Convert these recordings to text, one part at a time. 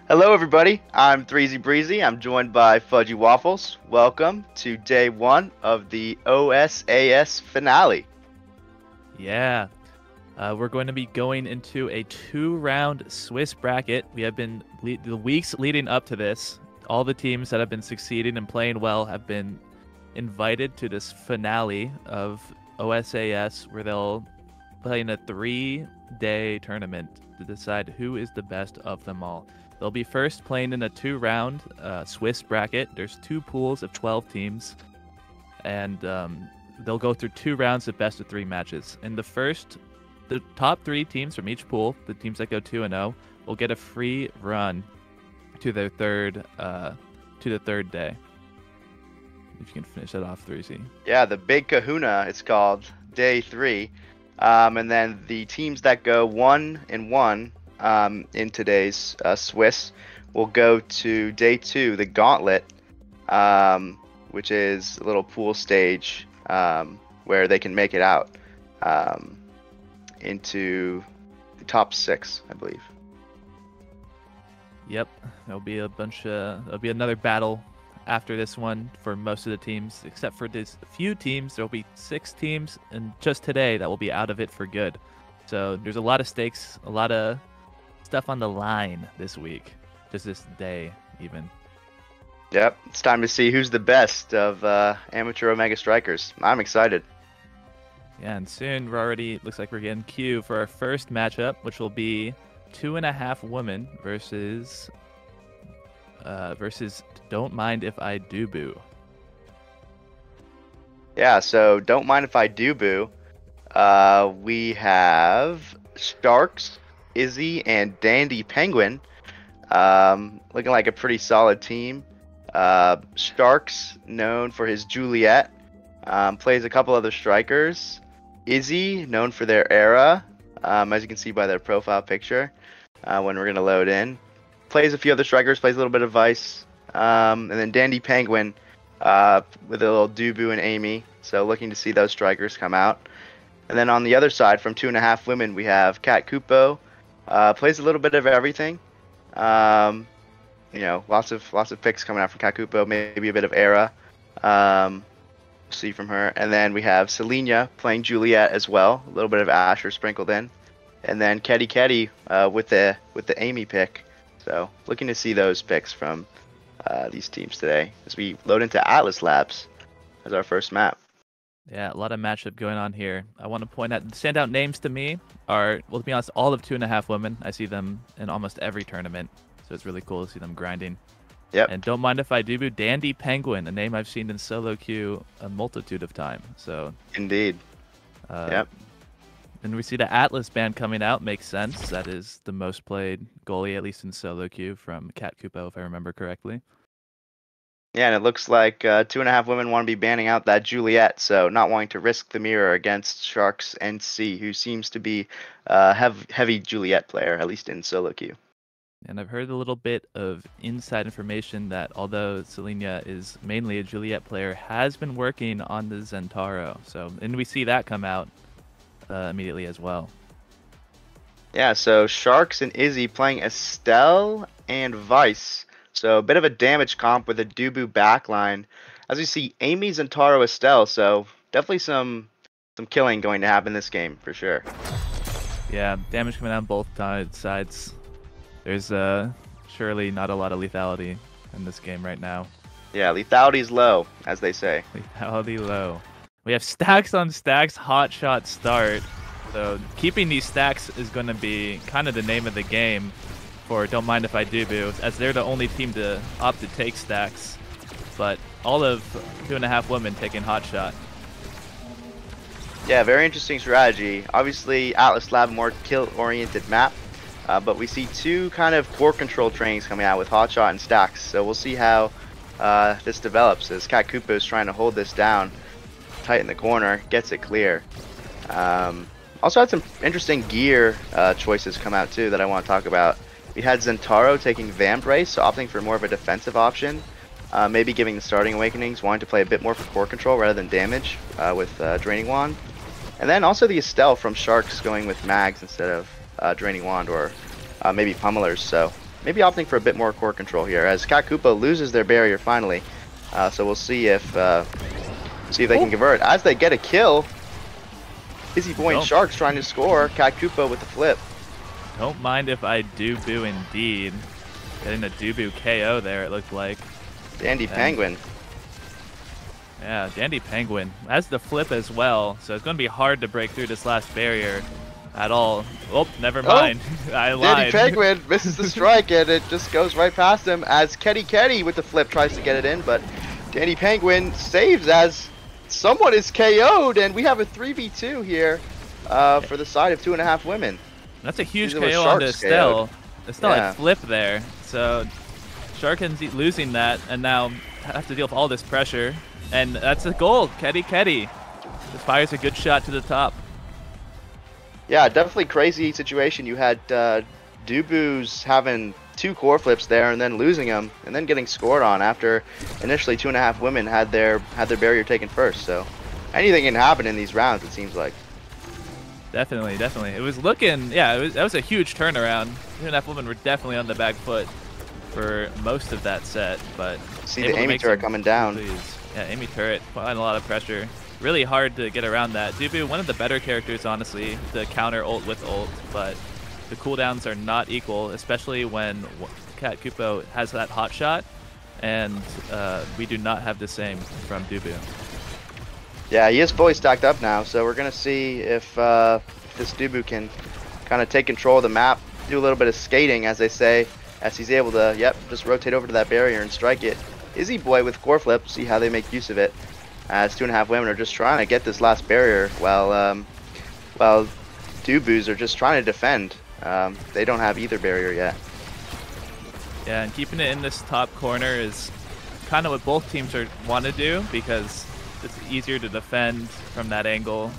Hello, everybody. I'm Threezy Breezy. I'm joined by Fudgy Waffles. Welcome to day one of the OSAS finale. Yeah, we're going to be going into a two-round Swiss bracket. We have been the weeks leading up to this. All the teams that have been succeeding and playing well have been invited to this finale of OSAS, where they'll play in a 3-day tournament to decide who is the best of them all. They'll be first playing in a two-round Swiss bracket. There's two pools of 12 teams, and they'll go through two rounds of best of three matches. In the top three teams from each pool, the teams that go 2-0, will get a free run to their third day. If you can finish that off, 3Z. Yeah, the Big Kahuna, it's called, day three. And then the teams that go 1-1 in today's Swiss will go to day two, the Gauntlet, which is a little pool stage where they can make it out into the top six, I believe. Yep, there'll be another battle after this one for most of the teams, except for this few teams. There'll be 6 teams, and just today that will be out of it for good. So there's a lot of stakes, a lot of stuff on the line this week, just this day even. Yep, it's time to see who's the best of amateur Omega Strikers. I'm excited. Yeah, and soon looks like we're getting queue for our first matchup, which will be 2.5 Women versus Don't Mind If I Do Boo. Yeah, so Don't Mind If I Do Boo. We have Sharks, Izzy, and Dandy Penguin. Looking like a pretty solid team. Sharks, known for his Juliet, plays a couple other strikers. Izzy, known for their era, as you can see by their profile picture when we're going to load in. Plays a few other strikers, plays a little bit of Vice. And then Dandy Penguin with a little Dubu and Amy. So looking to see those strikers come out. And then on the other side, from 2.5 Women, we have Kat Kupo. Plays a little bit of everything. Lots of picks coming out from Kat Kupo, maybe a bit of era. See from her. And then we have Selenia playing Juliet as well. A little bit of Asher sprinkled in. And then Ketty with the Amy pick. So looking to see those picks from these teams today as we load into Atlas Labs as our first map. Yeah, a lot of matchup going on here. I want to point out the standout names to me are, well, to be honest, all of 2.5 Women. I see them in almost every tournament, so it's really cool to see them grinding. Yep. And Don't Mind If I Do Boo, Dandy Penguin, a name I've seen in solo queue a multitude of times. So indeed. Yep. And we see the Atlas band coming out. Makes sense. That is the most played goalie, at least in solo queue, from Kat Kupo, if I remember correctly. Yeah, and it looks like 2.5 Women want to be banning out that Juliet, so not wanting to risk the mirror against Sharks NC, who seems to be a heavy Juliet player, at least in solo queue. And I've heard a little bit of inside information that although Selenia is mainly a Juliet player, has been working on the Zentaro. So, and we see that come out immediately as well. Yeah, so Sharks and Izzy playing Estelle and Vice. So a bit of a damage comp with a Dubu backline. As we see, Amy, Zentaro, Estelle. So definitely some killing going to happen this game for sure. Yeah, damage coming out on both sides. There's surely not a lot of lethality in this game right now. Yeah, lethality's low, as they say. Lethality low. We have stacks on stacks, hot shot start. So keeping these stacks is going to be kind of the name of the game for Don't Mind If I Do Boo, as they're the only team to opt to take stacks. But all of 2.5 Women taking hot shot. Yeah, very interesting strategy. Obviously, Atlas Lab, more kill-oriented map. But we see two kind of core control trains coming out with Hotshot and Stacks. So we'll see how this develops as Kat Kupo is trying to hold this down tight in the corner, gets it clear. Also had some interesting gear choices come out too that I want to talk about. We had Zentaro taking Vambrace, so opting for more of a defensive option. Maybe giving the starting Awakenings, wanting to play a bit more for core control rather than damage with Draining Wand. And then also the Estelle from Sharks going with Mags instead of Draining Wand or maybe Pummelers. So maybe opting for a bit more core control here as Kakupo loses their barrier finally. So we'll see if they can convert. As they get a kill, Izzy Boy and Sharks trying to score. Kakupo with the flip. Don't mind if I do boo indeed. Getting a Dubu KO there, it looked like. Dandy Penguin. Yeah, Dandy Penguin has the flip as well, so it's going to be hard to break through this last barrier at all. Oh, never mind. I lied. Dandy Penguin misses the strike, and it just goes right past him as Ketty with the flip tries to get it in, but Dandy Penguin saves as someone is KO'd, and we have a 3v2 here for the side of 2.5 women. That's a huge KO on Estelle. Estelle had flip there, so Sharkins losing that, and now have to deal with all this pressure. And that's a goal. Ketty. Just fires a good shot to the top. Yeah, definitely crazy situation. You had Dubu's having 2 core flips there and then losing them and then getting scored on after initially 2.5 women had their barrier taken first. So anything can happen in these rounds, it seems like. Definitely. It was looking, that was a huge turnaround. 2.5 women were definitely on the back foot for most of that set, but see the Amy turret coming down. Yeah, Amy turret putting a lot of pressure. Really hard to get around that. Dubu, one of the better characters, honestly, to counter ult with ult, but the cooldowns are not equal, especially when Kakupo has that hot shot, and we do not have the same from Dubu. Yeah, he is fully stacked up now, so we're going to see if this Dubu can kind of take control of the map, do a little bit of skating, as they say, as he's able to, just rotate over to that barrier and strike it. Izzy Boy with core flip, see how they make use of it, as 2.5 women are just trying to get this last barrier, while Dubus are just trying to defend. They don't have either barrier yet. Yeah, and keeping it in this top corner is kind of what both teams want to do, because it's easier to defend from that angle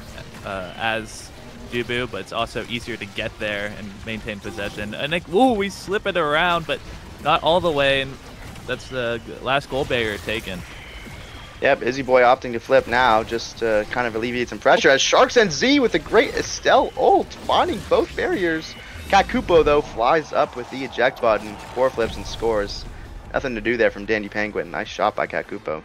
as Dubu, but it's also easier to get there and maintain possession. And like, whoa, we slip it around, but not all the way, and that's the last goal barrier taken. Yep, Izzy Boy opting to flip now, just to kind of alleviate some pressure, as Sharks and Z with a great Estelle ult, finding both barriers. Kakupo, though, flies up with the eject button, core flips and scores. Nothing to do there from Dandy Penguin. Nice shot by Kakupo.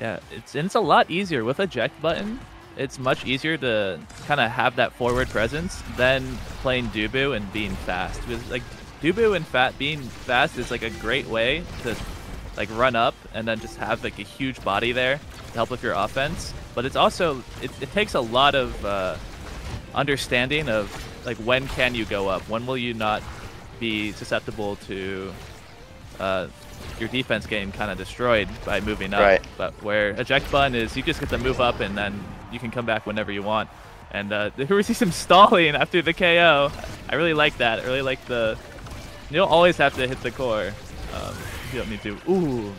Yeah, it's a lot easier with eject button. It's much easier to kind of have that forward presence than playing Dubu and being fast. Because like Dubu and being fast is like a great way to like run up and then just have like a huge body there to help with your offense. But it's also it takes a lot of understanding of like when can you go up, when will you not be susceptible to your defense getting kind of destroyed by moving up. Right. But where eject button is, you just get to move up and then you can come back whenever you want. And we see some stalling after the KO. I really like that. I really like the. You don't always have to hit the core. You don't need to. Ooh.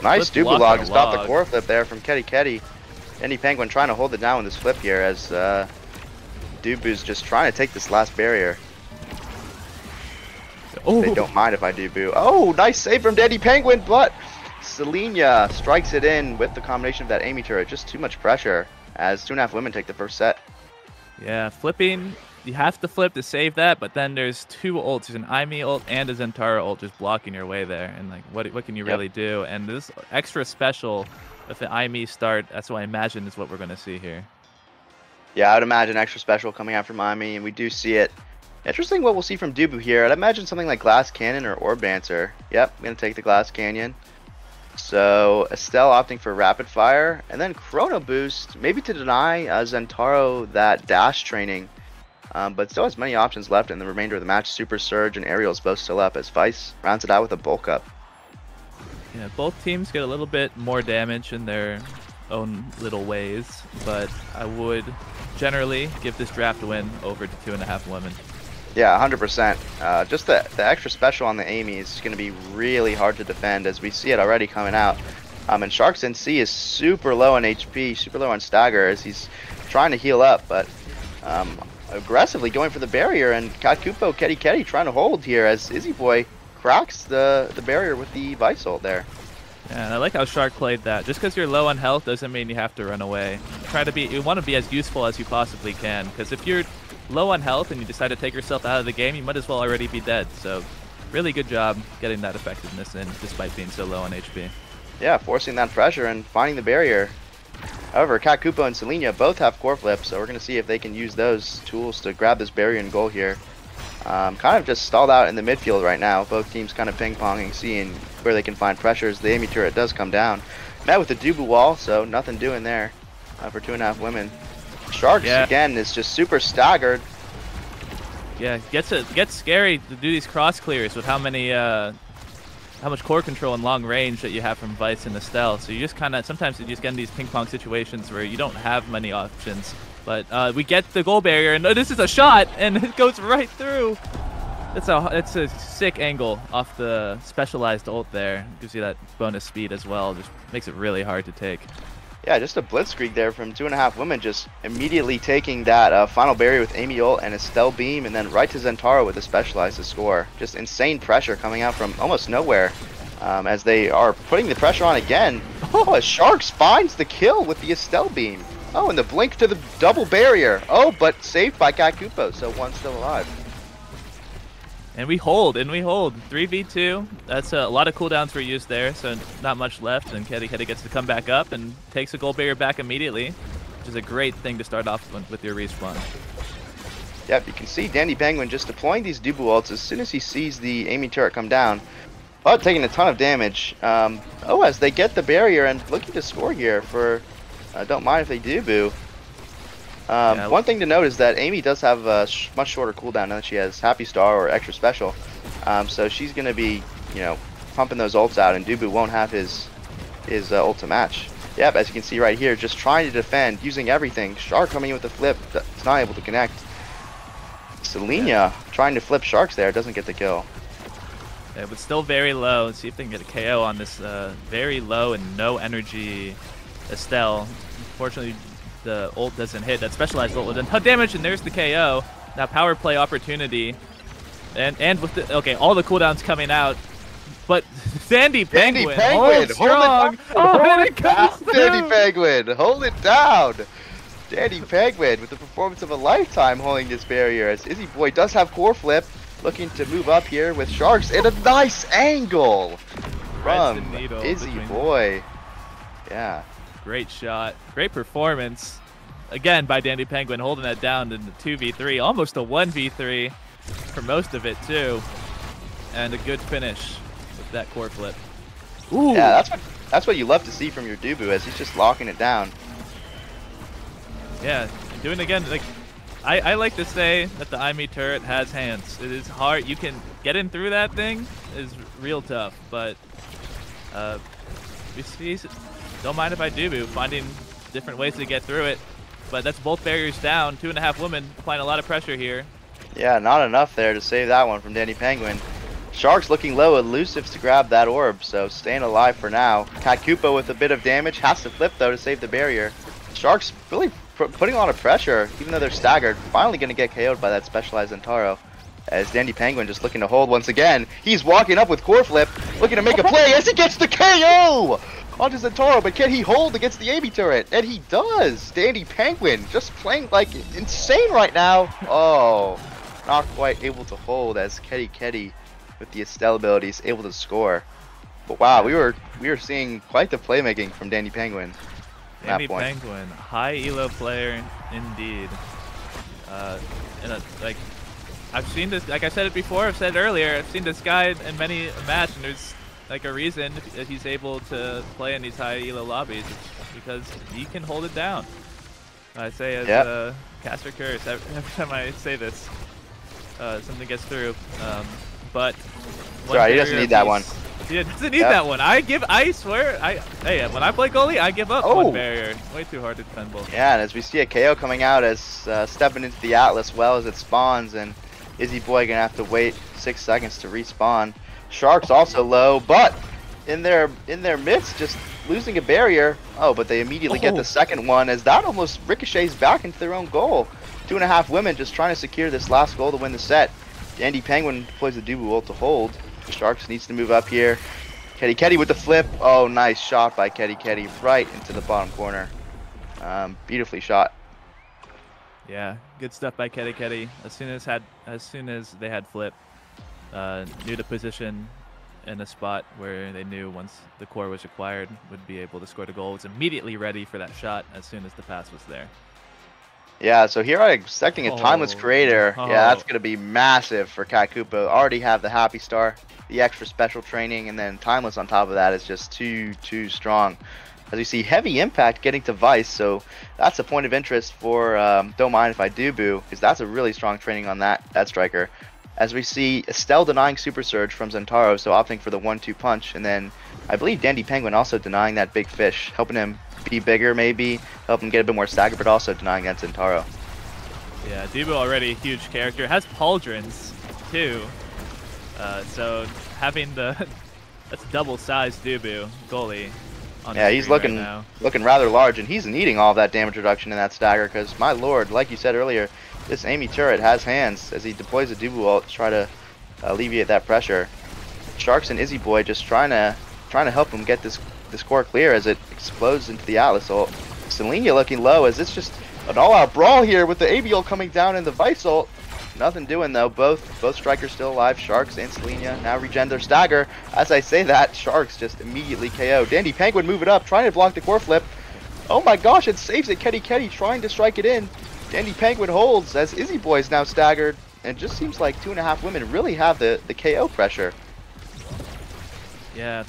Nice Dubulog to stop the core flip there from Ketty. Dandy Penguin trying to hold it down with this flip here as Dubu's just trying to take this last barrier. Oh. They don't mind if I Dubu. Oh, nice save from Dandy Penguin, but Selenia strikes it in with the combination of that Amy turret. Just too much pressure as 2.5 women take the first set. Yeah, flipping. You have to flip to save that, but then there's 2 ults. There's an Aimi ult and a Zentara ult just blocking your way there. And like, what can you really do? And this extra special with the Aimi start, that's what I imagine is what we're going to see here. Yeah, I would imagine extra special coming out from Aimi, and we do see it. Interesting what we'll see from Dubu here. I'd imagine something like Glass Cannon or Orb Dancer. Yep, I'm going to take the Glass Canyon. So Estelle opting for Rapid Fire, and then Chrono Boost, maybe to deny Zentaro that dash training. But still has many options left in the remainder of the match. Super Surge and Aerial's both still up as Vice rounds it out with a bulk up. Yeah, both teams get a little bit more damage in their own little ways, but I would generally give this draft win over to 2.5 women. Yeah, 100%. Just the extra special on the Amy is going to be really hard to defend, as we see it already coming out. And Sharks NC is super low on HP, super low on stagger, as he's trying to heal up, but aggressively going for the barrier, and Kakupo Ketty trying to hold here as Izzy Boy cracks the barrier with the Vice ult there. Yeah, and I like how Shark played that. Just because you're low on health doesn't mean you have to run away. You want to be as useful as you possibly can, because if you're low on health and you decide to take yourself out of the game, you might as well already be dead. So really good job getting that effectiveness in despite being so low on HP. Yeah, forcing that pressure and finding the barrier. However, Kakupo and Selenia both have core flips, so we're going to see if they can use those tools to grab this barrier and goal here. Kind of just stalled out in the midfield right now. Both teams kind of ping-ponging, seeing where they can find pressures. The Amy turret does come down. Met with the Dubu wall, so nothing doing there for 2.5 women. Sharks, again, is just super staggered. Yeah, gets scary to do these cross clears with how much core control and long range that you have from Vice and Estelle. So you just kind of, sometimes you just get in these ping-pong situations where you don't have many options. But we get the goal barrier, and this is a shot, and it goes right through. It's a sick angle off the specialized ult there. Gives you that bonus speed as well. Just makes it really hard to take. Yeah, just a blitzkrieg there from 2.5 women, just immediately taking that final barrier with Amy ult and Estelle beam, and then right to Zentaro with a specialized to score. Just insane pressure coming out from almost nowhere as they are putting the pressure on again. Oh, as Sharks finds the kill with the Estelle beam. Oh, and the blink to the double barrier. Oh, but saved by Kakupo, so one still alive. And we hold, 3v2. That's a lot of cooldowns were used there, so not much left. And Ketty gets to come back up and takes a gold barrier back immediately, which is a great thing to start off with your respawn. Yep, you can see Dandy Penguin just deploying these Dubu ults as soon as he sees the Amy turret come down. But taking a ton of damage. Oh, as they get the barrier and looking to score here for Don't Mind If They Do Boo. One thing to note is that Amy does have a much shorter cooldown now that she has Happy Star or Extra Special. So she's going to be, pumping those ults out, and Dubu won't have his ult to match. Yep, as you can see right here, just trying to defend, using everything. Shark coming in with the flip, it's not able to connect. Selenia trying to flip Sharks there, doesn't get the kill. Yeah, but still very low. Let's see if they can get a KO on this very low and no energy Estelle. Unfortunately, the ult doesn't hit. That specialized ult with ton damage, and there's the KO. Now power play opportunity, and with the all the cooldowns coming out. But Dandy Penguin, hold strong. Dandy Penguin, hold it down. Dandy Penguin with the performance of a lifetime holding this barrier, as Izzy Boy does have core flip, looking to move up here with Sharks, and a nice angle from Izzy Boy. Yeah. Great shot. Great performance. Again by Dandy Penguin, holding that down in the 2v3. Almost a 1v3 for most of it, too. And a good finish with that core flip. Ooh. Yeah, that's what you love to see from your Dubu, as he's just locking it down. Yeah, doing it again. Like, I like to say that the IME turret has hands. It is hard. You can get in through that thing. Is real tough, but we see Don't Mind If I Do, finding different ways to get through it. But that's both barriers down. 2.5 women applying a lot of pressure here. Yeah, not enough there to save that one from Danny Penguin. Sharks looking low, elusive to grab that orb, so staying alive for now. Kakupo with a bit of damage, has to flip though to save the barrier. Sharks really putting a lot of pressure, even though they're staggered. Finally going to get KO'd by that specialized Zentaro. As Dandy Penguin just looking to hold once again. He's walking up with core flip, looking to make a play as he gets the KO! Onto Zentaro, but can he hold against the AB turret? And he does! Dandy Penguin just playing like insane right now. Oh, not quite able to hold as Ketty with the Estelle abilities able to score. But wow, we were seeing quite the playmaking from Dandy Penguin. Dandy Penguin, high elo player indeed. Like I've seen this, like I said it before, I've said it earlier, I've seen this guy in many a match, and there's like a reason that he's able to play in these high elo lobbies. It's because he can hold it down. I say as a caster curse every time I say this, something gets through. But sorry, he doesn't need that one. He doesn't need that one. I swear, hey, when I play goalie, I give up one barrier. Way too hard to defend both. Yeah, and as we see a KO coming out as stepping into the Atlas well as it spawns, and Izzy Boy gonna have to wait 6 seconds to respawn. Sharks also low, but in their midst, just losing a barrier. Oh, but they immediately get the second one, as that almost ricochets back into their own goal. 2.5 women just trying to secure this last goal to win the set. Dandy Penguin deploys the Dubu ult to hold. Sharks needs to move up here. Ketty with the flip. Oh, nice shot by Ketty right into the bottom corner. Beautifully shot. Yeah, good stuff by Ketty. As soon as they had flip. knew the position in a spot where they knew once the core was acquired would be able to score the goal. Was immediately ready for that shot as soon as the pass was there. Yeah, so here I'm expecting a timeless creator. Oh. Yeah, that's going to be massive for Cat Koopa. Already have the Happy Star, the extra special training, and then timeless on top of that is just too strong. As you see, heavy impact getting to Vice, so that's a point of interest for Don't Mind If I Do Boo, because that's a really strong training on that striker. As we see, Estelle denying Super Surge from Zentaro, so opting for the 1-2 punch, and then I believe Dandy Penguin also denying that big fish, helping him be bigger maybe, help him get a bit more stagger, but also denying that Zentaro. Yeah, Dubu already a huge character, has pauldrons too, so having the that's double-sized Dubu goalie. Yeah, he's looking rather large, and he's needing all of that damage reduction in that stagger, because my lord, like you said earlier, this Amy turret has hands as he deploys a Dubu ult to try to alleviate that pressure. Sharks and Izzy Boy just trying to help him get this core clear as it explodes into the Atlas ult. Selenia looking low as it's just an all-out brawl here with the AB ult coming down and the Vice ult. Nothing doing though. Both strikers still alive. Sharks and Selenia now regen their stagger. As I say that, Sharks just immediately KO. Dandy Penguin moving up, trying to block the core flip. Oh my gosh, it saves it. Ketty trying to strike it in. Dandy Penguin holds as Izzy Boy is now staggered. And it just seems like 2.5 women really have the KO pressure. Yeah,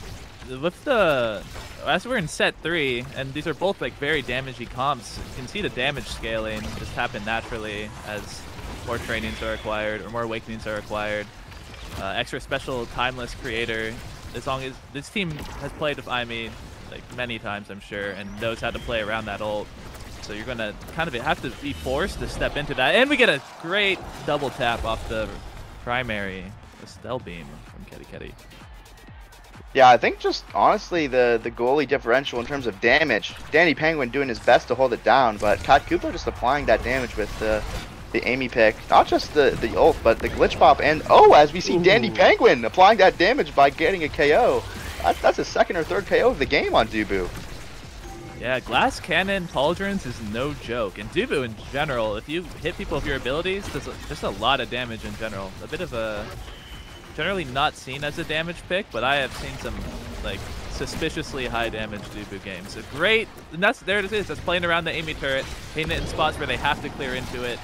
with as we're in set 3, and these are both like very damagey comps, you can see the damage scaling just happen naturally as more trainings are acquired or more awakenings are acquired. Extra special timeless creator, as long as this team has played with Aimee like many times, I'm sure, and knows how to play around that ult. So you're gonna kind of have to be forced to step into that, and we get a great double tap off the primary Estelle beam from Ketty. Yeah, I think just honestly the goalie differential in terms of damage, Dandy Penguin doing his best to hold it down, but Cat Koopa just applying that damage with the Amy pick. Not just the ult, but the glitch pop, and as we see Dandy Penguin applying that damage by getting a KO. That's a second or third KO of the game on Dubu. Yeah, glass cannon pauldrons is no joke, and Dubu in general, if you hit people with your abilities, there's just a lot of damage in general. A bit of a generally not seen as a damage pick, but I have seen some like suspiciously high damage Dubu games. So great, and there it is. That's playing around the Amy turret, hitting it in spots where they have to clear into it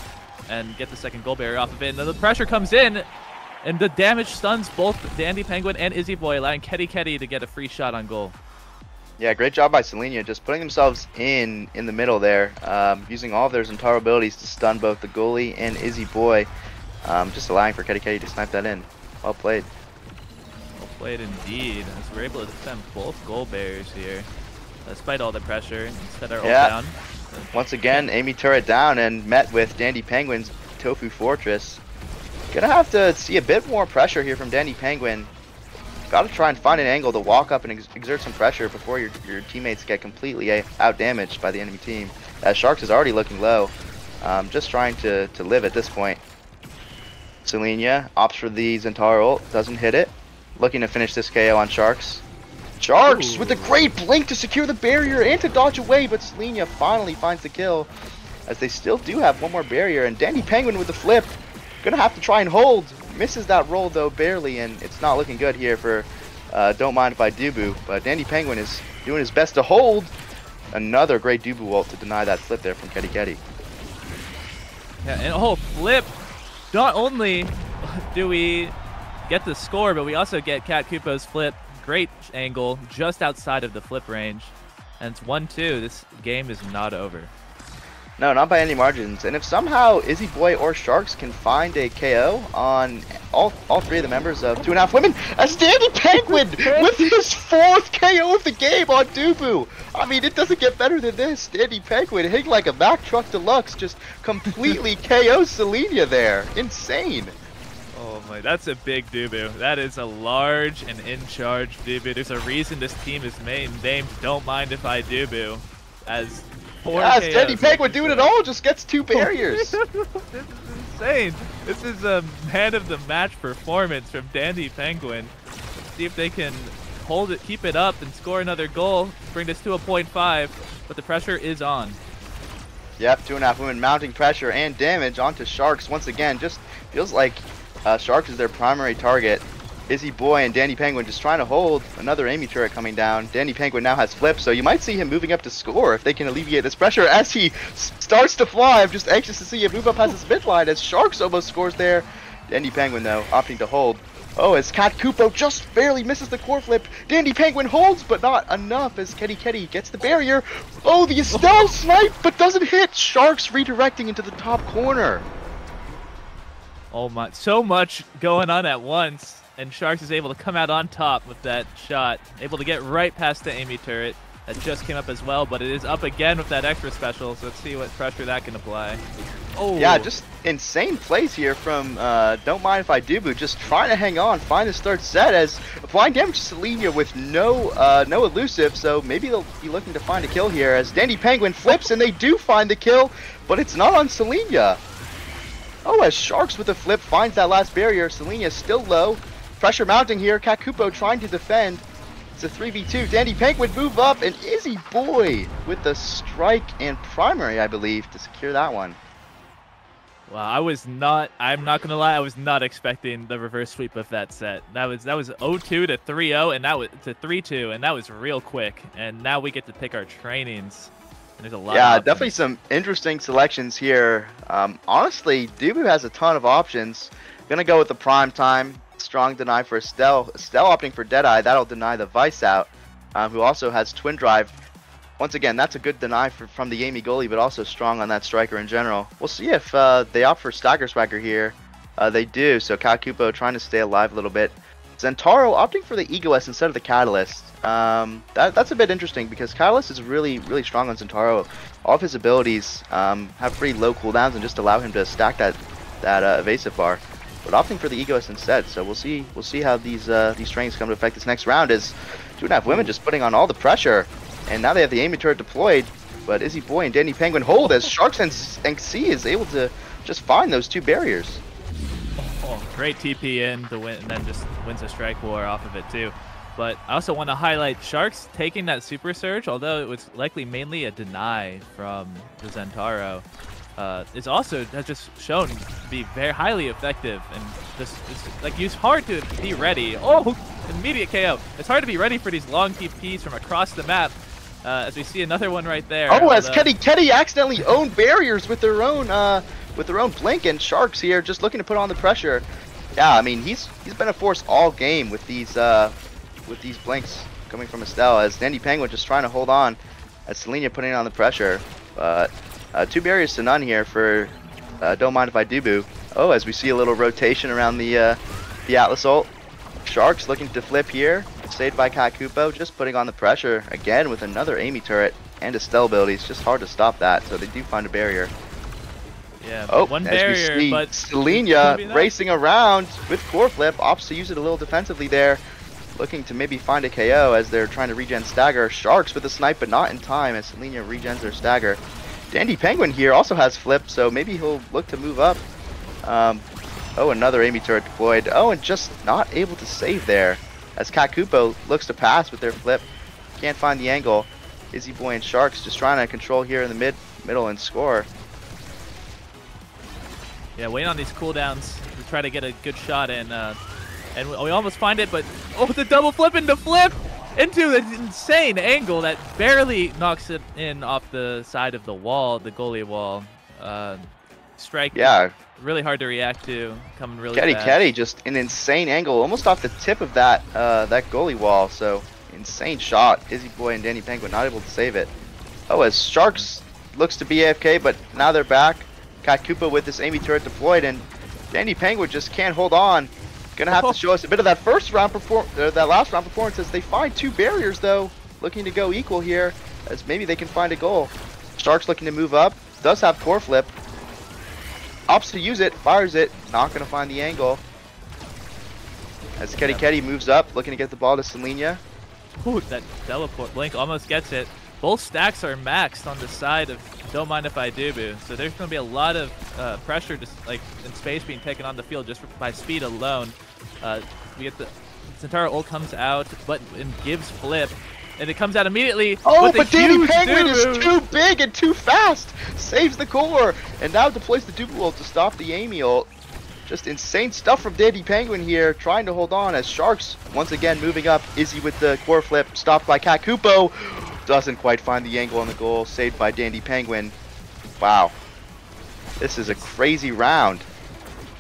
and get the second goal barrier off of it. And then the pressure comes in, and the damage stuns both Dandy Penguin and Izzy Boy, allowing Ketty to get a free shot on goal. Yeah, great job by Selenia, just putting themselves in the middle there, using all of their Zentaro abilities to stun both the goalie and Izzy Boy, just allowing for Ketty to snipe that in. Well played. Well played indeed, as we're able to defend both goal barriers here, despite all the pressure, and set our ult down. Once again, Amy turret down and met with Dandy Penguin's Tofu Fortress. Gonna have to see a bit more pressure here from Dandy Penguin. Gotta try and find an angle to walk up and exert some pressure before your teammates get completely out-damaged by the enemy team. As Sharks is already looking low, just trying to live at this point. Selenia opts for the Zentaro ult, doesn't hit it. Looking to finish this KO on Sharks. Sharks with a great blink to secure the barrier and to dodge away, but Selenia finally finds the kill, as they still do have one more barrier, and Dandy Penguin with the flip. Gonna have to try and hold. Misses that roll though barely, and it's not looking good here for Don't Mind If I Do Boo, but Dandy Penguin is doing his best to hold. Another great Dubu ult to deny that flip there from Ketty. Yeah, and flip. Not only do we get the score, but we also get Cat Koopa's flip. Great angle just outside of the flip range. And it's 1-2. This game is not over. No, not by any margins. And if somehow Izzy Boy or Sharks can find a KO on all three of the members of 2.5 Women, as Dandy Penguin with his 4th KO of the game on Dubu. I mean, it doesn't get better than this. Dandy Penguin hitting like a Mack Truck Deluxe, just completely KO Selenia there. Insane. Oh my, that's a big Dubu. That is a large and in-charge Dubu. There's a reason this team is named Don't Mind If I Dubu, as yes, Dandy Penguin doing it all, just gets 2 barriers. This is insane. This is a man of the match performance from Dandy Penguin. Let's see if they can hold it, keep it up, and score another goal, bring this to a 0.5, but the pressure is on. Yep, 2.5 Women mounting pressure and damage onto Sharks once again. Just feels like Sharks is their primary target. Izzy Boy and Danny Penguin just trying to hold another Amy turret coming down. Danny Penguin now has flips, so you might see him moving up to score if they can alleviate this pressure as he starts to fly. I'm just anxious to see him move up past his midline as Sharks almost scores there. Danny Penguin, though, opting to hold. Oh, as Cat Kupo just barely misses the core flip. Dandy Penguin holds, but not enough as Ketty gets the barrier. Oh, the Estelle snipe, but doesn't hit. Sharks redirecting into the top corner. Oh my, so much going on at once. And Sharks is able to come out on top with that shot. Able to get right past the Amy turret. That just came up as well, but it is up again with that extra special. So let's see what pressure that can apply. Oh. Yeah, just insane plays here from Don't Mind If I Do Boo. Just trying to hang on, find this third set as applying damage to Selenia with no elusive. So maybe they'll be looking to find a kill here as Dandy Penguin flips and they do find the kill, but it's not on Selenia. Oh, as Sharks with a flip finds that last barrier. Selenia still low. Pressure mounting here. Kakupo trying to defend. It's a 3v2. Dandy Penguin move up, and Izzy Boy with the strike and primary, I believe, to secure that one. Wow, I'm not gonna lie, I was not expecting the reverse sweep of that set. That was 0-2 to 3-0, and that was to 3-2, and that was real quick. And now we get to pick our trainings. And there's a lot. Yeah, definitely some interesting selections here. Honestly, Dubu has a ton of options. Gonna go with the prime time. Strong deny for Estelle. Estelle opting for Deadeye. That'll deny the Vice out, who also has Twin Drive. Once again, that's a good deny from the Amy goalie, but also strong on that striker in general. We'll see if they opt for Stagger Swagger here. They do, so Kakupo trying to stay alive a little bit. Zentaro opting for the Egoist instead of the Catalyst. That's a bit interesting because Catalyst is really strong on Zentaro. All of his abilities have pretty low cooldowns and just allow him to stack that evasive bar. But opting for the Egoist instead, so we'll see how these trainings come to affect this next round. As 2.5 Women just putting on all the pressure, and now they have the Amy turret deployed. But Izzy Boy and Danny Penguin hold as Sharks and C is able to just find those two barriers. Oh, great TP in to win, and then just wins a strike war off of it too. But I also want to highlight Sharks taking that super surge, although it was likely mainly a deny from the Zentaro. It's also has just shown to be very highly effective, and just it's like it's hard to be ready. Oh, immediate KO! It's hard to be ready for these long TPs from across the map. As we see another one right there. Oh, as Ketty accidentally owned barriers with their own blink, and Sharks here just looking to put on the pressure. Yeah, I mean he's been a force all game with these blinks coming from Estelle, as Dandy Penguin just trying to hold on as Selenia putting on the pressure. But 2 barriers to none here for Don't Mind If I Do Boo. Oh, as we see a little rotation around the Atlas ult. Sharks looking to flip here, saved by Kakupo, just putting on the pressure again with another Amy turret and Estelle abilities. Just hard to stop that, so they do find a barrier. Yeah, oh, one as barrier, we see but Selenia racing around with core flip, opts to use it a little defensively there, looking to maybe find a KO as they're trying to regen stagger. Sharks with a snipe, but not in time as Selenia regens their stagger. Dandy Penguin here also has flip, so maybe he'll look to move up. Oh, another Amy turret deployed. Oh, and just not able to save there as Kakupo looks to pass with their flip. Can't find the angle. Izzy Boy and Sharks just trying to control here in the middle and score. Yeah, waiting on these cooldowns to try to get a good shot in. And we almost find it, but oh, the double flip into flip into an insane angle that barely knocks it in off the side of the wall, the goalie wall. Strike. Yeah. Really hard to react to. Coming really fast. Ketty, just an insane angle, almost off the tip of that goalie wall. So insane shot. Izzy Boy and Danny Penguin not able to save it. Oh, as Sharks looks to be AFK, but now they're back. Kakupa with this Amy turret deployed, and Danny Penguin just can't hold on. Gonna have to show us a bit of that last round performance as they find 2 barriers though, looking to go equal here, as maybe they can find a goal. Sharks looking to move up, does have core flip, opts to use it, fires it, not gonna find the angle. As Ketty moves up, looking to get the ball to Selenia. Ooh, that teleport blink almost gets it. Both stacks are maxed on the side of Don't Mind If I Do Boo, so there's going to be a lot of pressure just like in space being taken on the field just by speed alone. We get the Centauro ult comes out, but and gives flip, and it comes out immediately. Oh, but Danny Penguin is too big and too fast. Saves the core, and now deploys the Dubu ult to stop the Amy ult. Just insane stuff from Dandy Penguin here, trying to hold on as Sharks once again moving up. Izzy with the core flip, stopped by Cat Kupo. Doesn't quite find the angle on the goal, saved by Dandy Penguin. Wow. This is a crazy round.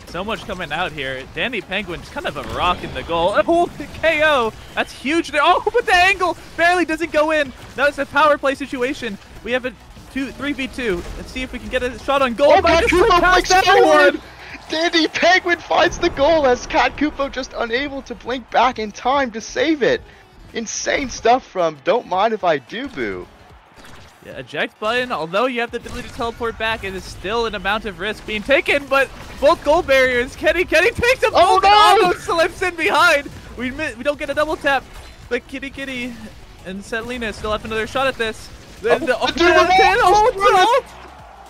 So much coming out here. Dandy Penguin's kind of a rock in the goal. Oh, the KO! That's huge. Oh, but the angle barely doesn't go in. That was a power play situation. We have a 3v2. Let's see if we can get a shot on goal. Oh, Cat Kupo breaks forward! Dandy Penguin finds the goal as Cat Kupo just unable to blink back in time to save it. Insane stuff from Don't Mind If I Do Boo. Yeah, eject button, although you have the ability to teleport back, it is still an amount of risk being taken, but both goal barriers, Kenny takes a bolt and almost slips in behind. We don't get a double tap, but Kitty and Selena still have another shot at this.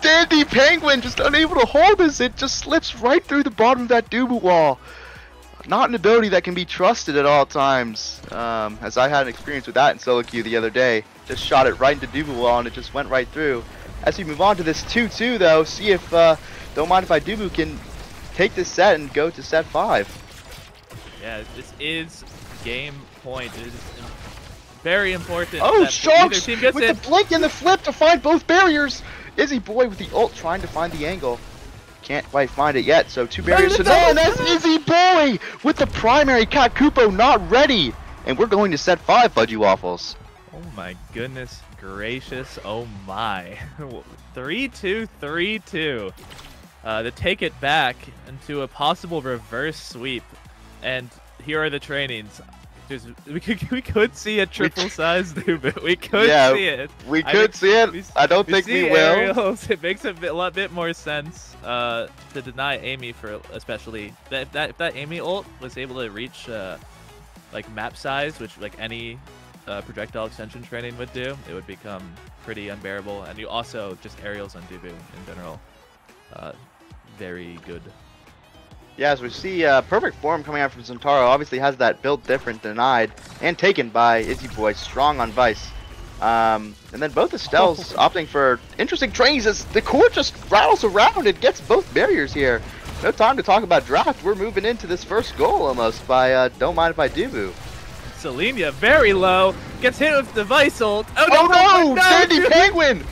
Dandy Penguin just unable to hold this, it just slips right through the bottom of that Dubu wall. Not an ability that can be trusted at all times, as I had an experience with that in solo queue the other day. Just shot it right into Dubu wall and it just went right through. As we move on to this 2-2 though, see if Don't Mind If I Dubu can take this set and go to set 5. Yeah, this is game point. It is very important. Oh, that Sharks either team gets with it. the blink and the flip to find both barriers. Izzy Boy with the ult trying to find the angle. Can't quite find it yet, so 2 barriers to none. That's Izzy Boy with the primary. Cat Kupo not ready. And we're going to set 5, Budgie Waffles. Oh my goodness gracious, oh my. 3-2, 3-2. To take it back into a possible reverse sweep. And here are the trainings. We could see a triple-sized Dubu. We could see it. We could see it. I don't think we will. Aerials. It makes a lot bit more sense to deny Amy for especially if that Amy ult was able to reach like map size, which like any projectile extension training would do, it would become pretty unbearable. And you also just aerials on Dubu in general, very good. Yeah, as we see perfect form coming out from Centauro, obviously has that build different, denied, and taken by Izzy Boy, strong on Vice. And then both Estelles opting for interesting trains as the core just rattles around and gets both barriers here. No time to talk about draft, we're moving into this first goal almost by Don't Mind If I Do Boo. Selenia very low, gets hit with the Vice ult. Oh no! Dandy Penguin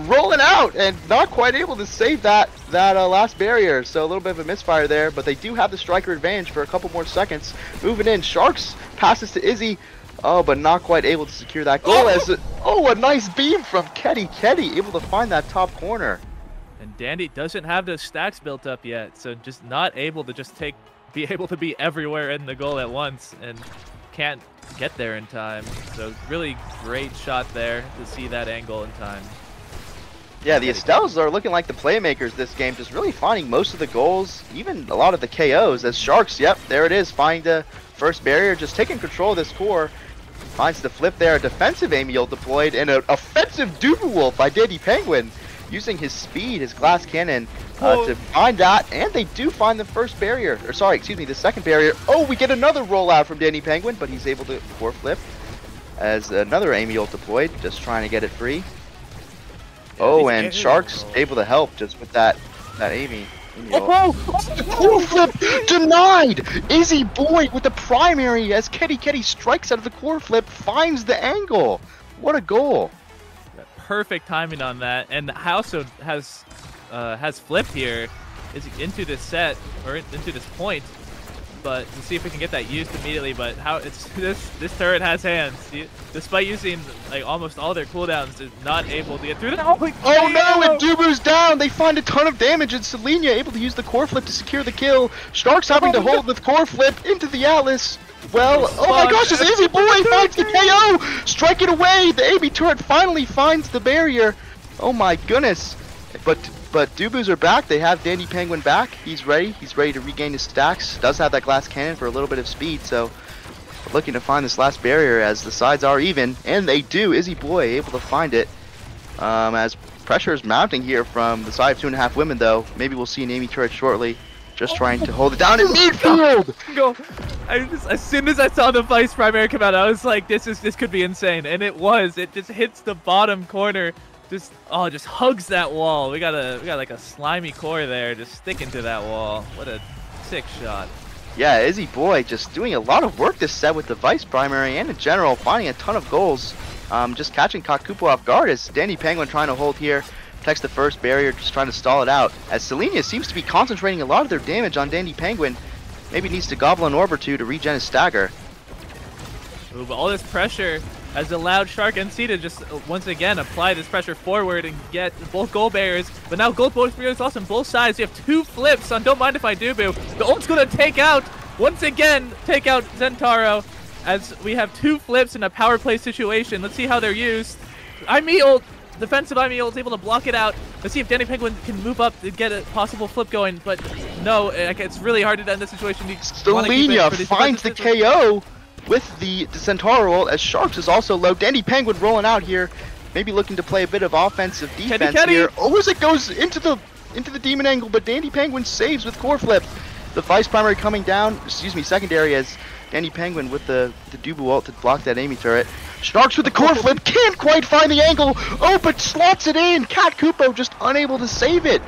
rolling out and not quite able to save that last barrier, so a little bit of a misfire there, but they do have the striker advantage for a couple more seconds. Moving in, Sharks passes to Izzy, but not quite able to secure that goal as a nice beam from Ketty, able to find that top corner. And Dandy doesn't have the stacks built up yet, so just not able to just be able to be everywhere in the goal at once, and can't get there in time. So really great shot there to see that angle in time. Yeah, the Estelles are looking like the playmakers this game, just really finding most of the goals, even a lot of the KOs, as Sharks, yep, there it is, finding the first barrier, just taking control of this core. Finds the flip there, a defensive Amy ult deployed, and an offensive Dubu Wolf by Dandy Penguin, using his speed, his glass cannon, to find that, and they do find the first barrier, or sorry, excuse me, the second barrier. Oh, we get another rollout from Dandy Penguin, but he's able to core flip, as another Amy ult deployed, just trying to get it free. Oh, and Sharks able to help just with that Amy. The core flip denied! Izzy Boy with the primary as Ketty strikes out of the core flip, finds the angle. What a goal! Perfect timing on that, and also has flipped here is into this set or into this point, but to see if we can get that used immediately. But how it's this turret has hands. Despite using like almost all their cooldowns, is not able to get through that. Oh no! And Dubu's down. They find a ton of damage, and Selenia able to use the core flip to secure the kill. Sharks having to hold with core flip into the Atlas. Well, oh my gosh, this Izzy Boy finds the KO! Strike it away! The AB turret finally finds the barrier. Oh my goodness. But Dubus are back. They have Dandy Penguin back. He's ready. He's ready to regain his stacks. Does have that glass cannon for a little bit of speed, so looking to find this last barrier as the sides are even, and they do. Izzy Boy able to find it. As pressure is mounting here from the side of 2.5 women, though. Maybe we'll see an Amy turret shortly. Just trying to hold it down in midfield. As soon as I saw the Vice primary come out, I was like, this could be insane, and it was. It just hits the bottom corner, just hugs that wall. We got like a slimy core there, just sticking to that wall. What a sick shot. Yeah, Izzy Boy just doing a lot of work this set with the Vice primary and in general, finding a ton of goals. Just catching Kakupo off guard as Dandy Penguin trying to hold here. Protects the first barrier, just trying to stall it out. As Selenia seems to be concentrating a lot of their damage on Dandy Penguin. Maybe needs to gobble an orb or two to regen his stagger. Ooh, but all this pressure has allowed Shark NC to just once again apply this pressure forward and get both goal barriers. But now gold barriers lost on both sides. You have 2 flips on Don't Mind If I Do Boo. The ult's going to take out, once again, take out Zentaro as we have 2 flips in a power play situation. Let's see how they're used. IME ult, defensive IME ult is able to block it out. Let's see if Danny Penguin can move up to get a possible flip going. But no, it's really hard to end this situation. Selenia finds the KO with the Centauro ult as Sharks is also low. Dandy Penguin rolling out here, maybe looking to play a bit of offensive defense here. Oh, as it goes into the demon angle, but Dandy Penguin saves with core flip. The Vice primary coming down, secondary as Dandy Penguin with the Dubu ult to block that Amy turret. Sharks with the core flip, can't quite find the angle. Oh, but slots it in. Cat Kupo just unable to save it.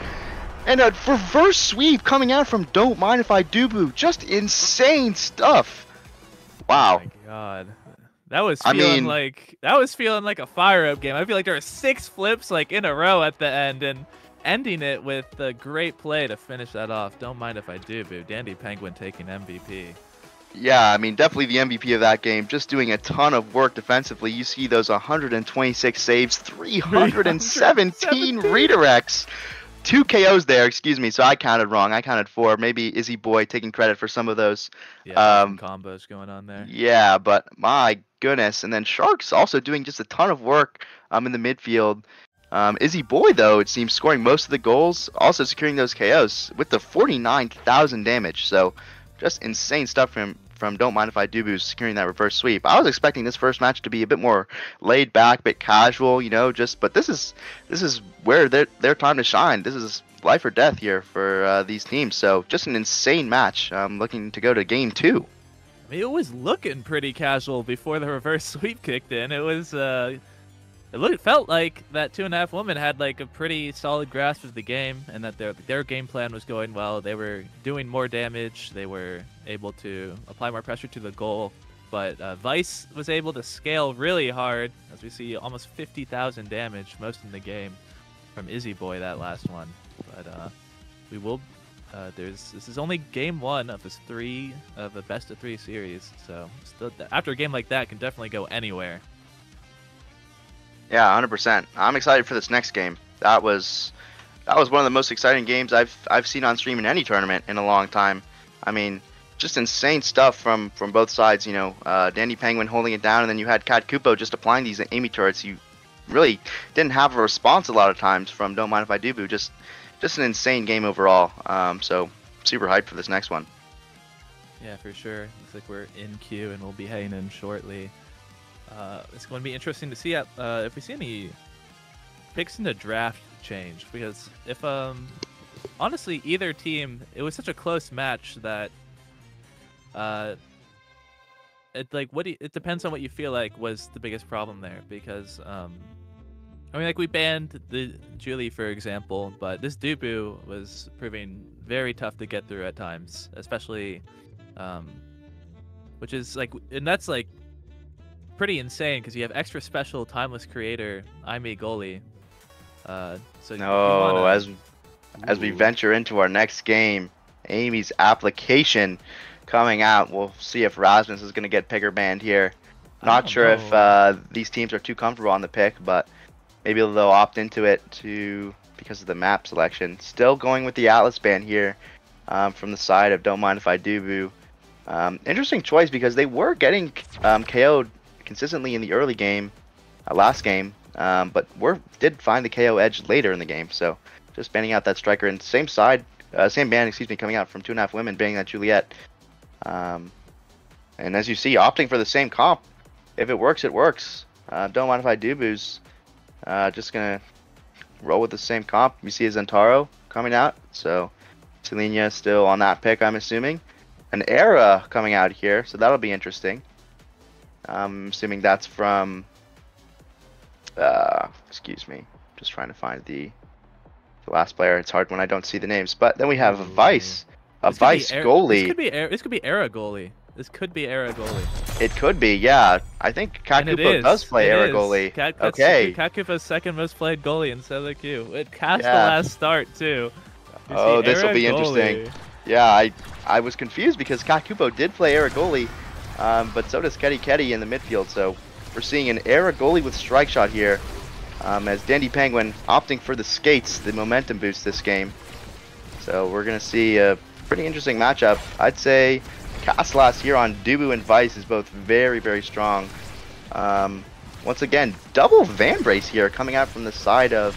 And a reverse sweep coming out from Don't Mind If I Do Boo. Just insane stuff. Wow. Oh my god. That was feeling like a fire-up game. I feel like there were 6 flips like in a row at the end, and ending it with a great play to finish that off. Don't Mind If I Do Boo. Dandy Penguin taking MVP. Yeah, I mean, definitely the MVP of that game. Just doing a ton of work defensively. You see those 126 saves, 317 redirects. 2 KOs there, excuse me, so I counted wrong. I counted 4. Maybe Izzy Boy taking credit for some of those. Yeah, some combos going on there. Yeah, but my goodness. And then Sharks also doing just a ton of work in the midfield. Izzy Boy, though, it seems scoring most of the goals, also securing those KOs with the 49,000 damage. So just insane stuff from Don't Mind If I Do Boo securing that reverse sweep. I was expecting this first match to be a bit more laid back, a bit casual, but this is where their time to shine. This is life or death here for these teams. So just an insane match. Looking to go to game 2. I mean, it was looking pretty casual before the reverse sweep kicked in. It was it felt like that 2.5 women had like a pretty solid grasp of the game, and that their game plan was going well. They were doing more damage. They were able to apply more pressure to the goal. But Vice was able to scale really hard, as we see almost 50,000 damage, most in the game, from Izzy Boy that last one. But we will. This is only game 1 of this of a best of 3 series. So still, after a game like that, can definitely go anywhere. Yeah, 100%. I'm excited for this next game. That was one of the most exciting games I've seen on stream in any tournament in a long time. I mean, just insane stuff from both sides. Dandy Penguin holding it down, and then you had Cat Kupo just applying these Amy turrets. You really didn't have a response a lot of times from Don't Mind If I Do Boo. Just an insane game overall. So super hyped for this next one. Yeah, for sure. Looks like we're in queue and we'll be heading in shortly. It's going to be interesting to see if we see any picks in the draft change, because if honestly either team, it was such a close match that it depends on what you feel like was the biggest problem there, because I mean, like, we banned the Julie, for example, but this Dubu was proving very tough to get through at times, especially which is like, and that's like pretty insane because you have extra special timeless creator Aimee goalie. So no, as we venture into our next game, Amy's application coming out. We'll see if Rasmus is going to get picker banned here. Not sure if these teams are too comfortable on the pick, but maybe they'll opt into it because of the map selection. Still going with the Atlas ban here from the side of Don't Mind If I Do Boo. Interesting choice because they were getting KO'd consistently in the early game, last game, but did find the KO edge later in the game. So just banning out that striker, and same ban, coming out from 2.5 women, banning that Juliet. And as you see, opting for the same comp. If it works, it works. Don't Mind If I Do Boo's just gonna roll with the same comp. You see a Zentaro coming out, so Selenia still on that pick, I'm assuming. An Era coming out here, so that'll be interesting. I'm assuming that's from excuse me, just trying to find the last player. It's hard when I don't see the names. But then we have Vice A Vice goalie. This could be Era goalie. This could be Era goalie. It could be, yeah. I think Kakupo does play Era goalie. Okay. Kakupo's second most played goalie in Solo Queue. It cast the last start too. Oh, this will be interesting. Yeah, I was confused because Kakupo did play Era goalie, but so does Ketty in the midfield. So we're seeing an Era goalie with strike shot here, as Dandy Penguin opting for the skates, the momentum boost this game. So we're gonna see a pretty interesting matchup. I'd say Castelas here on Dubu and Vice is both very, very strong. Once again, double Van Brace here coming out from the side of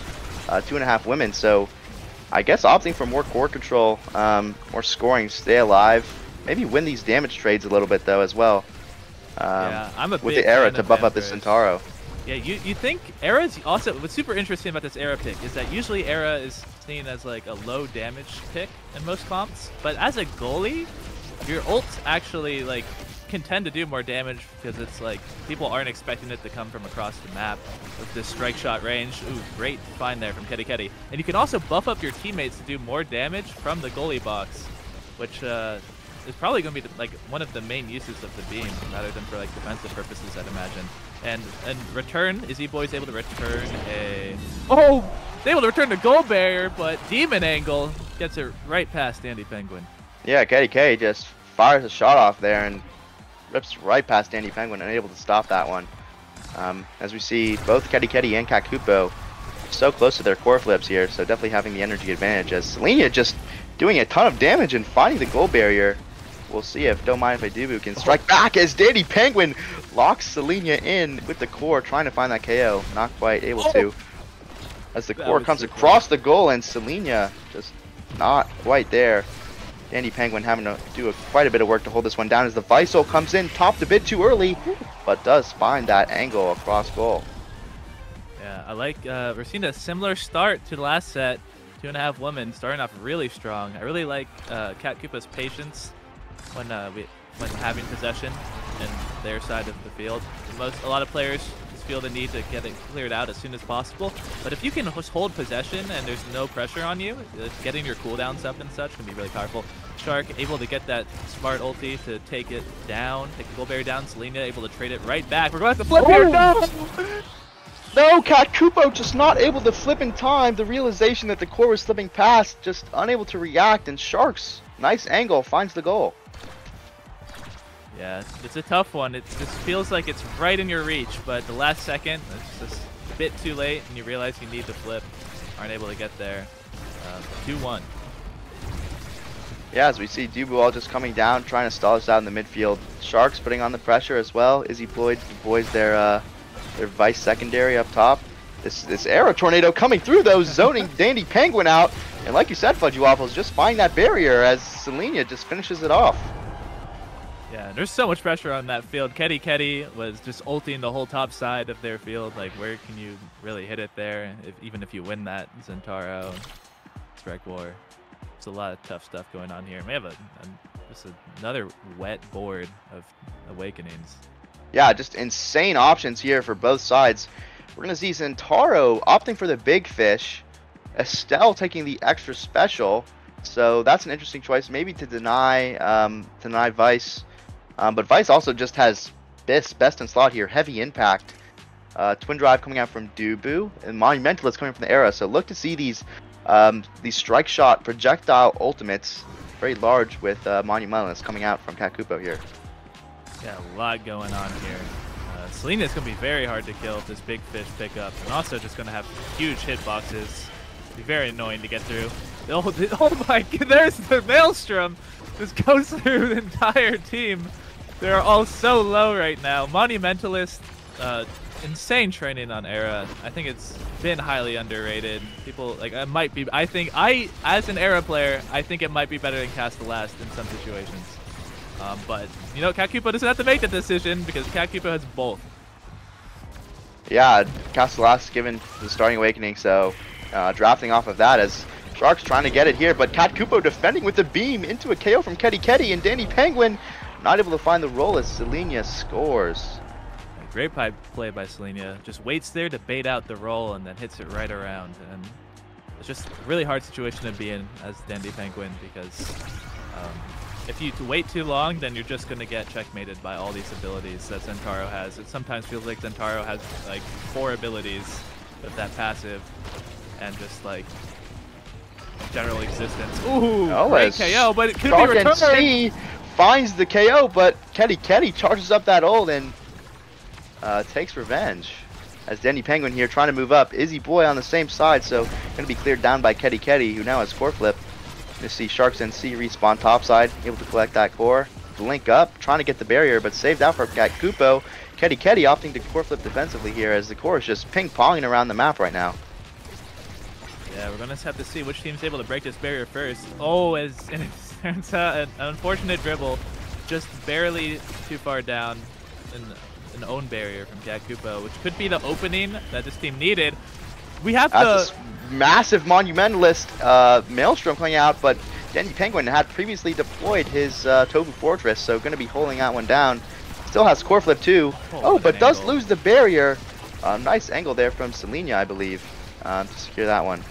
2.5 women. So I guess opting for more core control, more scoring, stay alive, maybe win these damage trades a little bit though as well. Yeah, I'm a with big the Era fan to of buff Van up the Brace. Centauro. Yeah, you think Era's also, what's super interesting about this Era pick is that usually Era is seen as like a low damage pick in most comps, but as a goalie, your ults actually like can tend to do more damage because it's like people aren't expecting it to come from across the map with this strike shot range. Ooh, great find there from Ketty. And you can also buff up your teammates to do more damage from the goalie box, which is probably going to be like one of the main uses of the beam rather than for like defensive purposes, I'd imagine. And return, Izzy Boy's able to return a... Oh! Able to return the goal barrier, but Demon Angle gets it right past Dandy Penguin. Yeah, Ketty just fires a shot off there and rips right past Dandy Penguin, unable to stop that one. As we see both Ketty and Kakupo so close to their core flips here, so definitely having the energy advantage as Selenia just doing a ton of damage and finding the goal barrier. We'll see if Don't Mind If I Do can strike back as Dandy Penguin locks Selenia in with the core, trying to find that KO. Not quite able to. As the core comes across the goal and Selenia just not quite there. Dandy Penguin having to do quite a bit of work to hold this one down as the Visol comes in, topped a bit too early, but does find that angle across goal. Yeah, I like, we're seeing a similar start to the last set. 2.5 women starting off really strong. I really like Cat Koopa's patience when having possession in their side of the field. A lot of players just feel the need to get it cleared out as soon as possible. But if you can just hold possession and there's no pressure on you, getting your cooldowns up and such can be really powerful. Shark able to get that smart ulti to take it down, take the goal barrier down. Selena able to trade it right back. We're going to have to flip here. No! No, Kakupo just not able to flip in time. The realization that the core was slipping past, just unable to react, and Sharks, nice angle, finds the goal. Yeah, it's a tough one. It just feels like it's right in your reach, but the last second, it's just a bit too late, and you realize you need to flip. Aren't able to get there. 2-1. Yeah, as we see Dubuall just coming down, trying to stall us out in the midfield. Sharks putting on the pressure as well. Izzy Boyd deploys their Vice secondary up top. This Arrow Tornado coming through though, zoning Dandy Penguin out. And like you said, Fudgy Waffles, just find that barrier as Selenia just finishes it off. Yeah, there's so much pressure on that field. Ketty was just ulting the whole top side of their field. Like, where can you really hit it there, even if you win that Centauro, Strike War? There's a lot of tough stuff going on here. We have just another wet board of Awakenings. Yeah, just insane options here for both sides. We're going to see Centauro opting for the big fish, Estelle taking the extra special. So that's an interesting choice, maybe to deny Vice. But Vice also just has BestieInSlot here, heavy impact. Twin Drive coming out from Dubu, and Monumentalist coming from the Era. So look to see these strike shot projectile ultimates, very large with Monumentalist coming out from Kakupo here. Yeah, a lot going on here. Selena is going to be very hard to kill if this big fish pick up, and also just going to have huge hitboxes. Be very annoying to get through. Oh my god, there's the Maelstrom! This goes through the entire team. They're all so low right now. Monumentalist, insane training on Era. I think it's been highly underrated. People, like, as an Era player, I think it might be better than Castellast in some situations. But, you know, Kakupo doesn't have to make that decision because Kakupo has both. Yeah, Castellast given the starting awakening, so drafting off of that as Sharks trying to get it here, but Kakupo defending with the beam into a KO from Ketty, and Dandy Penguin not able to find the roll as Selenia scores. Great play by Selenia. Just waits there to bait out the roll and then hits it right around. And it's just a really hard situation to be in as Dandy Penguin because If you wait too long, then you're just going to get checkmated by all these abilities that Zentaro has. It sometimes feels like Zentaro has like 4 abilities with that passive and just like general existence. Ooh, great KO, but it could be returned. Finds the KO, but Ketty charges up that ult and takes revenge. As Dandy Penguin here trying to move up. Izzy Boy on the same side, so going to be cleared down by Ketty, who now has core flip. You see Sharks NC respawn topside, able to collect that core. Link up, trying to get the barrier, but saved out for Kupo. Ketty opting to core flip defensively here as the core is just ping-ponging around the map right now. Yeah, we're going to have to see which team's able to break this barrier first. Oh, and it turns out an unfortunate dribble, just barely too far down. An own barrier from Kupo, which could be the opening that this team needed. We have That's a massive monumentalist Maelstrom coming out, but Dandy Penguin had previously deployed his Tofu Fortress, so going to be holding that one down. Still has core flip too. Oh, but does lose the barrier. Nice angle there from Selenia, I believe, to secure that one.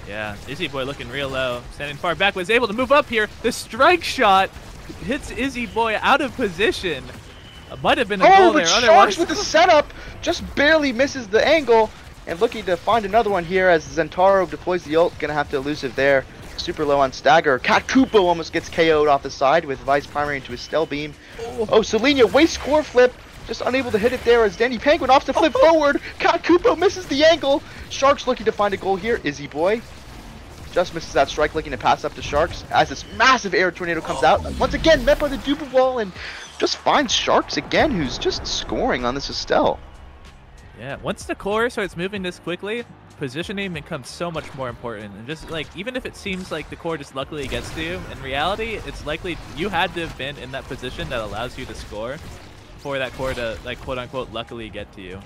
Yeah, Izzy Boy looking real low, standing far back, was able to move up here. The strike shot hits Izzy Boy out of position. Might have been a goal there. Sharks with the setup just barely misses the angle, and looking to find another one here as Zentaro deploys the ult. Gonna have to elusive there. Super low on stagger. Kupo almost gets KO'd off the side with Vice primary into a Stell beam. Oh, Selenia wastes core flip. Just unable to hit it there as Dandy Penguin off to flip forward. Kupo misses the angle. Sharks looking to find a goal here. Izzy Boy just misses that strike, looking to pass up to Sharks as this massive air tornado comes out. Once again, met by the Duper wall and just finds Sharks again, who's just scoring on this Estelle. Yeah, once the core starts moving this quickly, positioning becomes so much more important. And just like, even if it seems like the core just luckily gets to you, in reality, it's likely you had to have been in that position that allows you to score for that core to, like, quote unquote, luckily get to you.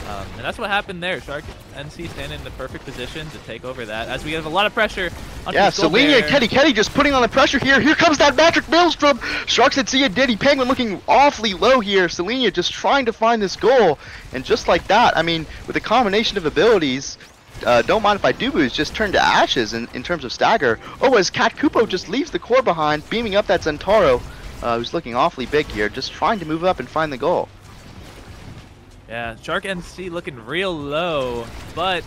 And that's what happened there. Shark NC standing in the perfect position to take over that as we have a lot of pressure. Yeah, Selenia and Ketty just putting on the pressure here. Here comes that magic Maelstrom. Sharks NC and Dandy Penguin looking awfully low here. Selenia just trying to find this goal. And just like that, I mean, with a combination of abilities, Don't Mind If I Do Boo's just turned to ashes in terms of stagger. Oh, as Kupo just leaves the core behind, beaming up that Zentaro, who's looking awfully big here, just trying to move up and find the goal. Yeah, Shark NC looking real low, but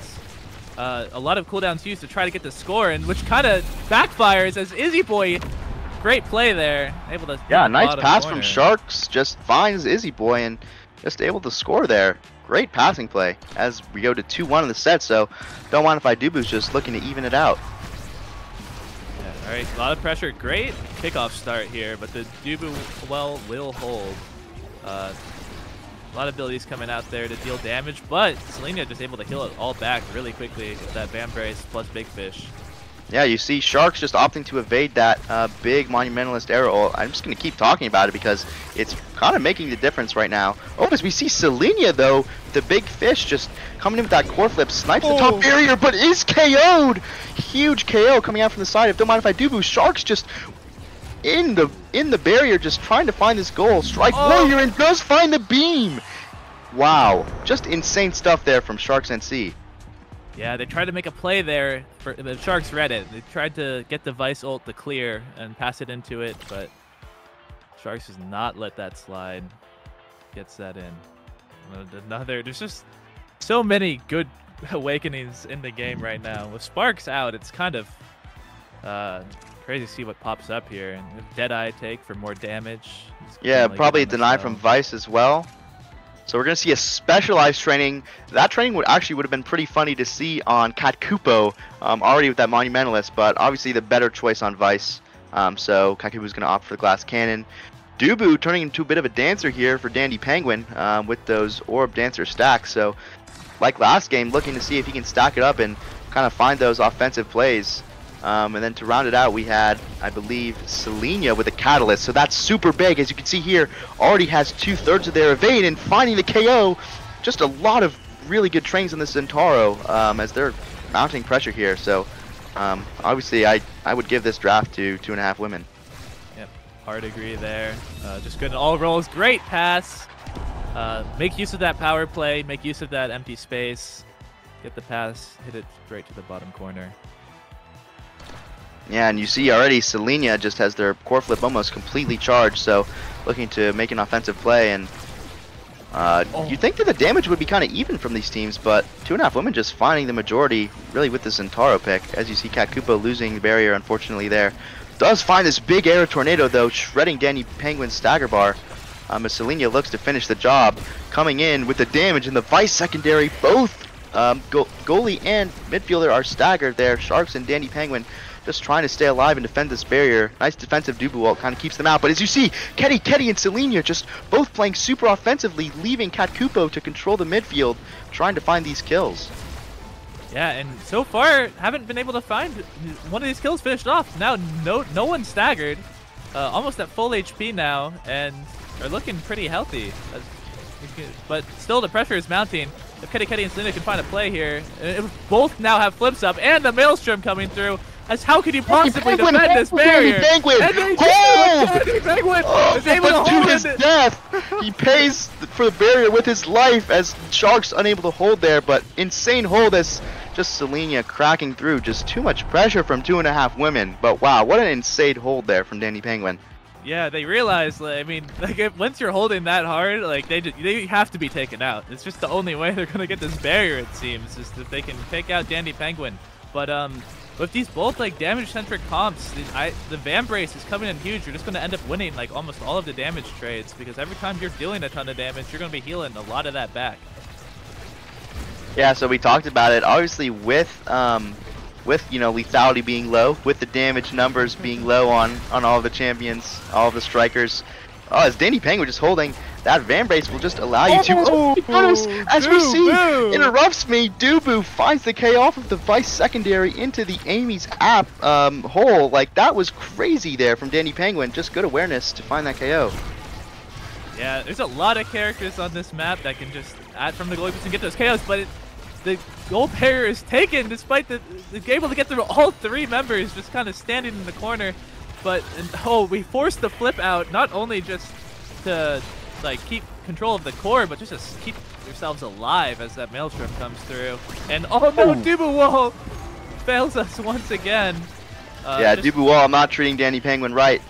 a lot of cooldowns used to try to get the score, and which kind of backfires as Izzy Boy, great play there, able to. Yeah, nice pass from Sharks, just finds Izzy Boy and just able to score there. Great passing play as we go to 2-1 in the set. So Don't Mind If I Do Boo's just looking to even it out. Yeah, all right, a lot of pressure. Great kickoff start here, but the Dubu will hold. A lot of abilities coming out there to deal damage, but Selenia just able to heal it all back really quickly with that Bam Brace plus Big Fish. Yeah, you see Sharks just opting to evade that big Monumentalist arrow. I'm just going to keep talking about it because it's kind of making the difference right now. Oh, as we see Selenia, though, the Big Fish just coming in with that core flip, snipes the top barrier, but is KO'd! Huge KO coming out from the side of Don't Mind If I Do Boo. Sharks just in the barrier, just trying to find this goal. Strike Warrior and does find the beam! Wow, just insane stuff there from Sharks NC. Yeah, they tried to make a play there, the Sharks read it. They tried to get the Vice ult to clear and pass it into it, but Sharks does not let that slide. Gets that in. There's just so many good awakenings in the game right now. With Sparks out, it's kind of crazy to see what pops up here. And Deadeye take for more damage. Yeah, probably a deny from Vice as well. So we're going to see a specialized training. That training would have been pretty funny to see on Kupo, already with that Monumentalist, but obviously the better choice on Vice. So Kupo's going to opt for the Glass Cannon. Dubu turning into a bit of a dancer here for Dandy Penguin with those Orb Dancer stacks. So like last game, looking to see if he can stack it up and kind of find those offensive plays. And then to round it out, we had, I believe, Selenia with a Catalyst. So that's super big. As you can see here, already has 2/3 of their evade and finding the KO. Just a lot of really good trains on this Zentaro as they're mounting pressure here. So obviously, I would give this draft to 2.5 women. Yep, hard agree there. Just good in all rolls. Great pass. Make use of that power play. Make use of that empty space. Get the pass. Hit it straight to the bottom corner. Yeah, and you see already Selenia just has their core flip almost completely charged, so looking to make an offensive play. And you'd think that the damage would be kind of even from these teams, but 2.5 Women just finding the majority really with the Zentaro pick. As you see, Cat Kupo losing the barrier, unfortunately, there. Does find this big air tornado, though, shredding Danny Penguin's stagger bar. As Selenia looks to finish the job, coming in with the damage in the vice secondary. Both goalie and midfielder are staggered there. Sharks and Danny Penguin just trying to stay alive and defend this barrier. Nice defensive Dubu ult kind of keeps them out. But as you see, Ketty and Selenia just both playing super offensively, leaving Cat Kupo to control the midfield, trying to find these kills. Yeah, and so far haven't been able to find one of these kills finished off. Now no one staggered, almost at full HP now, and are looking pretty healthy. But still the pressure is mounting. If Ketty and Selena can find a play here, both now have flips up and the Maelstrom coming through. As how could you possibly defend this barrier? Penguin! And they Penguin is able to hold his death! He pays for the barrier with his life as Sharks unable to hold there, but insane hold as just Selenia cracking through. Just too much pressure from 2.5 Women. But wow, what an insane hold there from Danny Penguin. Yeah, they realize, I mean, like once you're holding that hard, like they have to be taken out. It's just the only way they're gonna get this barrier, it seems, is if they can take out Danny Penguin. But with these both like damage-centric comps, the Van Brace is coming in huge. You're just gonna end up winning like almost all of the damage trades because every time you're dealing a ton of damage, you're gonna be healing a lot of that back. Yeah, so we talked about it. Obviously, with you know, lethality being low, with the damage numbers being low on all the champions, all the strikers. Oh, as Danny Penguin just holding that Van Brace will just allow you to. Oh my goodness! As we see, interrupts me. Dubu finds the K off of the vice secondary into the Amy's app hole. Like that was crazy there from Danny Penguin. Just good awareness to find that KO. Yeah, there's a lot of characters on this map that can just add from the goalie and get those KOs, but the goal barrier is taken despite the able to get through all 3 members just kind of standing in the corner. But we forced the flip out, not only just to like keep control of the core, but just to keep yourselves alive as that Maelstrom comes through. And oh no, Dubu Wall fails us once again. Yeah, Dubu Wall not treating Danny Penguin right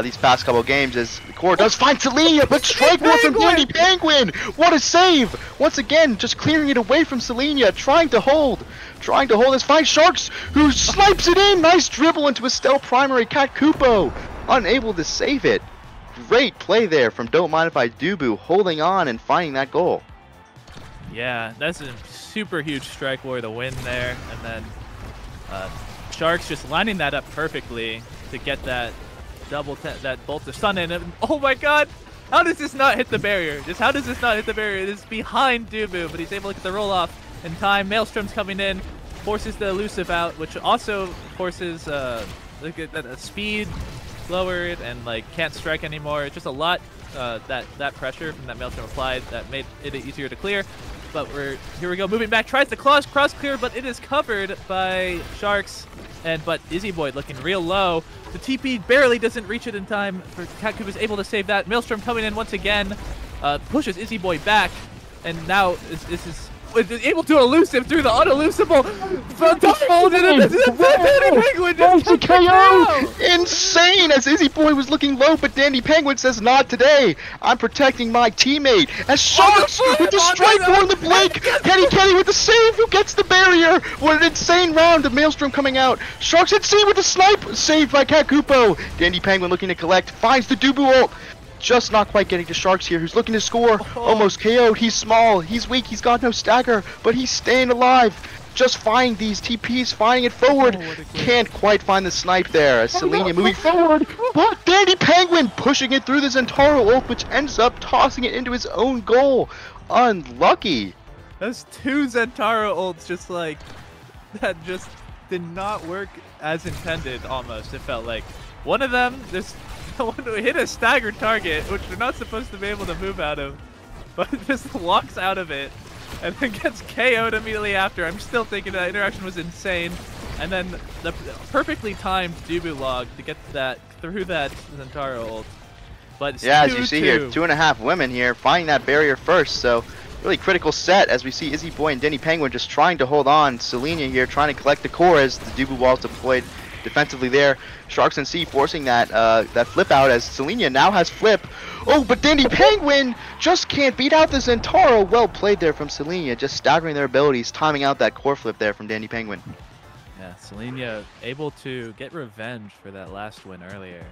these past couple games as the core does find Selenia, but strike one from Danny Penguin! What a save! Once again, just clearing it away from Selenia, trying to hold this fight. Sharks, who snipes it in! Nice dribble into a stealth primary. Cat Kupo, unable to save it. Great play there from Don't Mind If I Dubu, holding on and finding that goal. Yeah, that's a super huge strike war to win there, and then Sharks just lining that up perfectly to get that that bolt to stun in. And oh my god, how does this not hit the barrier? How does this not hit the barrier? It is behind Dubu, but he's able to get the roll off in time. Maelstrom's coming in, forces the elusive out, which also forces a speed lowered and like can't strike anymore. It's just a lot that pressure from that Maelstrom applied that made it easier to clear. But here we go, moving back, tries to cross clear, but it is covered by Sharks. But Izzy Boy looking real low. The TP barely doesn't reach it in time for Cat Kupo is able to save that. Maelstrom coming in once again, pushes Izzy Boy back, and now is able to elusive through the unelusible. Penguin KO! Insane! As Izzy Boy was looking low, but Danny Penguin says, "Not today. I'm protecting my teammate." As Sharks with the strike on the blink, Kenny with the save, who gets the barrier. What an insane round of Maelstrom coming out. Sharks at sea with the snipe, saved by Cat Kupo. Danny Penguin looking to collect, finds the Dubu ult. Just not quite getting to Sharks here, who's looking to score. Almost KO'd. He's small, he's weak, he's got no stagger, but he's staying alive. Just finding these TPs, finding it forward. Can't quite find the snipe there as Selenia moving forward. But Danny Penguin pushing it through the Zentaro ult, which ends up tossing it into his own goal. Unlucky. Those 2 Zentaro ults just like, that just did not work as intended almost, it felt like. One of them just hit a staggered target, which they're not supposed to be able to move out of, but just walks out of it and then gets KO'd immediately after. I'm still thinking that interaction was insane. And then the perfectly timed Dubu log to get that through that Zentaro ult. But it's yeah, as you see here, 2.5 Women here finding that barrier first, so really critical set as we see Izzy Boy and Danny Penguin just trying to hold on. Selenia here trying to collect the core as the Dubu wall is deployed defensively there. Sharks and C forcing that that flip out as Selenia now has flip. Oh, but Dandy Penguin just can't beat out the Zentaro. Well played there from Selenia, just staggering their abilities, timing out that core flip there from Dandy Penguin. Yeah, Selenia able to get revenge for that last win earlier,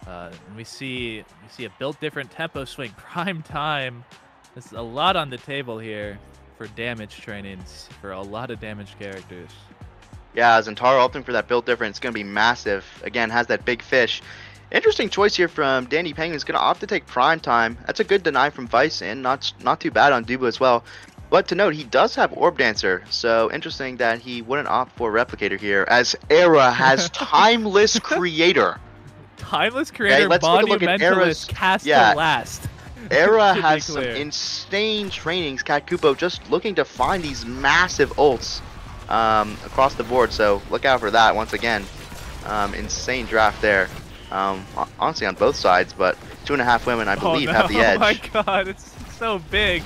and we see a built different tempo swing, prime time. There's a lot on the table here for damage trainings for a lot of damage characters. Yeah, Zentaro opting for that build difference. It's going to be massive. Again, has that big fish. Interesting choice here from Dandy Penguin. Is going to opt to take prime time. That's a good deny from Vice, and not too bad on Dubu as well. But to note, he does have Orb Dancer, so interesting that he wouldn't opt for Replicator here, as Era has Timeless Creator. Timeless Creator, okay, let's take a look at Era's cast the last. Era has some insane trainings. Cat Kupo just looking to find these massive ults across the board, so look out for that once again. Insane draft there. Honestly on both sides, but 2.5 women I believe have the edge. Oh my god, it's so big.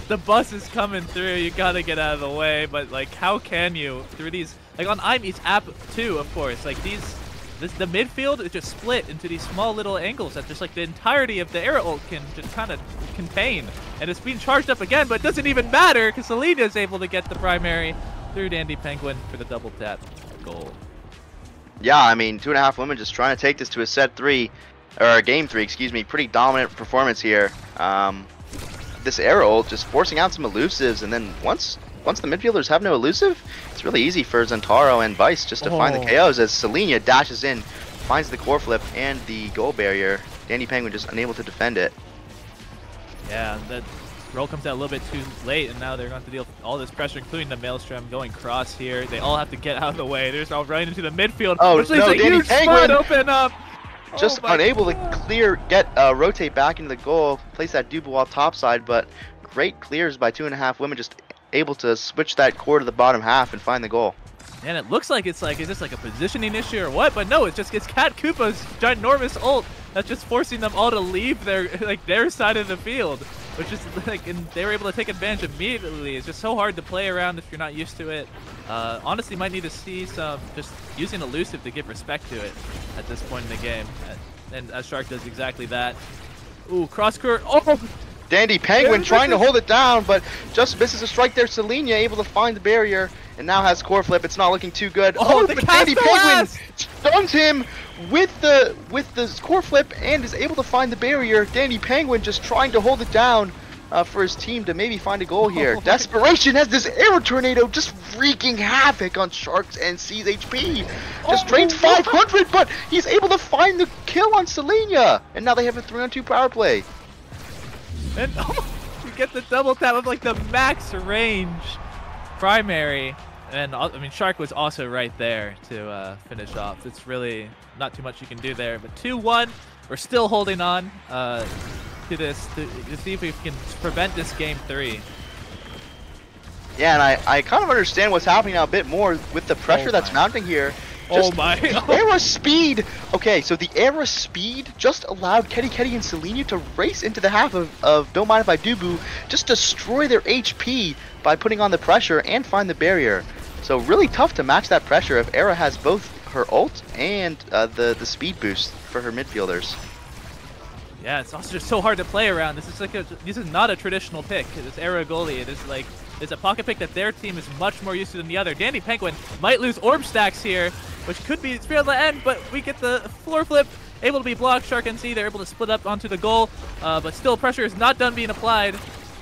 The bus is coming through, you gotta get out of the way, but like how can you through these, like on Imy's app too, of course, like the midfield is just split into these small little angles that just like the entirety of the Era ult can just kind of contain, and it's being charged up again, but it doesn't even matter because Selena is able to get the primary through Dandy Penguin for the double tap goal. Yeah, I mean 2.5 women just trying to take this to a set 3 or a game 3, excuse me. Pretty dominant performance here. This Era ult just forcing out some elusives, and then once the midfielders have no elusive, it's really easy for Zentaro and Vice just to find the KOs as Selenia dashes in, finds the core flip and the goal barrier. Dandy Penguin just unable to defend it. Yeah, that roll comes out a little bit too late, and now they're going to deal with all this pressure, including the Maelstrom going cross here. They all have to get out of the way. They're just all running into the midfield. Oh, no, Dandy Penguin open up. Just unable to rotate back into the goal, place that Dubois topside, but great clears by 2.5 women, just able to switch that core to the bottom half and find the goal. And it looks like is this like a positioning issue or what? But no, it just gets Cat Koopa's ginormous ult that's just forcing them all to leave their side of the field, which is like, and they were able to take advantage immediately. It's just so hard to play around if you're not used to it. Honestly, might need to see some just using elusive to give respect to it at this point in the game, and Shark does exactly that. Ooh, cross court. Oh! Dandy Penguin trying to hold it down, but just misses a strike there. Selenia able to find the barrier, and now has core flip. It's not looking too good. Oh, but Dandy Penguin stuns him with the core flip and is able to find the barrier. Dandy Penguin just trying to hold it down for his team to maybe find a goal here. Desperation has this Aero Tornado just wreaking havoc on Sharks and C's HP. Just drains 500, but he's able to find the kill on Selenia, and now they have a 3-on-2 power play. And you get the double tap of like the max range primary, and I mean Shark was also right there to finish off. It's really not too much you can do there, but 2-1, we're still holding on to this to see if we can prevent this game 3. Yeah, and I kind of understand what's happening now a bit more with the pressure that's mounting here. Just Era speed. Okay, so the Era speed just allowed Ketty and Selenia to race into the half of Don't Mind If I Do Boo, just destroy their HP by putting on the pressure and find the barrier. So really tough to match that pressure if Era has both her ult and the speed boost for her midfielders. Yeah, it's also just so hard to play around. This is not a traditional pick. This Era goalie, it is like it's a pocket pick that their team is much more used to than the other. Dandy Penguin might lose orb stacks here, which could be it's real to end, but we get the floor flip, able to be blocked. Shark and C, they're able to split up onto the goal, but still pressure is not done being applied.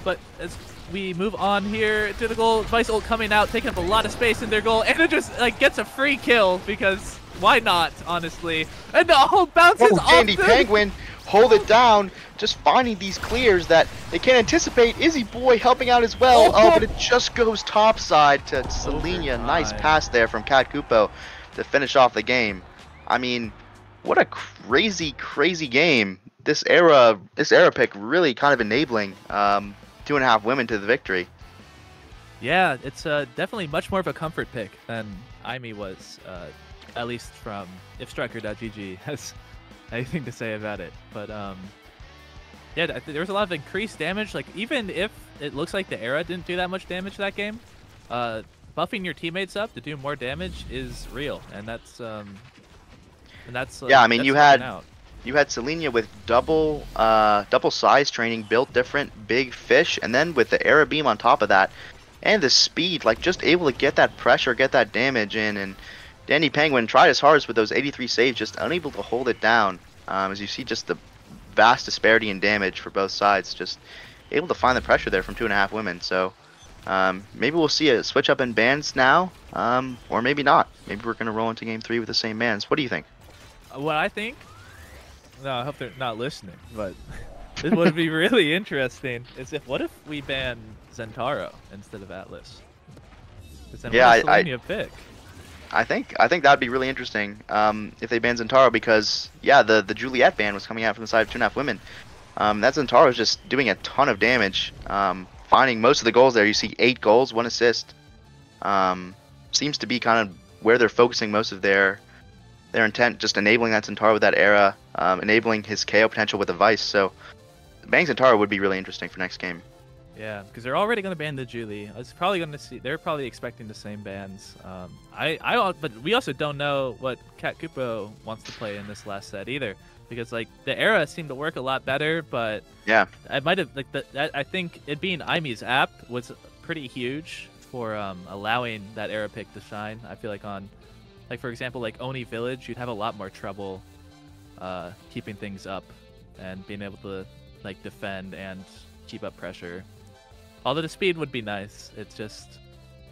But as we move on here to the goal, Vice ult coming out, taking up a lot of space in their goal, and it just like gets a free kill because why not, honestly? And the ult bounces off. Dandy Penguin hold it down, just finding these clears that they can't anticipate. Izzy Boy helping out as well. Oh, but it just goes topside to Selenia. Nice pass there from Cat Kupo to finish off the game. I mean, what a crazy game. This era pick really kind of enabling 2.5 women to the victory. Yeah, it's definitely much more of a comfort pick than Imy was, at least from ifstriker.gg has anything to say about it. But yeah, there was a lot of increased damage. Like even if it looks like the Era didn't do that much damage that game, buffing your teammates up to do more damage is real, and that's Yeah, I mean, that's you helping had out. Selenia with double size training, built different, big fish, and then with the Era Beam on top of that, and the speed, like just able to get that pressure, get that damage in, and Dandy Penguin tried his hardest with those 83 saves, just unable to hold it down. As you see, just the vast disparity in damage for both sides, just able to find the pressure there from 2.5 women. So maybe we'll see a switch up in bans now, or maybe not. Maybe we're gonna roll into game 3 with the same bans. What do you think? What I think? No, I hope they're not listening, but this would be really interesting. What if we ban Zentaro instead of Atlas? Then Yeah, what does Selenia pick? I think that'd be really interesting if they ban Zentaro, because yeah, the Juliet ban was coming out from the side of 2.5 women. That Zentaro is just doing a ton of damage, finding most of the goals there. You see 8 goals, 1 assist. Seems to be kind of where they're focusing most of their intent, just enabling that Zentaro with that Era, enabling his KO potential with the Vice. So banning Zentaro would be really interesting for next game. Yeah, because they're already going to ban the Julie. I was probably going to see. They're probably expecting the same bans. But we also don't know what Cat Kupo wants to play in this last set either, because like the Era seemed to work a lot better, but yeah, I might have I think it being Imi's app was pretty huge for allowing that Era pick to shine. I feel like on, like for example, like Oni Village, you'd have a lot more trouble keeping things up and being able to like defend and keep up pressure. Although the speed would be nice, it's just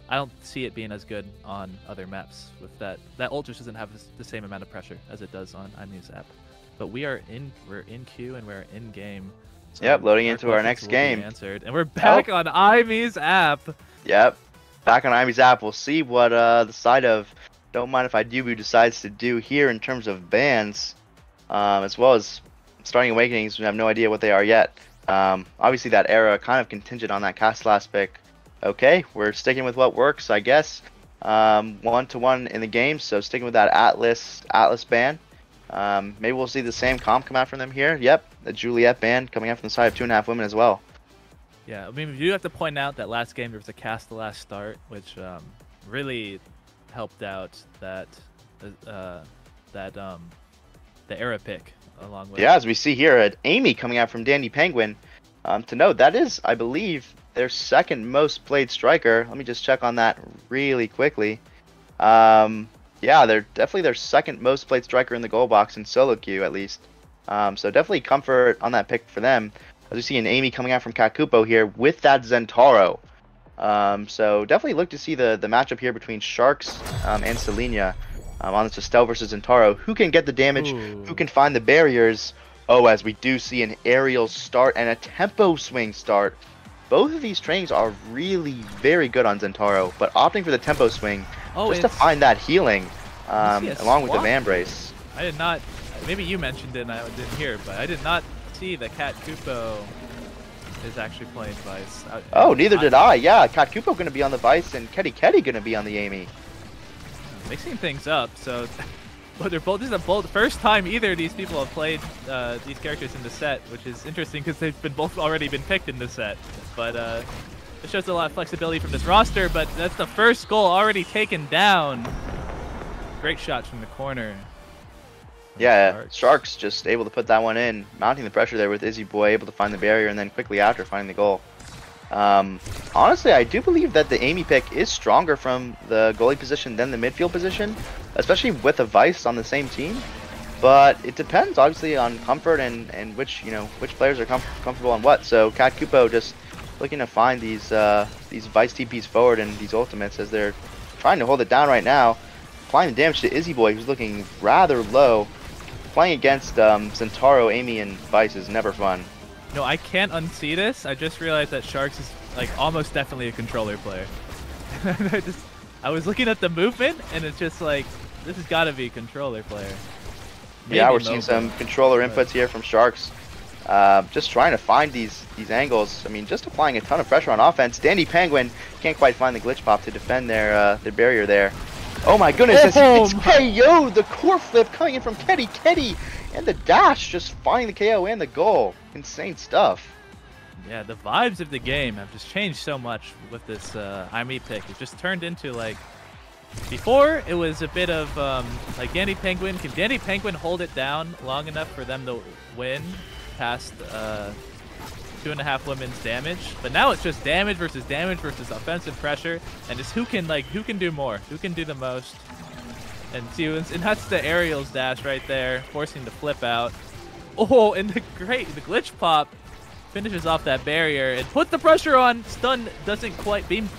I don't see it being as good on other maps with that. That ult just doesn't have the same amount of pressure as it does on Imi's app. But we're in queue and we're in game. So yep, loading into our next game. Answered, and we're back on Imi's app. Yep, back on Imi's app. We'll see what the side of Don't Mind If I Do decides to do here in terms of bans, as well as Starting Awakenings. We have no idea what they are yet. Obviously that Era kind of contingent on that cast last pick. Okay, we're sticking with what works, I guess. 1-to-1 in the game, so sticking with that Atlas ban. Maybe we'll see the same comp come out from them here. Yep, the Juliet ban coming out from the side of 2.5 women as well. Yeah, I mean, we do have to point out that last game there was a cast the last start, which really helped out that the Era pick. Along with as we see here at Amy coming out from Dandy Penguin. To note, that is, I believe, their second most played striker. Let me just check on that really quickly. Yeah, they're definitely their second most played striker in the goal box in solo queue, at least. So definitely comfort on that pick for them. As we see an Amy coming out from Kakupo here with that Zentaro. So definitely look to see the matchup here between Sharks and Selenia. On this Estelle versus Zentaro. Who can get the damage? Ooh. Who can find the barriers? Oh, as we do see an aerial start and a tempo swing start. Both of these trainings are really very good on Zentaro, but opting for the tempo swing just to find that healing, along with the Van Brace. I did not. Maybe you mentioned it and I didn't hear, but I did not see that Cat Kupo is actually playing Vice. Oh, neither did I. Yeah, Cat Kupo going to be on the Vice and Ketty going to be on the Amy. Mixing things up, so but they're both. This is the first time either of these people have played these characters in the set, which is interesting because they've both already been picked in the set. But it shows a lot of flexibility from this roster. But that's the first goal already taken down. Great shots from the corner. Yeah, Sharks just able to put that one in, mounting the pressure there with Izzy Boy, able to find the barrier, and then quickly after finding the goal. Honestly, I do believe that the Amy pick is stronger from the goalie position than the midfield position, especially with a Vice on the same team. But it depends, obviously, on comfort and which players are comfortable on what. So Cat Kupo just looking to find these Vice TPs forward and these ultimates as they're trying to hold it down right now. Applying the damage to Izzy Boy, who's looking rather low. Playing against Zentaro, Amy, and Vice is never fun. No, I can't unsee this. I just realized that Sharks is like almost definitely a controller player. I was looking at the movement, and it's just like this has got to be a controller player. Maybe yeah, we're seeing some controller inputs here from Sharks. Just trying to find these angles. I mean, just applying a ton of pressure on offense. Dandy Penguin can't quite find the glitch pop to defend their barrier there. Oh my goodness, it's KO! The core flip coming in from Ketty, and the dash just finding the KO and the goal. Insane stuff. Yeah, the vibes of the game have just changed so much with this IME pick. It just turned into like, before it was a bit of like Danny Penguin. Can Danny Penguin hold it down long enough for them to win past 2.5 women's damage? But now it's just damage versus offensive pressure, and just who can do more, who can do the most. And see, and that's the aerials dash right there, forcing the flip out. Oh, and the glitch pop finishes off that barrier and puts the pressure on. Stun doesn't quite hit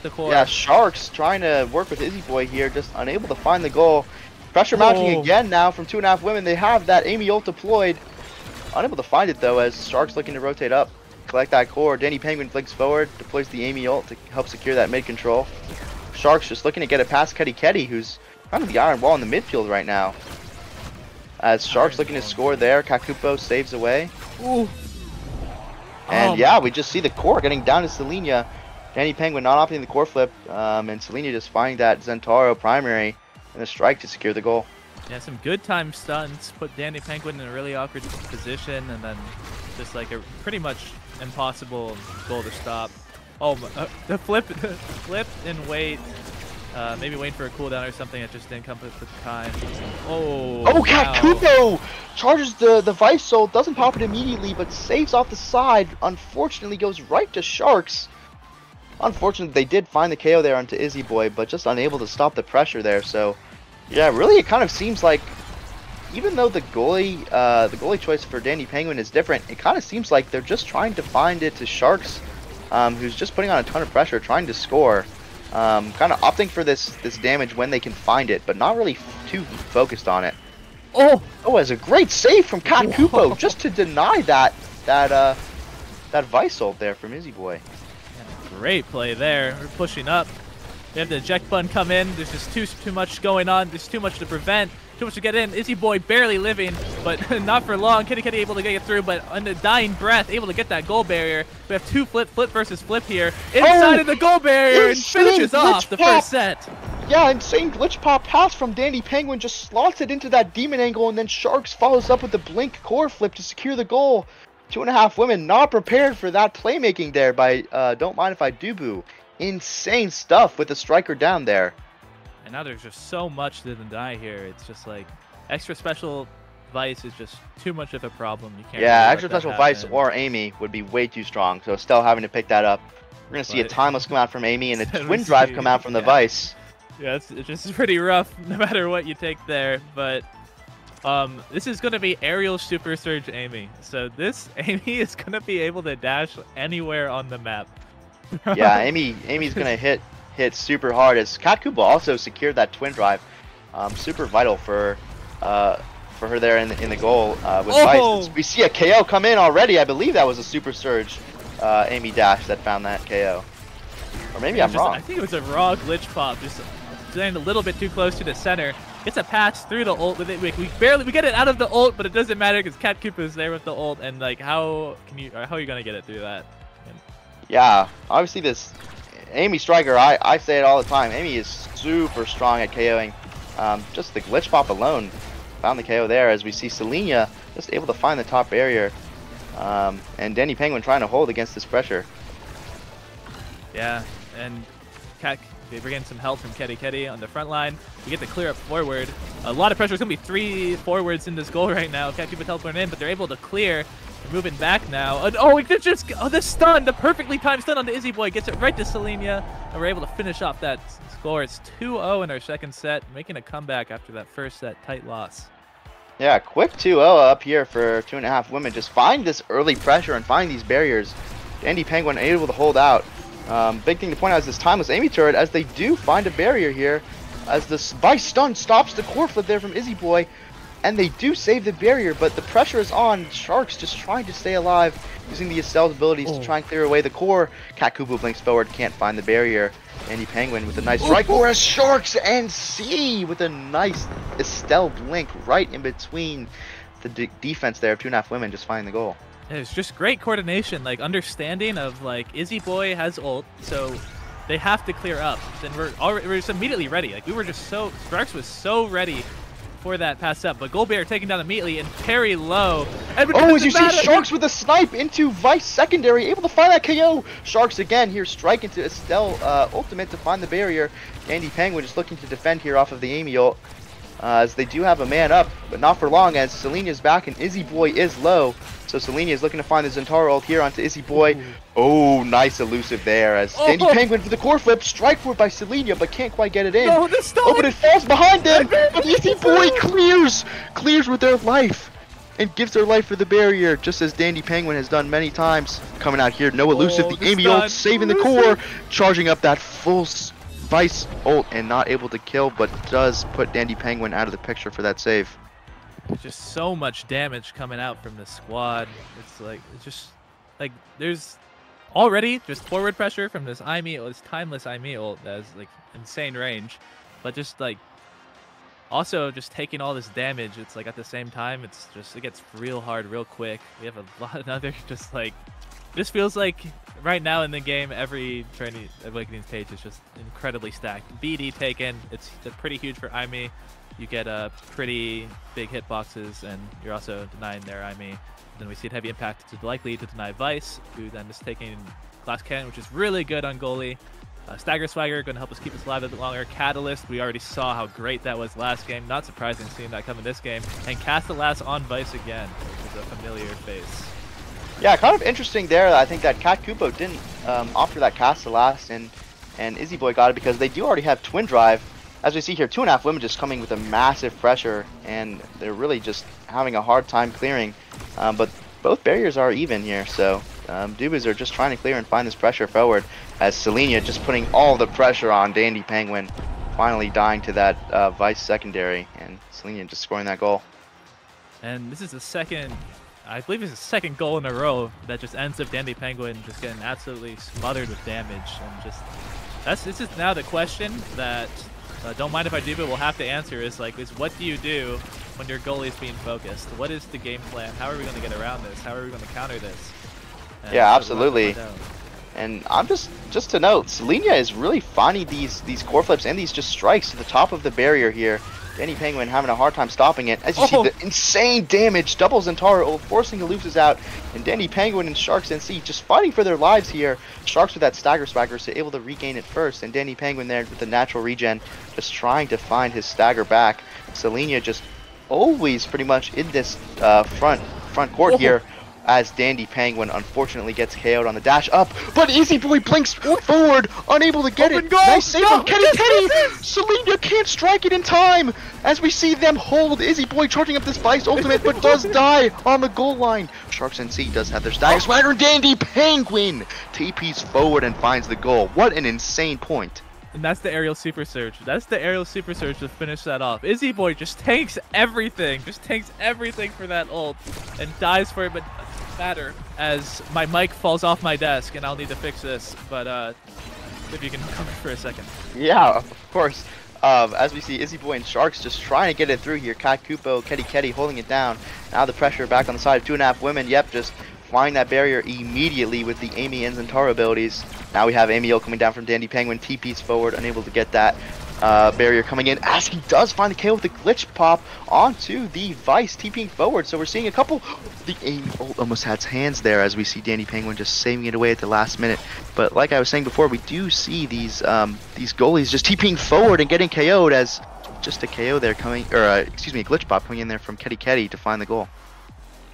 the core. Yeah, Sharks trying to work with Izzy Boy here, just unable to find the goal. Pressure mounting again now from 2.5 women. They have that Amy ult deployed. Unable to find it though, as Sharks looking to rotate up, collect that core. Danny Penguin flicks forward, deploys the Amy ult to help secure that mid control. Sharks just looking to get it past Ketty who's kind of the iron wall in the midfield right now. As Sharks looking to score there, Kakupo saves away. Ooh. And yeah, we just see the core getting down to Selena. Danny Penguin not opting the core flip, and Selena just finding that Zentaro primary and a strike to secure the goal. Yeah, some good time stuns put Danny Penguin in a really awkward position, and then just like a pretty much impossible goal to stop. Oh, the flip and wait. Maybe waiting for a cooldown or something that just didn't come with the time. Oh, wow. Kakupo charges the Vice Soul, doesn't pop it immediately, but saves off the side. Unfortunately, goes right to Sharks. Unfortunately, they did find the KO there onto Izzy Boy, but just unable to stop the pressure there. So, yeah, really, it kind of seems like, even though the goalie choice for Danny Penguin is different, it kind of seems like they're just trying to find it to Sharks, who's just putting on a ton of pressure, trying to score. Kind of opting for this damage when they can find it, but not really too focused on it. Oh, as a great save from Kakupo just to deny that Vice ult there from Izzy Boy. Yeah, great play there. We're pushing up. We have the eject button come in. There's just too much going on. There's too much to prevent. Too much to get in. Izzy Boy barely living, but not for long. Ketty able to get it through, but on the dying breath, able to get that goal barrier. We have two flip versus flip here. Inside of the goal barrier and finishes off the first set. Yeah, insane glitch pop pass from Danny Penguin, just slots it into that demon angle, and then Sharks follows up with the blink core flip to secure the goal. 2.5 women not prepared for that playmaking there by Don't Mind If I Do Boo. Insane stuff with the striker down there. And now there's just so much to deny here. It's just like extra special Vice is just too much of a problem. You can't. Yeah, really extra special Vice or Amy would be way too strong. So still having to pick that up. We're gonna see a timeless come out from Amy and a twin drive come out from the Vice. Yeah, it's just pretty rough no matter what you take there. But this is gonna be aerial super surge Amy. So this Amy is gonna be able to dash anywhere on the map. Yeah, Amy's gonna hit super hard as Kakupo also secured that twin drive. Super vital for her there in the goal with Vice. We see a KO come in already. I believe that was a super surge Amy dash that found that KO. Or maybe I'm wrong. I think it was a raw glitch pop, just staying a little bit too close to the center. It's a pass through the ult with it. We get it out of the ult, but it doesn't matter because Kakupo is there with the ult, and like how are you gonna get it through that? Yeah, obviously this Amy striker, I say it all the time. Amy is super strong at KOing. Just the glitch pop alone found the KO there, as we see Selena just able to find the top barrier. And Danny Penguin trying to hold against this pressure. Yeah, and we're getting some help from Ketty on the front line. We get to clear up forward. A lot of pressure. There's going to be 3 forwards in this goal right now. Kakupo teleporting in, but they're able to clear. We're moving back now. And, the stun, the perfectly timed stun on the Izzy Boy gets it right to Selena, and we're able to finish off that score. It's 2-0 in our second set, making a comeback after that first set tight loss. Yeah, quick 2-0 up here for 2.5 women. Just find this early pressure and find these barriers. Dandy Penguin able to hold out. Big thing to point out is this timeless Amy turret, as they do find a barrier here, as this Vice stun stops the core flip there from Izzy Boy. And they do save the barrier, but the pressure is on. Sharks just trying to stay alive, using the Estelle's abilities to try and clear away the core. Kakupo blinks forward, can't find the barrier. Dandy Penguin with a nice strike, whereas Sharks and C with a nice Estelle blink right in between the defense there of 2.5 women, just finding the goal. It's just great coordination, like understanding of like Izzy Boy has ult, so they have to clear up. Then we're just immediately ready. Like we were just Sharks was so ready before that pass up, but Goldbear taken down immediately and parry low. Oh, as you see, Sharks with a snipe into Vice secondary, able to find that KO. Sharks again here strike into Estelle ultimate to find the barrier. Dandy Penguin just looking to defend here off of the Amy ult. As they do have a man up, but not for long as Selenia's back and Izzy Boy is low. So Selenia is looking to find the Zentaro ult here onto Izzy Boy. Ooh. Oh, nice elusive there as Dandy Penguin for the core flip. Strike for it by Selenia, but can't quite get it in. No, but it falls behind them. But Izzy Boy clears with their life and gives their life for the barrier, just as Dandy Penguin has done many times. Coming out here, no elusive. The Amy ult saving the core, charging up that full Vice ult and not able to kill, but does put Dandy Penguin out of the picture for that save. Just so much damage coming out from the squad. It's just like there's already just forward pressure from this this timeless Imi ult that has like insane range, but just like also just taking all this damage. It's like at the same time, it gets real hard real quick. We have a lot of other just like this feels like right now in the game every Trinity Awakening's page is just incredibly stacked. BD taken, it's pretty huge for Imi. You get pretty big hitboxes, and you're also denying their Imi. Then we see it heavy impact to likely to deny Vice, who then is taking Glass Cannon, which is really good on goalie. Stagger Swagger going to help us keep us alive a bit longer. Catalyst, we already saw how great that was last game. Not surprising seeing that come in this game. And Cast the Last on Vice again, which is a familiar face. Yeah, kind of interesting there. I think that Cat Kupo didn't offer that Cast the Last, and Izzy Boy got it because they do already have Twin Drive. As we see here, 2.5 women just coming with a massive pressure, and they're really just having a hard time clearing. But both barriers are even here, so Dubas are just trying to clear and find this pressure forward, as Selenia just putting all the pressure on Dandy Penguin, finally dying to that Vice secondary, and Selenia just scoring that goal. And this is the second, I believe it's the second goal in a row that just ends up Dandy Penguin just getting absolutely smothered with damage, and just this is now the question that Don't Mind If I Do, but we'll have to answer is what do you do when your goalie is being focused? What is the game plan? How are we going to get around this? How are we going to counter this? And yeah, absolutely. And I'm just to note, Selenia is really finding these core flips and these just strikes to the top of the barrier here. Danny Penguin having a hard time stopping it. As you see, the insane damage, double Zentaro forcing Elusives out, and Danny Penguin and Sharks NC just fighting for their lives here. Sharks with that Stagger Swagger, so able to regain it first, and Danny Penguin there with the natural regen, just trying to find his stagger back. Selenia just always pretty much in this front court here, as Dandy Penguin unfortunately gets KO'd on the dash up, but Izzy Boy blinks forward, unable to get it. Nice save from Kenny. Selenia can't strike it in time, as we see them hold Izzy Boy charging up this Vice ultimate, but does die on the goal line. Sharks NC does have their Stagger Swagger, and Dandy Penguin TP's forward and finds the goal. What an insane point. And that's the aerial super surge. That's the aerial super surge to finish that off. Izzy Boy just tanks everything. For that ult and dies for it, but it doesn't matter as my mic falls off my desk and I'll need to fix this. But if you can come for a second. Yeah, of course. As we see Izzy Boy and Sharks just trying to get it through here. Kat Kupo, Ketty holding it down. Now the pressure back on the side of 2.5 women. Yep, just flying that barrier immediately with the Amy and Zentaro abilities. Now we have Amy coming down from Dandy Penguin. TP's forward, unable to get that barrier coming in, as he does find the KO with the glitch pop onto the Vice, TPing forward. So we're seeing a couple. The Amy ult almost has hands there, as we see Dandy Penguin just saving it away at the last minute. But like I was saying before, we do see these goalies just TPing forward and getting KO'd, as just a KO there coming, or excuse me, a glitch pop coming in there from Ketty to find the goal.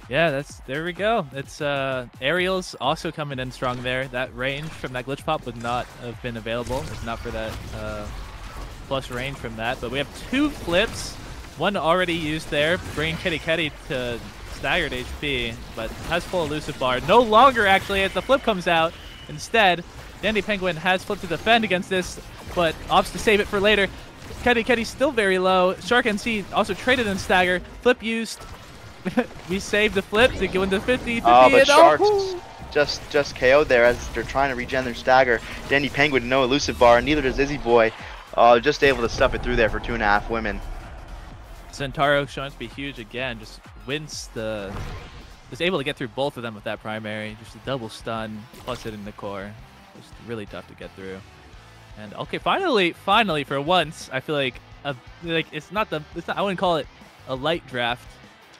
Yeah, there we go. It's aerials also coming in strong there. That range from that glitch pop would not have been available if not for that plus range from that. But we have 2 flips, one already used there, bringing Ketty to staggered HP, but has full elusive bar. No longer actually, as the flip comes out. Instead, Dandy Penguin has flipped to defend against this, but opts to save it for later. Ketty still very low. Shark NC also traded in stagger. Flip used. We saved the flip to go into 50-50. But Sharks just KO'd there as they're trying to regen their stagger. Dandy Penguin, no elusive bar, and neither does Izzy Boy. Just able to stuff it through there for 2.5 women. Zentaro showing to be huge again. Just wins was able to get through both of them with that primary. Just a double stun, plus hitting the core. Just really tough to get through. And okay, finally, for once, I feel like like I wouldn't call it a light draft,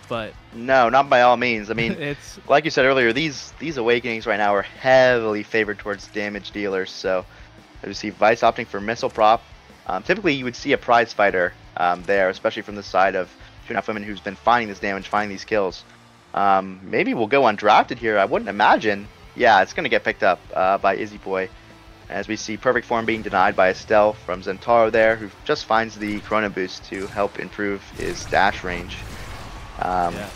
but No, not by all means. I mean, it's like you said earlier, these awakenings right now are heavily favored towards damage dealers. So as you see Vice opting for missile prop. Typically, you would see a prize fighter there, especially from the side of 2.5 Women who's been finding this damage, finding these kills. Maybe we'll go undrafted here. I wouldn't imagine. Yeah, it's going to get picked up by Izzy Boy. As we see Perfect Form being denied by Estelle from Zentaro there, who just finds the Chrono Boost to help improve his dash range. Yeah.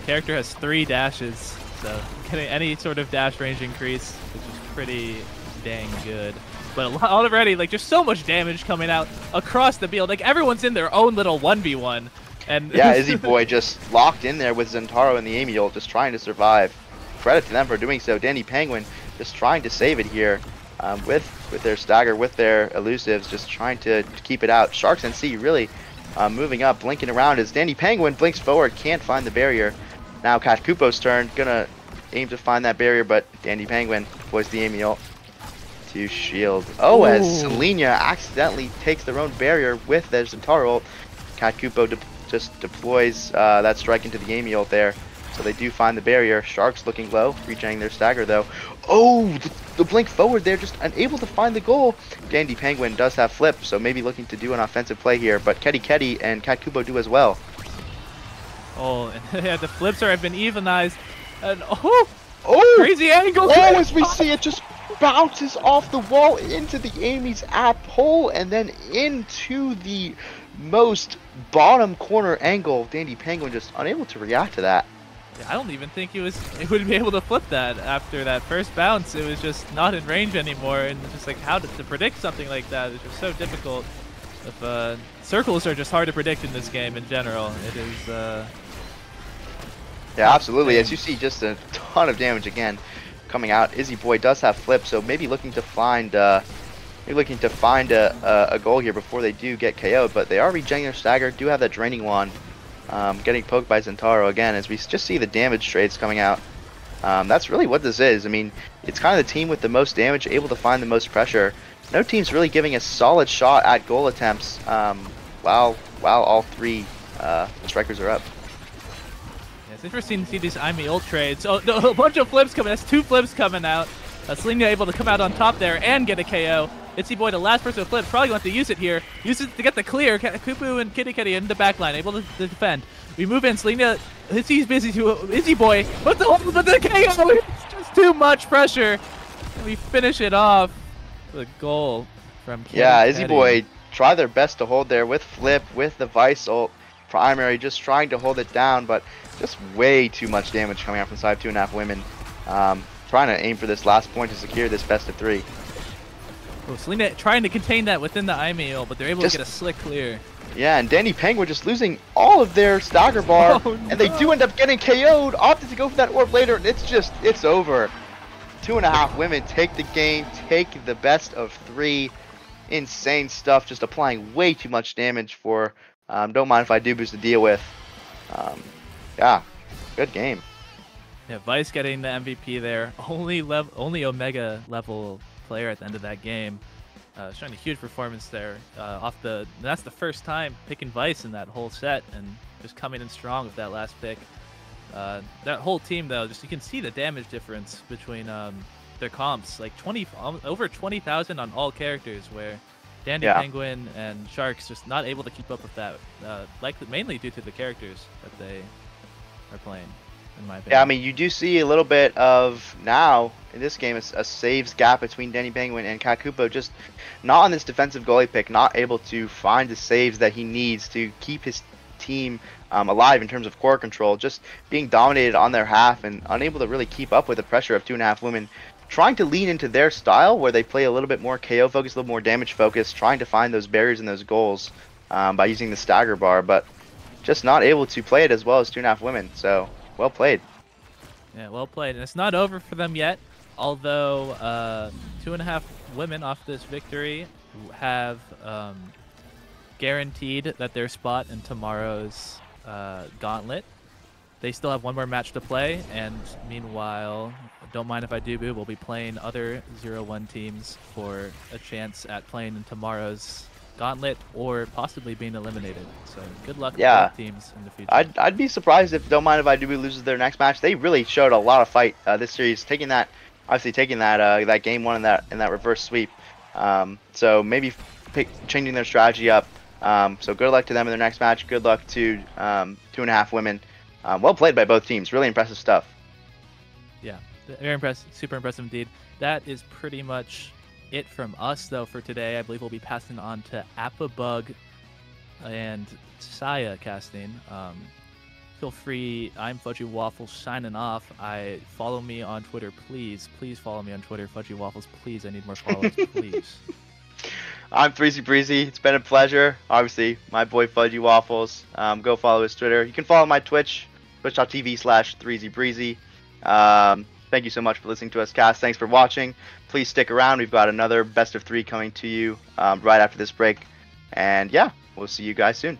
Character has 3 dashes, so getting any sort of dash range increase, which is pretty dang good. But already, like, just so much damage coming out across the field. Like, everyone's in their own little 1v1. And yeah, Izzy Boy just locked in there with Zentaro and the Amy ult, just trying to survive. Credit to them for doing so. Danny Penguin just trying to save it here with their stagger, with their elusives, just trying to keep it out. Sharks and C really moving up, blinking around as Danny Penguin blinks forward, can't find the barrier. Now Cat Kupo's turn, gonna aim to find that barrier, but Danny Penguin deploys the Amy ult to shield. Oh, as Selena accidentally takes their own barrier with their Zentaro ult, Cat Kupo just deploys that strike into the Amy ult there. So they do find the barrier. Sharks looking low, regenerating their stagger though. Oh, the blink forward there, just unable to find the goal. Dandy Penguin does have flip, so maybe looking to do an offensive play here, but Ketty and Cat Kupo do as well. Oh, and yeah, the flips have been evenized. And crazy angle. Oh, as we see it just bounces off the wall into the Amy's app hole and then into the most bottom corner angle. Dandy Penguin just unable to react to that. I don't even think he would be able to flip that after that first bounce. It was just not in range anymore, and just like how to predict something like that is just so difficult. If circles are just hard to predict in this game in general, it is. Yeah, absolutely. As you see, just a ton of damage again coming out. Izzy Boy does have flip, so maybe looking to find a goal here before they do get KO'd. But they are regenerating their stagger. Do have that draining wand. Getting poked by Zentaro again, as we just see the damage trades coming out. That's really what this is. I mean, it's kind of the team with the most damage, able to find the most pressure. No team's really giving a solid shot at goal attempts while all 3 strikers are up. Yeah, it's interesting to see these Amy ult trades. Oh, no, a bunch of flips coming. That's 2 flips coming out. Selena able to come out on top there and get a KO. Itzy Boy, the last person to flip, probably going to have to use it here. Use it to get the clear. Kupu and Kitty in the back line, able to defend. We move in. Selena, Izzy's busy to Izzy Boy. But the KO! It's just too much pressure. And we finish it off with a goal from Kitty. Yeah, Izzy Boy try their best to hold there with flip, with the Vice ult primary, just trying to hold it down, but just way too much damage coming out from side 2.5 Women. Trying to aim for this last point to secure this best of 3. Oh, Selena trying to contain that within the IMAO, but they're able to get a slick clear. Yeah, and Danny Penguin just losing all of their stagger bar, and they do end up getting KO'd, opted to go for that orb later, and it's over. 2.5 Women take the game, take the best of 3. Insane stuff, just applying way too much damage for Don't Mind If I Do boost to deal with. Yeah, good game. Yeah, Vice getting the MVP there. Only Omega level player at the end of that game. Showing a huge performance there. That's the first time picking Vice in that whole set, and just coming in strong with that last pick. That whole team though, just you can see the damage difference between their comps, like over 20,000 on all characters, where Dandy Penguin and Sharks just not able to keep up with that, mainly due to the characters that they are playing. In my opinion. Yeah, I mean, you do see a little bit of now in this game a saves gap between Danny Penguin and Cat Kupo, just not on this defensive goalie pick, not able to find the saves that he needs to keep his team alive in terms of core control, just being dominated on their half and unable to really keep up with the pressure of 2.5 Women, trying to lean into their style where they play a little bit more KO focused, a little more damage focused, trying to find those barriers and those goals by using the stagger bar, but just not able to play it as well as 2.5 Women. So well played. Yeah, well played. And it's not over for them yet, although 2.5 Women off this victory have guaranteed that their spot in tomorrow's gauntlet. They still have one more match to play, and meanwhile, Don't Mind If I Do Boo will be playing other 0-1 teams for a chance at playing in tomorrow's gauntlet or possibly being eliminated. So good luck to Yeah. both teams in the future. I'd be surprised if Don't Mind If I Do loses their next match. They really showed a lot of fight this series, taking that that game one in that reverse sweep. So maybe changing their strategy up. So good luck to them in their next match. Good luck to 2.5 women. Well played by both teams. Really impressive stuff. Yeah, very impressive, super impressive indeed. That is pretty much it from us though for today. I believe we'll be passing on to Appabug and Saya casting. Feel free. I'm Fudgy Waffles signing off. Follow me on Twitter, please. Please follow me on Twitter, Fudgy Waffles. Please, I need more followers, please. I'm Threezy Breezy. It's been a pleasure. Obviously, my boy Fudgy Waffles. Go follow his Twitter. You can follow my Twitch, twitch.tv/ThreezyBreezy. Thank you so much for listening to us cast. Thanks for watching. Please stick around. We've got another best of 3 coming to you right after this break. And yeah, we'll see you guys soon.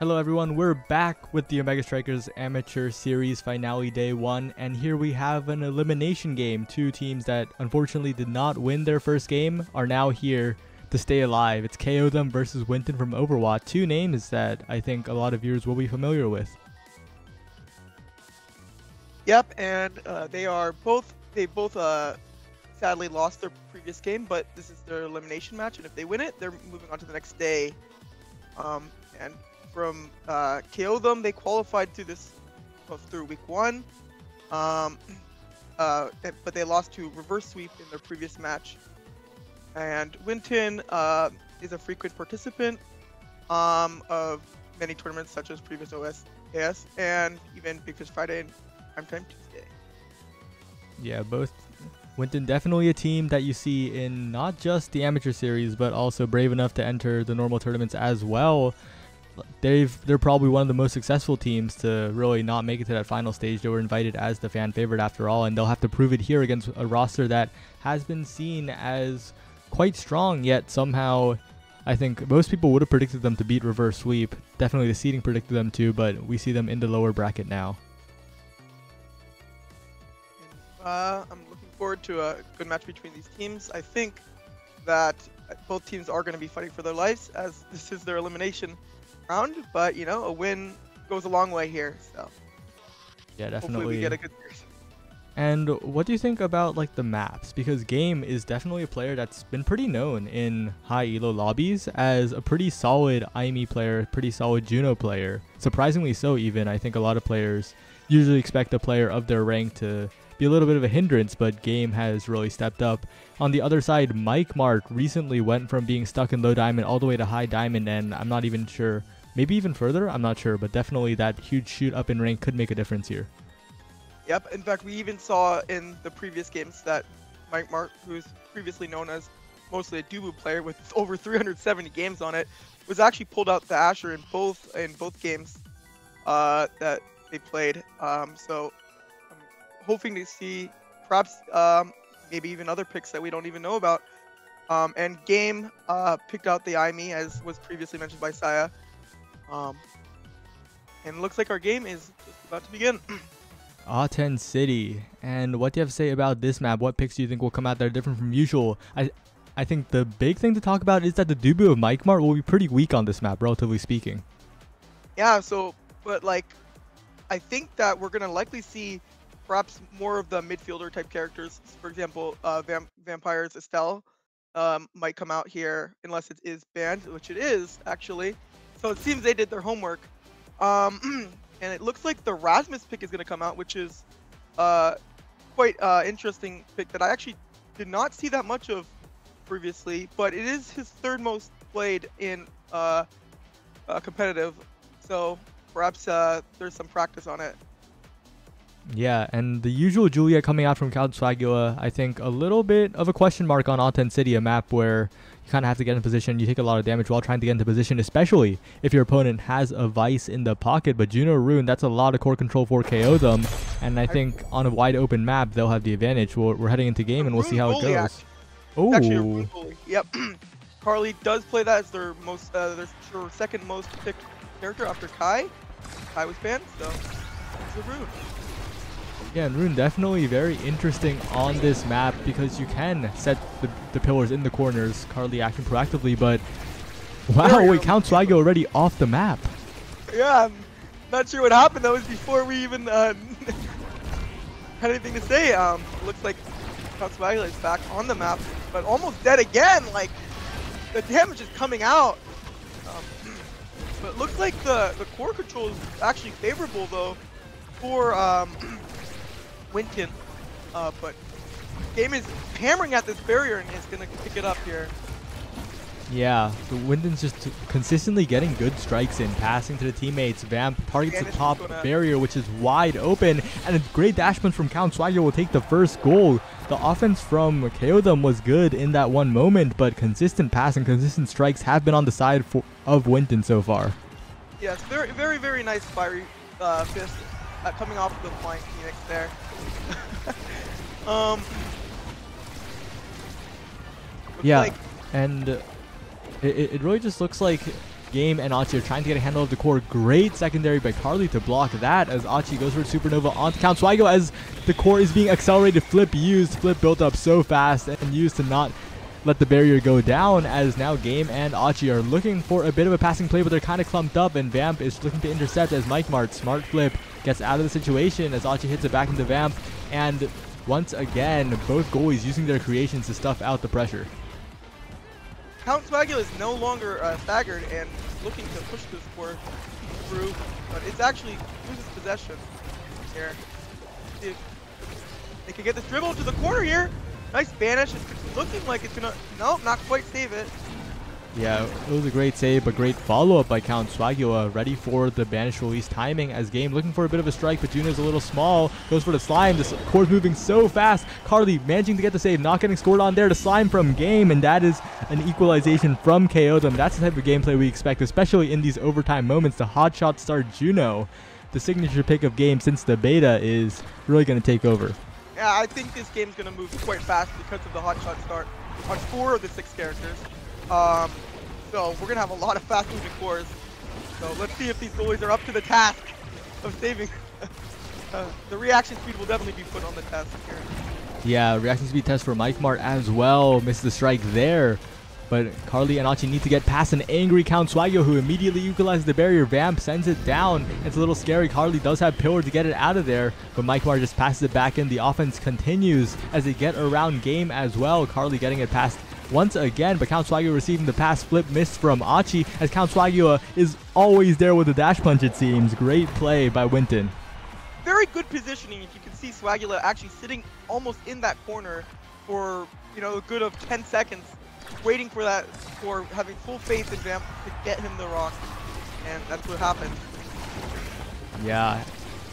Hello everyone, we're back with the Omega Strikers Amateur Series Finale Day 1, and here we have an elimination game. Two teams that unfortunately did not win their first game are now here to stay alive. It's KO Them versus Winton from Overwatch, two names that I think a lot of viewers will be familiar with. Yep, and they both sadly lost their previous game, but this is their elimination match, and if they win it, they're moving on to the next day. And from KO Them, they qualified through week 1, but they lost to Reverse Sweep in their previous match. And Winton is a frequent participant of many tournaments such as previous OSAS and even Big Fish Friday and Primetime Tuesday. Yeah, both Winton definitely a team that you see in not just the amateur series, but also brave enough to enter the normal tournaments as well. They're probably one of the most successful teams to really not make it to that final stage. They were invited as the fan favorite after all, and they'll have to prove it here against a roster that has been seen as quite strong, yet somehow I think most people would have predicted them to beat Reverse Sweep. Definitely the seeding predicted them to, but we see them in the lower bracket now. I'm looking forward to a good match between these teams. I think that both teams are going to be fighting for their lives as this is their elimination round, but you know, a win goes a long way here, so yeah, definitely hopefully we get a good series. And what do you think about like the maps? Because Game is definitely a player that's been pretty known in high elo lobbies as a pretty solid IME player, pretty solid Juno player. Surprisingly so even. I think a lot of players usually expect a player of their rank to be a little bit of a hindrance, but Game has really stepped up. On the other side, Mike Mark recently went from being stuck in low diamond all the way to high diamond, and I'm not even sure, maybe even further, I'm not sure, but definitely that huge shoot up in rank could make a difference here. Yep, in fact, we even saw in the previous games that Mike Mark, who's previously known as mostly a Dubu player with over 370 games on it, was actually pulled out the Asher in both games that they played. So I'm hoping to see perhaps maybe even other picks that we don't even know about. And Game picked out the IME, as was previously mentioned by Saya. And it looks like our game is just about to begin. Aten City. And what do you have to say about this map? What picks do you think will come out that are different from usual? I think the big thing to talk about is that the Dubu of Mike Mart will be pretty weak on this map, relatively speaking. Yeah, but like, I think that we're going to likely see perhaps more of the midfielder type characters. For example, Vampire's Estelle might come out here unless it is banned, which it is actually. So it seems they did their homework. And it looks like the Rasmus pick is going to come out, which is quite interesting pick that I actually did not see that much of previously, but it is his third most played in competitive. So perhaps there's some practice on it. Yeah, and the usual Juliet coming out from Count Swagula, I think a little bit of a question mark on Aten City, a map where you kind of have to get in position. You take a lot of damage while trying to get into position, especially if your opponent has a Vice in the pocket. But Juno Rune, that's a lot of core control for KO them. And I think on a wide open map, they'll have the advantage. We're heading into game and we'll see how it goes. Oh. Yep. Carly does play that as their second most picked character after Kai. Kai was banned, so it's the Rune. Yeah, and Rune definitely very interesting on this map because you can set the pillars in the corners, Carly acting proactively, but wow, wait, Count Swaggo already off the map. Yeah, I'm not sure what happened. That was before we even had anything to say. Looks like Count Swaggo is back on the map, but almost dead again. Like, the damage is coming out. But it looks like the core control is actually favorable, though, for Winton, but Game is hammering at this barrier and is going to pick it up here. Yeah, the Winton's just consistently getting good strikes in, passing to the teammates. Vamp targets the top barrier, which is wide open, and a great dashman from Count Swagger will take the first goal. The offense from KO them was good in that one moment, but consistent passing, consistent strikes have been on the side of Winton so far. Yes, very, very, very nice fiery fist coming off the flying Phoenix there. Yeah, like and it really just looks like Game and Achi are trying to get a handle of the core. Great secondary by Carly to block that as Achi goes for a Supernova onto Count Swigo as the core is being accelerated. Flip used. Flip built up so fast and used to not let the barrier go down, as now Game and Achi are looking for a bit of a passing play, but they're kind of clumped up, and Vamp is looking to intercept as Mike Mart, smart flip, gets out of the situation as Achi hits it back into Vamp, and once again, both goalies using their creations to stuff out the pressure. Count Swagula is no longer staggered and looking to push this core through, but it's actually loses possession here. See if they can get this dribble to the corner here. Nice banish. It's looking like it's gonna, nope, not quite save it. Yeah, it was a great save, but great follow-up by Count Swagula, ready for the banish release timing as Game looking for a bit of a strike, but Juno's a little small, goes for the slime. The core's moving so fast. Carly managing to get the save, not getting scored on there. The slime from Game, and that is an equalization from KO them. That's the type of gameplay we expect, especially in these overtime moments. The hotshot star Juno, the signature pick of Game since the beta, is really going to take over. Yeah, I think this game's gonna move quite fast because of the hotshot start on 4 of the 6 characters. So we're gonna have a lot of fast moving cores. So let's see if these goalies are up to the task of saving. The reaction speed will definitely be put on the test here. Yeah, reaction speed test for Mike Mart as well. Missed the strike there. But Carly and Achi need to get past an angry Count Swagio who immediately equalizes the barrier. Vamp sends it down. It's a little scary. Carly does have Pillar to get it out of there, but Mike Mart just passes it back in. The offense continues as they get around Game as well. Carly getting it past once again, but Count Swagio receiving the pass. Flip missed from Achi as Count Swagio is always there with the dash punch, it seems. Great play by Winton. Very good positioning. If you can see Swagula actually sitting almost in that corner for, you know, a good of 10 seconds. Waiting for that score, having full faith in Vamp to get him the rock, and that's what happened. Yeah,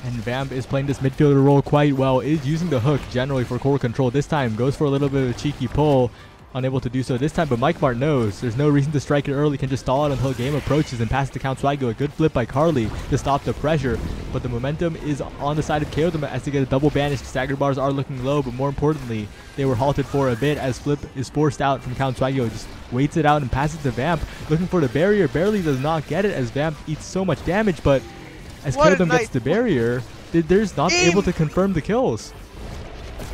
and Vamp is playing this midfielder role quite well, is using the hook generally for core control. This time goes for a little bit of a cheeky pull, unable to do so this time, but Mike Mart knows there's no reason to strike it early, can just stall it until Game approaches and pass it to Count Swagio. A good flip by Carly to stop the pressure, but the momentum is on the side of KO them as they get a double banish. Stagger bars are looking low, but more importantly, they were halted for a bit as Flip is forced out from Count Swagio. Just waits it out and passes to Vamp, looking for the barrier, barely does not get it as Vamp eats so much damage, but as KO them gets the barrier, there's not able to confirm the kills.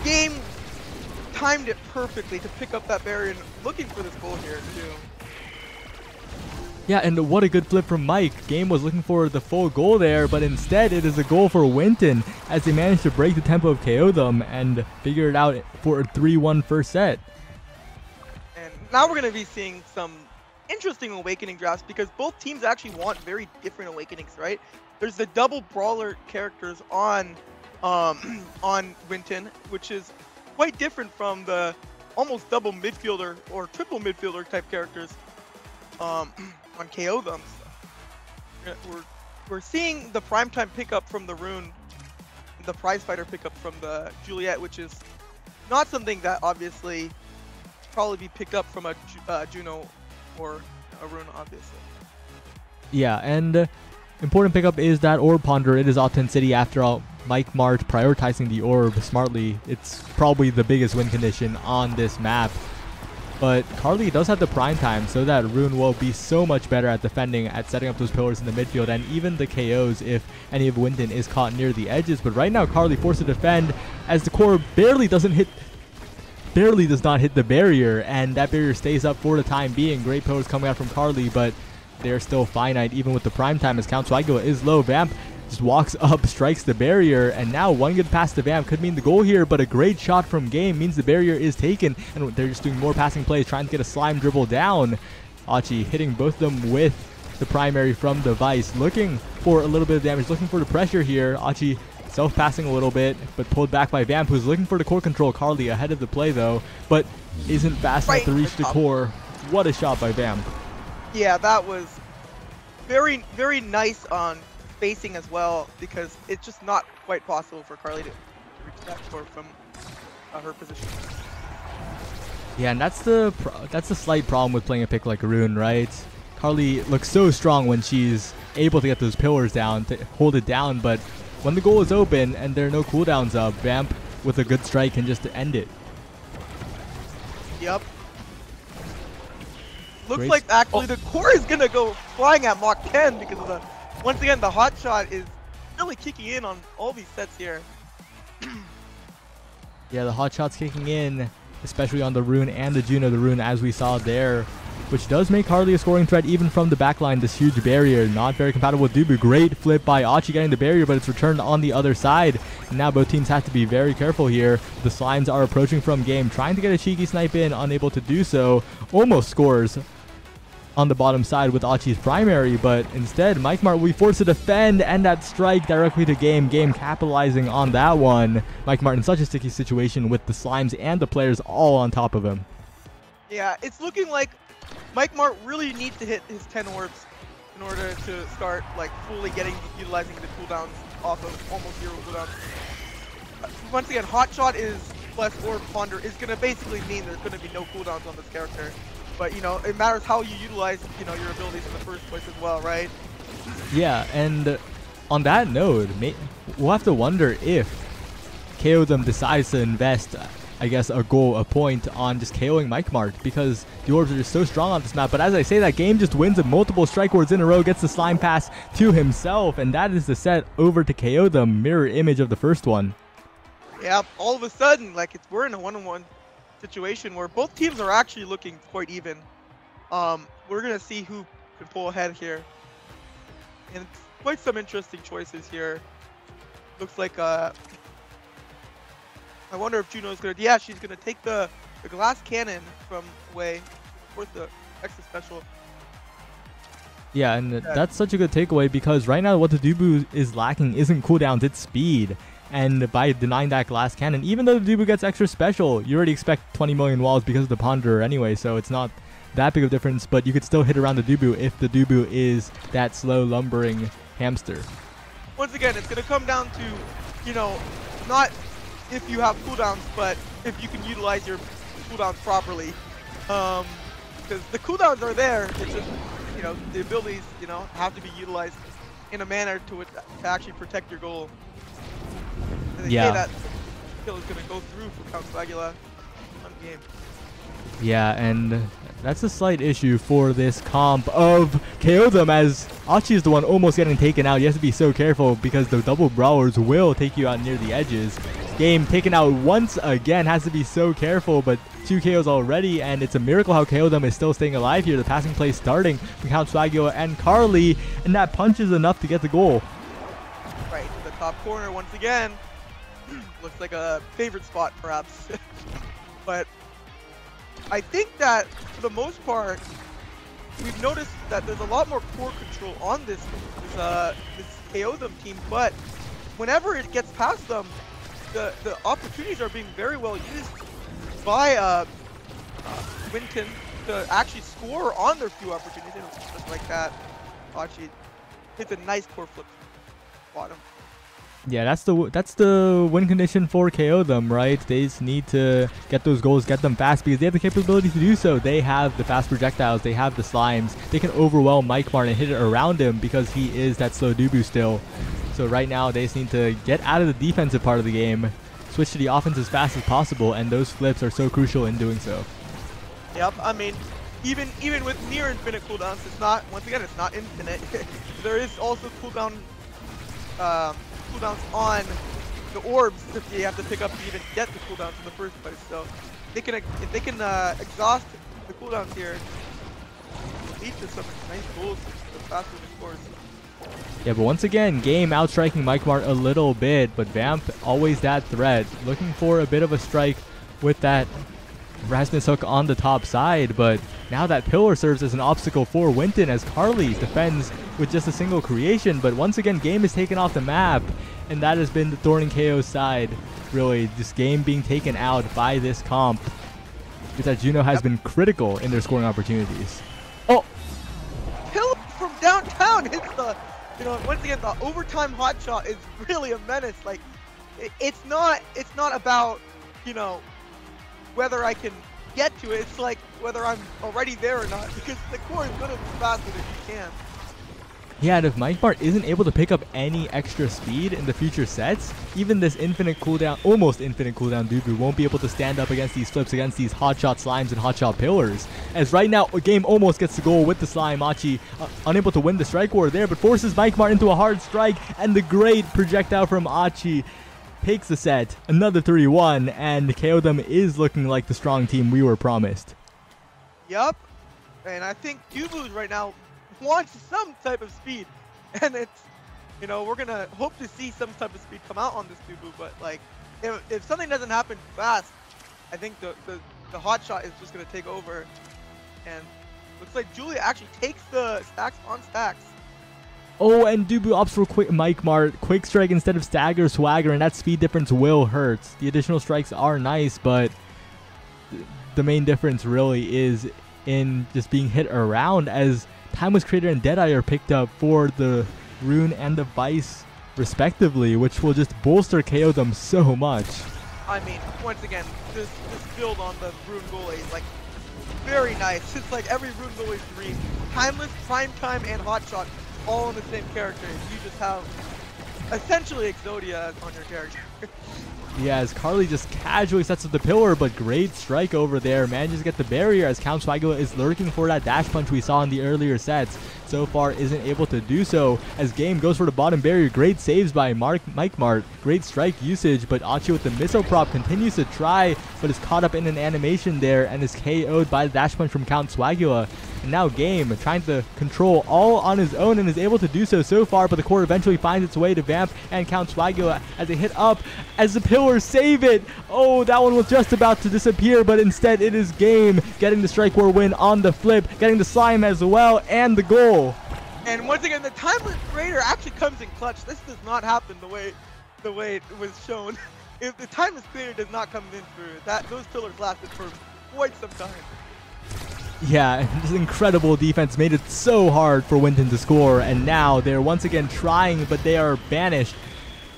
Game timed it perfectly to pick up that barrier and looking for this goal here too. Yeah, and what a good flip from Mike. Game was looking for the full goal there, but instead it is a goal for Winton as they managed to break the tempo of KO them and figure it out for a 3-1 first set. And now we're going to be seeing some interesting awakening drafts because both teams actually want very different awakenings, right? There's the double brawler characters on Winton, which is quite different from the almost double midfielder or triple midfielder type characters on KO them. So we're seeing the primetime pickup from the Rune, the prize fighter pickup from the Juliet, which is not something that obviously probably be picked up from a Juno or a Rune, obviously. Yeah, and important pickup is that Orb Ponder. It is Authenticity after all. Mike Mart prioritizing the orb smartly. It's probably the biggest win condition on this map. But Carly does have the prime time, so that Rune will be so much better at defending, at setting up those pillars in the midfield, and even the KOs if any of Winton is caught near the edges. But right now, Carly forced to defend as the core barely does not hit the barrier, and that barrier stays up for the time being. Great pillars coming out from Carly, but they're still finite even with the prime time as Count Swagula is low. Vamp just walks up, strikes the barrier, and now one good pass to Vamp could mean the goal here, but a great shot from Game means the barrier is taken, and they're just doing more passing plays, trying to get a slime dribble down. Achi hitting both of them with the primary from the Vice, looking for a little bit of damage, looking for the pressure here. Achi self-passing a little bit, but pulled back by Vamp, who's looking for the core control. Carly ahead of the play, though, but isn't fast enough to reach the core. What a shot by Vamp. Yeah, that was very, very nice on spacing as well, because it's just not quite possible for Carly to reach that core from her position. Yeah, and that's the slight problem with playing a pick like Rune, right? Carly looks so strong when she's able to get those pillars down, to hold it down, but when the goal is open and there are no cooldowns up, Vamp with a good strike can just end it. Yep. Looks Great like actually the core is gonna go flying at Mach 10 because of the, once again, the hot shot is really kicking in on all these sets here. Yeah, the hot shot's kicking in, especially on the Rune and the Juno. The Rune, as we saw there, which does make Harley a scoring threat even from the backline. This huge barrier, not very compatible with Dubu. Great flip by Achi getting the barrier, but it's returned on the other side. And now both teams have to be very careful here. The Slimes are approaching from game, trying to get a cheeky snipe in, unable to do so. Almost scores on the bottom side with Achi's primary, but instead MikeMart will be forced to defend, and that strike directly to game. Game capitalizing on that one. MikeMart in such a sticky situation with the Slimes and the players all on top of him. Yeah, it's looking like MikeMart really needs to hit his 10 orbs in order to start like fully utilizing the cooldowns off of almost zero cooldowns. Once again, hot shot is plus orb ponder is gonna basically mean there's gonna be no cooldowns on this character. But you know, it matters how you utilize, you know, your abilities in the first place as well, right? Yeah, and on that note, we'll have to wonder if KO'Dom decides to invest, I guess, a point on just KOing MikeMart, because the orbs are just so strong on this map. But as I say, that game just wins with multiple strike wards in a row, gets the slime pass to himself, and that is the set over to KO'Dom, mirror image of the first one. Yeah, all of a sudden, like we're in a 1-on-1 situation where both teams are actually looking quite even. We're gonna see who can pull ahead here, and quite some interesting choices here. Looks like I wonder if Juno's gonna, yeah, she's gonna take the glass cannon from away, of course the extra special. Yeah, and that's such a good takeaway, because right now what the Dubu is lacking isn't cooldowns, it's speed. And by denying that glass cannon, even though the Dubu gets extra special, you already expect 20 million walls because of the Ponderer anyway, so it's not that big of a difference, but you could still hit around the Dubu if the Dubu is that slow lumbering hamster. Once again, it's going to come down to, you know, not if you have cooldowns, but if you can utilize your cooldowns properly. Because the cooldowns are there, it's just, you know, the abilities, you know, have to be utilized in a manner to actually protect your goal. They say that kill is going to go through for Count Swagula on game. Yeah, and that's a slight issue for this comp of KO'Dom, as Achi is the one almost getting taken out. You have to be so careful because the double brawlers will take you out near the edges. Game taken out once again, has to be so careful, but 2 KOs already, and it's a miracle how KO'Dom is still staying alive here. The passing play starting from Count Swagula and Carly, and that punch is enough to get the goal. Right, to the top corner once again. Looks like a favorite spot, perhaps. But I think that, for the most part, we've noticed that there's a lot more core control on this KO'Dom team, but whenever it gets past them, the opportunities are being very well used by Winton to actually score on their few opportunities. Just like that, Achi hits a nice core flip bottom. Yeah, that's the win condition for KO'Dom, right? They just need to get those goals, get them fast, because they have the capability to do so. They have the fast projectiles, they have the slimes, they can overwhelm MikeMart and hit it around him because he is that slow Dubu still. So right now they just need to get out of the defensive part of the game, switch to the offense as fast as possible, and those flips are so crucial in doing so. Yep, I mean, even with near infinite cooldowns, it's not, once again, it's not infinite. There is also cooldowns on the orbs that you have to pick up to even get the cooldowns in the first place. So if they can exhaust the cooldowns here, lead to some nice goals the faster the scores. Yeah, but once again, Game outstriking MikeMart a little bit, but Vamp always that threat, looking for a bit of a strike with that Rasmus hook on the top side, but now that pillar serves as an obstacle for Winton as Carly defends with just a single creation. But once again, Game is taken off the map, and that has been the thorn in KO's side, really. This Game being taken out by this comp, because that Juno has been critical in their scoring opportunities. Oh! Pillar from downtown hits the, you know, once again, the overtime hot shot is really a menace. Like, it's not about, you know, whether I can get to it, it's like whether I'm already there or not, because the core is going to be faster than you can. Yeah, and if Mike Mart isn't able to pick up any extra speed in the future sets, even this infinite cooldown, almost infinite cooldown Dubu won't be able to stand up against these flips, against these hotshot slimes and hotshot pillars. As right now, a game almost gets the goal with the slime. Achi unable to win the strike war there, but forces Mike Mart into a hard strike, and the great projectile from Achi takes the set. Another 3-1, and KO'Dom is looking like the strong team we were promised. Yup. And I think Dubu right now wants some type of speed, and it's, you know, we're gonna hope to see some type of speed come out on this Dubu, but like if something doesn't happen fast, I think the hot shot is just gonna take over, and looks like Julia actually takes the stacks on stacks. Oh, and Dubu opts for quick Mike Mart, quick strike instead of stagger swagger, and that speed difference will hurt. The additional strikes are nice, but the main difference really is in just being hit around, as Timeless Creator and Deadeye are picked up for the Rune and the Vice respectively, which will just bolster KO'Dom so much. I mean, once again, this build on the Rune goalie is like very nice. It's like every Rune goalie's dream. Timeless, Prime Time, and Hotshot all in the same character. You just have essentially Exodia on your character. Yeah, as Carly just casually sets up the pillar, but great strike over there. Manages to get the barrier as Count Swagula is lurking for that dash punch we saw in the earlier sets. So far isn't able to do so as Game goes for the bottom barrier. Great saves by Mike Mart. Great strike usage, but Achi with the missile prop continues to try, but is caught up in an animation there and is KO'd by the dash punch from Count Swagula. And now Game trying to control all on his own and is able to do so far, but the core eventually finds its way to Vamp and Count Swagula as they hit up as the pillars save it. Oh, that one was just about to disappear, but instead it is Game getting the strike war win on the flip, getting the slime as well, and the goal. And once again, the Timeless Creator actually comes in clutch. This does not happen the way it was shown. If the Timeless Creator does not come in through, those pillars lasted for quite some time. Yeah, just incredible defense made it so hard for Winton to score, and now they're once again trying, but they are banished.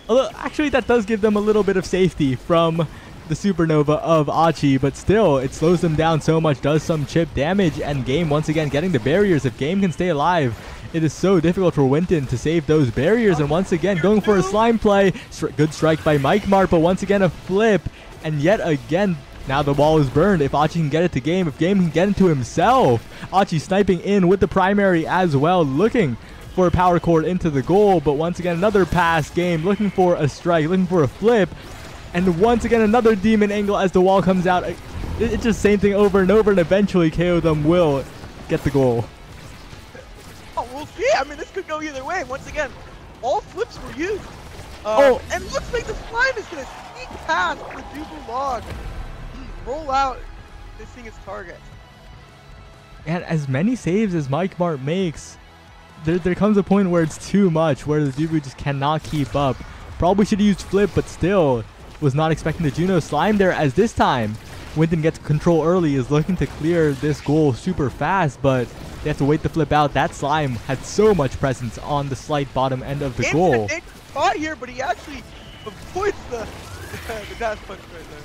Although, actually, that does give them a little bit of safety from the supernova of Achi, but still, it slows them down so much, does some chip damage, and Game once again getting the barriers. If Game can stay alive, it is so difficult for Winton to save those barriers, and once again going for a slime play. Good strike by Mike Mart, but once again a flip, and yet again now the wall is burned. If Achi can get it to Game, if Game can get into himself, Achi sniping in with the primary as well, looking for a power chord into the goal, but once again another pass. Game looking for a strike, looking for a flip, and once again another demon angle as the wall comes out. It's just same thing over and over, and eventually KO'Dom will get the goal. Oh, we'll see. I mean, this could go either way. Once again, all flips were used. And it looks like the slime is going to sneak past the Dubu log, roll out, missing its target. And as many saves as Mike Mart makes, there comes a point where it's too much, where the Dubu just cannot keep up. Probably should have used flip, but still was not expecting the Juno slime there, as this time Winton gets control early, is looking to clear this goal super fast, but they have to wait to flip out. That slime had so much presence on the slight bottom end of the goal. Game's caught here, but he actually avoids the dash punch right there.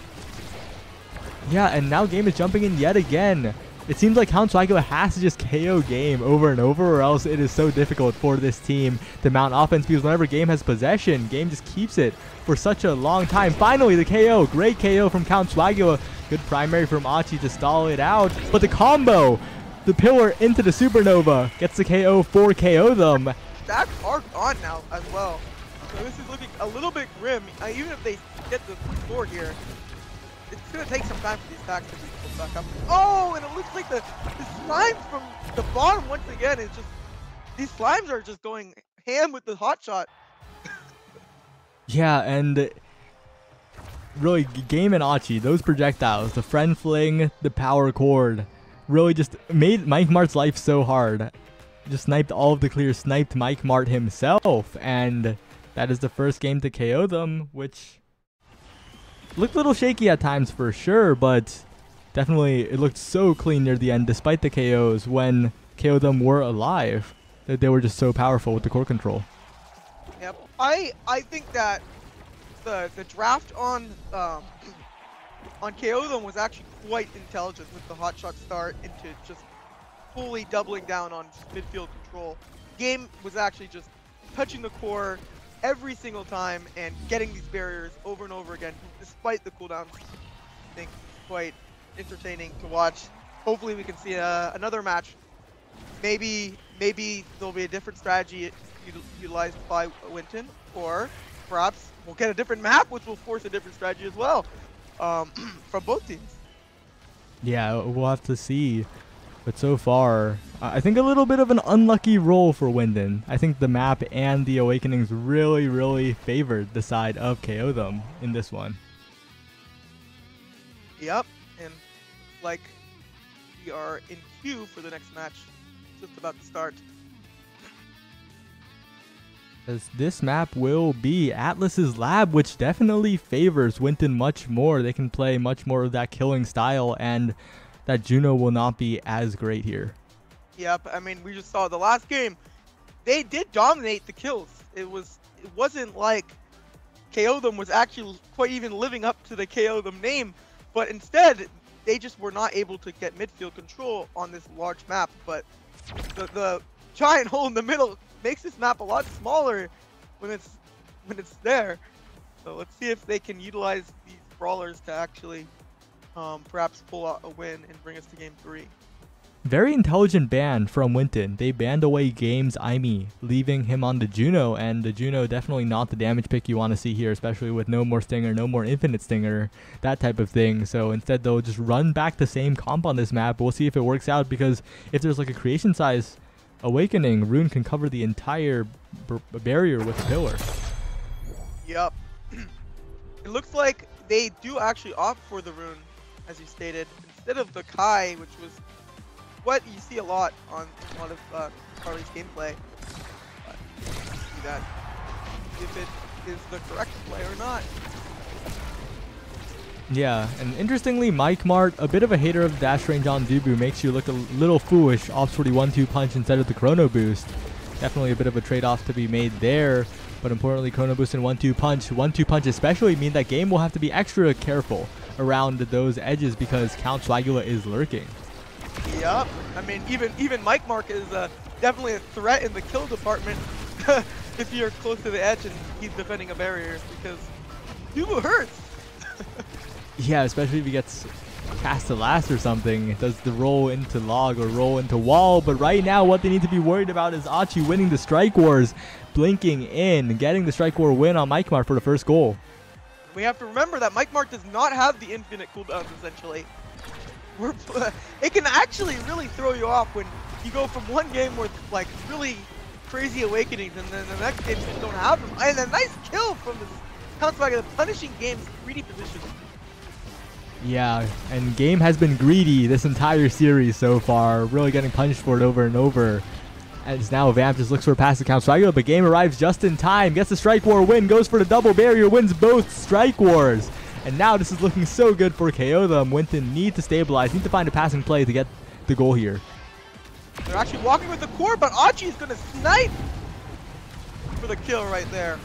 Yeah, and now Game is jumping in yet again. It seems like Count Swagula has to just KO Game over and over, or else it is so difficult for this team to mount offense, because whenever Game has possession, Game just keeps it for such a long time. Finally, the KO. Great KO from Count Swagula. Good primary from Achi to stall it out. But the combo, the pillar into the supernova, gets the KO for KO'Dom. Stacks are gone now as well. So this is looking a little bit grim. Even if they get the score here, it's going to take some time for these stacks to be pulled back up. Oh, and it looks like the slimes from the bottom once again is just, these slimes are just going ham with the hot shot. Yeah, and really, Game and Achi, those projectiles, the friend fling, the power chord, really just made Mike Mart's life so hard. Just sniped all of the clears, sniped Mike Mart himself, and that is the first game to KO'Dom, which looked a little shaky at times for sure, but definitely it looked so clean near the end despite the KOs when KO'Dom were alive. That they were just so powerful with the core control. Yep. I think that the draft on KO'Dom was actually quite intelligent with the hotshot start into just fully doubling down on just midfield control. Game was actually just touching the core every single time and getting these barriers over and over again, despite the cooldowns. I think quite entertaining to watch. Hopefully we can see another match. Maybe there'll be a different strategy utilized by Winton, or perhaps we'll get a different map, which will force a different strategy as well from both teams. Yeah, we'll have to see. But so far, I think a little bit of an unlucky roll for Winden. I think the map and the Awakenings really favored the side of KO them in this one. Yep, and like we are in queue for the next match. Just about to start. As this map will be Atlas's Lab, which definitely favors Winton much more. They can play much more of that killing style, and that Juno will not be as great here. Yep, I mean, we just saw the last game. They did dominate the kills. It wasn't like KO them was actually quite even living up to the KO them name, but instead they just were not able to get midfield control on this large map. But the giant hole in the middle makes this map a lot smaller when it's there. So let's see if they can utilize these brawlers to actually perhaps pull out a win and bring us to game 3. Very intelligent ban from Winton. They banned away Game's Aimee, leaving him on the Juno, and the Juno definitely not the damage pick you want to see here, especially with no more Stinger, no more Infinite Stinger, that type of thing. So instead they'll just run back the same comp on this map. We'll see if it works out, because if there's like a creation size Awakening, Rune can cover the entire barrier with a pillar. Yep. It looks like they do actually opt for the Rune, as you stated, instead of the Kai, which was what you see a lot on a lot of Carly's gameplay. But see that if it is the correct play or not. Yeah, and interestingly, Mike Mart, a bit of a hater of dash range on Dubu, makes you look a little foolish, opts for the 1-2 punch instead of the chrono boost. Definitely a bit of a trade-off to be made there, but importantly, chrono boost and 1-2 punch. 1-2 punch especially mean that Game will have to be extra careful around those edges because Count Swagula is lurking. Yep, I mean even Mike Mark is definitely a threat in the kill department if you're close to the edge and he's defending a barrier, because Dubu hurts. Yeah, especially if he gets cast to last or something. It does the roll into log or roll into wall, but right now what they need to be worried about is Achi winning the Strike Wars, blinking in, getting the Strike War win on Mike Mark for the first goal. We have to remember that Mike Mark does not have the infinite cooldowns, essentially. It can actually really throw you off when you go from one game with like really crazy awakenings and then the next game you just don't have them. And a nice kill from this Count Swagger, punishing Game's greedy position. Yeah, and Game has been greedy this entire series so far, really getting punished for it over and over. As now Vamp just looks for a pass to Count Swagger, but Game arrives just in time, gets the Strike War win, goes for the double barrier, wins both Strike Wars. And now this is looking so good for KO them. Winton need to stabilize, need to find a passing play to get the goal here. They're actually walking with the core, but Achi is going to snipe for the kill right there.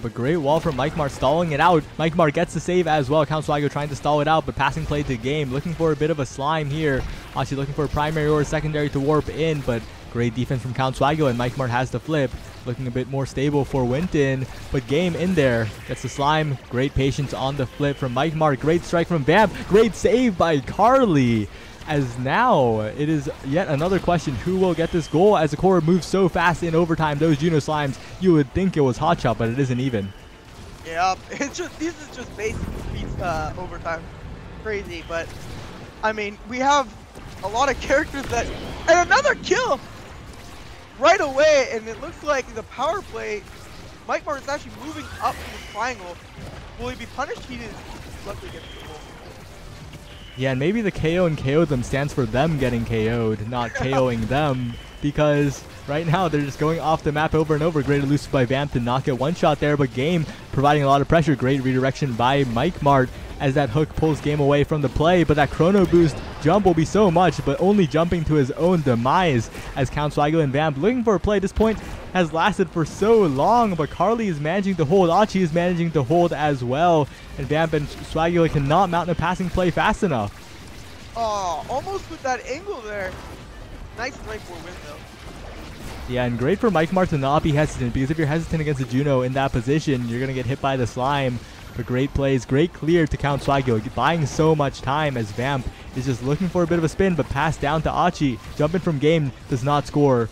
A great wall from Mike Mart, stalling it out. Mike Mart gets the save as well. Count Swagger trying to stall it out, but passing play to Game. Looking for a bit of a slime here. Actually looking for a primary or a secondary to warp in, but great defense from Count Swagger, and Mike Mart has the flip. Looking a bit more stable for Winton, but Game in there. Gets the slime. Great patience on the flip from Mike Mart. Great strike from Vamp. Great save by Carly. As now, it is yet another question, who will get this goal as the core moves so fast in overtime. Those Juno Slimes, you would think it was Hot Shot, but it isn't even. Yeah, this is just basic beats overtime. Crazy, but I mean, we have a lot of characters that, and another kill right away, and it looks like the power play, Mike Mart is actually moving up to the triangle. Will he be punished? He is luckily gets the goal. Yeah, and maybe the KO and KO them stands for them getting KO'd, not KOing them, because right now they're just going off the map over and over. Great elusive by Vamp to not get one shot there, but Game providing a lot of pressure. Great redirection by Mike Mart as that hook pulls Game away from the play, but that chrono boost jump will be so much, but only jumping to his own demise as Count Swagger and Vamp looking for a play. This point has lasted for so long, but Carly is managing to hold. Achi is managing to hold as well, and Vamp and Swagger cannot mount a passing play fast enough. Oh, almost with that angle there. Nice strike for win though. Yeah, and great for Mike Mart to not be hesitant, because if you're hesitant against a Juno in that position, you're going to get hit by the slime. But great plays, great clear to Count Swagyo, buying so much time as Vamp is just looking for a bit of a spin, but pass down to Achi. Jumping from game, does not score.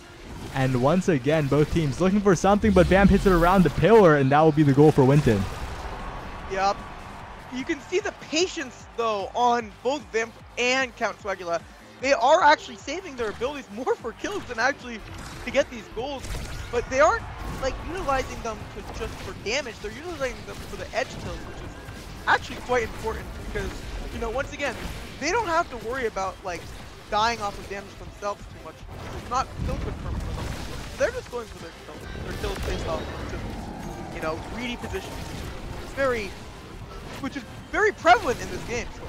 And once again, both teams looking for something, but Vamp hits it around the pillar, and that will be the goal for Winton. Yep. You can see the patience, though, on both Vamp and Count Swagula. They are actually saving their abilities more for kills than actually to get these goals, but they aren't like utilizing them just for damage. They're utilizing them for the edge kills, which is actually quite important because, you know, once again, they don't have to worry about like dying off of damage themselves too much. It's not kill confirmed for them. They're just going for their kills based off of just, you know, greedy positions. Which is very prevalent in this game. So.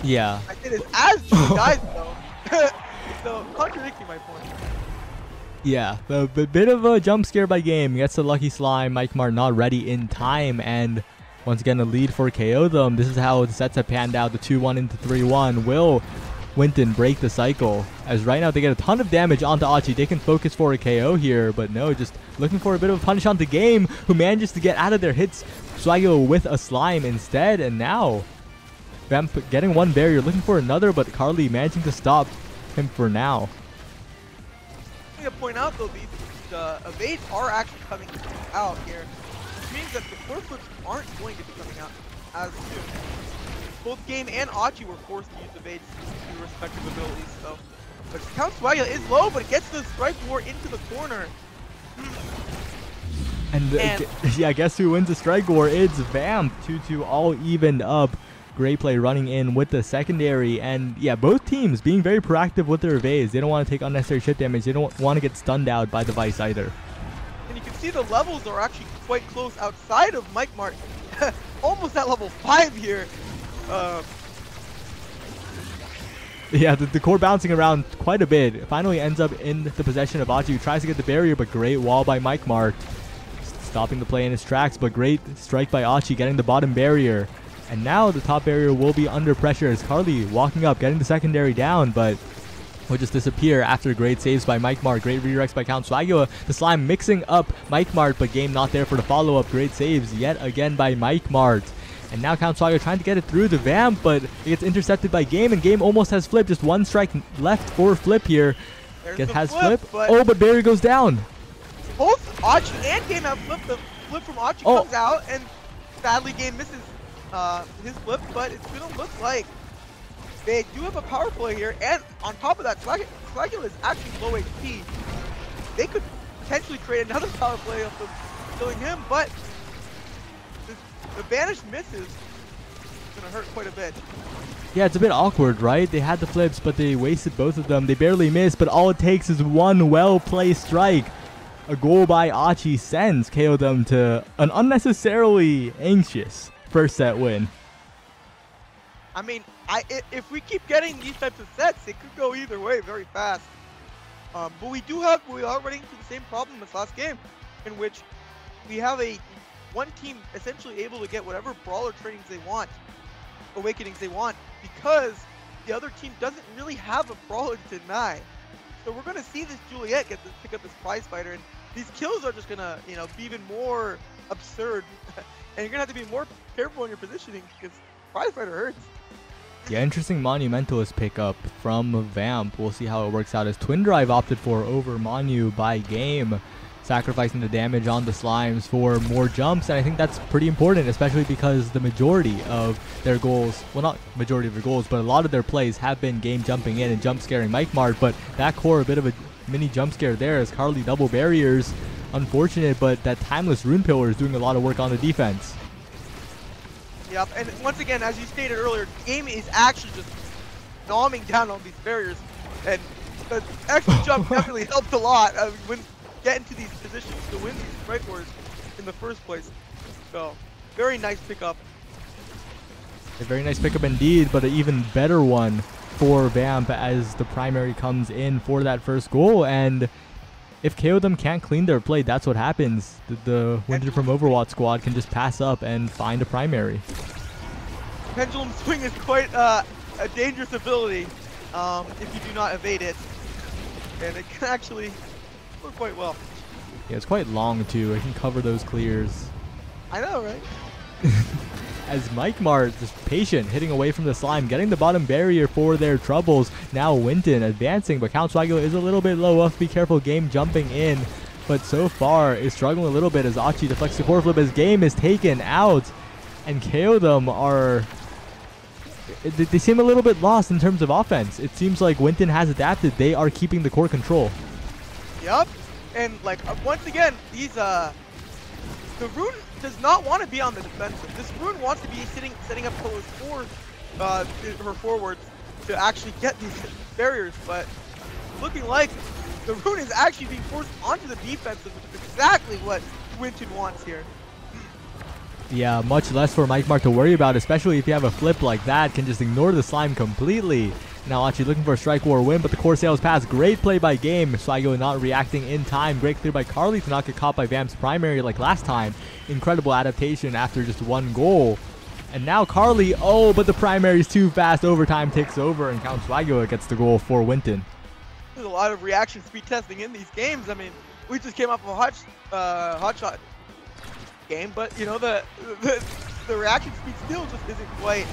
Yeah. I did it as Juno dies though. So contradicting my point. Yeah, a bit of a jump scare by game. Gets the lucky slime. Mike Mart not ready in time, and once again a lead for KO them. This is how the sets have panned out. The 2-1 into 3-1. Will Winton break the cycle? As right now they get a ton of damage onto Achi. They can focus for a KO here, but no, just looking for a bit of a punish onto Game, who manages to get out of their hits. Swagyo with a slime instead, and now Vamp getting one barrier, looking for another, but Carly managing to stop him for now. I think to point out though, the evades are actually coming out here, which means that the core flips aren't going to be coming out as soon. Both Game and Achi were forced to use evades to their respective abilities, so. But Count Swagula is low, but it gets the strike war into the corner. And yeah, guess who wins the strike war? It's Vamp. 2-2 all evened up. Great play running in with the secondary, and yeah, both teams being very proactive with their evades. They don't want to take unnecessary chip damage. They don't want to get stunned out by the Vice either. And you can see the levels are actually quite close outside of Mike Mart. Almost at level 5 here. Yeah, the core bouncing around quite a bit. It finally ends up in the possession of Achi, who tries to get the barrier, but great wall by Mike Mart. Stopping the play in his tracks, but great strike by Achi, getting the bottom barrier. And now the top barrier will be under pressure as Carly walking up, getting the secondary down, but will just disappear after great saves by Mike Mart. Great redirects by Count Swagula. The slime mixing up Mike Mart, but Game not there for the follow-up. Great saves yet again by Mike Mart. And now Count Swagula trying to get it through the Vamp, but it gets intercepted by Game, and Game almost has Flip. Just one strike left for Flip here. Has Flip. Oh, but barrier goes down. Both Achi and Game have Flip. The Flip from Achi comes out, and sadly Game misses his Flip, but it's gonna look like they do have a power play here, and on top of that, Swagula is actually low HP. They could potentially create another power play of them killing him, but the banished misses. It's gonna hurt quite a bit. Yeah, it's a bit awkward, right? They had the flips, but they wasted both of them. They barely missed, but all it takes is one well-placed strike. A goal by Achi sends KO them to an unnecessarily anxious first set win. I mean, if we keep getting these types of sets, it could go either way very fast. But we are running into the same problem as last game, in which we have one team essentially able to get whatever brawler trainings they want, awakenings they want, because the other team doesn't really have a brawler to deny. So we're gonna see this Juliet pick up this prize fighter, and these kills are just gonna, you know, be even more absurd. And you're gonna have to be more careful in your positioning because prize fighter hurts. Yeah, interesting Monumentalist pickup from Vamp. We'll see how it works out as Twin Drive opted for over Monu by Game, sacrificing the damage on the slimes for more jumps, and I think that's pretty important, especially because the majority of their goals, well, not majority of their goals, but a lot of their plays have been Game jumping in and jump scaring Mike Mart, but that core, a bit of a mini jump scare there as Carly double barriers. Unfortunate, but that timeless rune pillar is doing a lot of work on the defense. Yep, and once again, as you stated earlier, Game is actually just nomming down on these barriers, and the extra jump definitely helped a lot when getting to these positions to win these strike wars in the first place. So, very nice pickup. A very nice pickup indeed, but an even better one for Vamp as the primary comes in for that first goal. And if KO them can't clean their play, that's what happens. The Winter from Overwatch squad can just pass up and find a primary. Pendulum Swing is quite a dangerous ability if you do not evade it. And it can actually score quite well. Yeah, it's quite long too. It can cover those clears. I know, right? As Mike Mart, just patient, hitting away from the slime, getting the bottom barrier for their troubles. Now Winton advancing, but Count Swaggo is a little bit low. Have to be careful. Game jumping in, but so far is struggling a little bit as Achi deflects the core flip as Game is taken out. And KO them are... They seem a little bit lost in terms of offense. It seems like Winton has adapted. They are keeping the core control. Yup. And like once again, these the Rune does not want to be on the defensive. This Rune wants to be setting up pillars for her forwards to actually get these barriers, but looking like the Rune is actually being forced onto the defensive, which is exactly what Winton wants here. Yeah, much less for Mike Mark to worry about, especially if you have a flip like that, can just ignore the slime completely. Now Achi looking for a strike war win, but the core sails past. Great play by Game. Swaggo not reacting in time. Great clear by Carly to not get caught by Vamp's primary like last time. Incredible adaptation after just one goal. And now Carly, oh, but the primary is too fast. Overtime takes over, and Count Swaggo gets the goal for Winton. There's a lot of reaction speed testing in these games. I mean, we just came off of a hot shot game, but you know the reaction speed still just isn't quite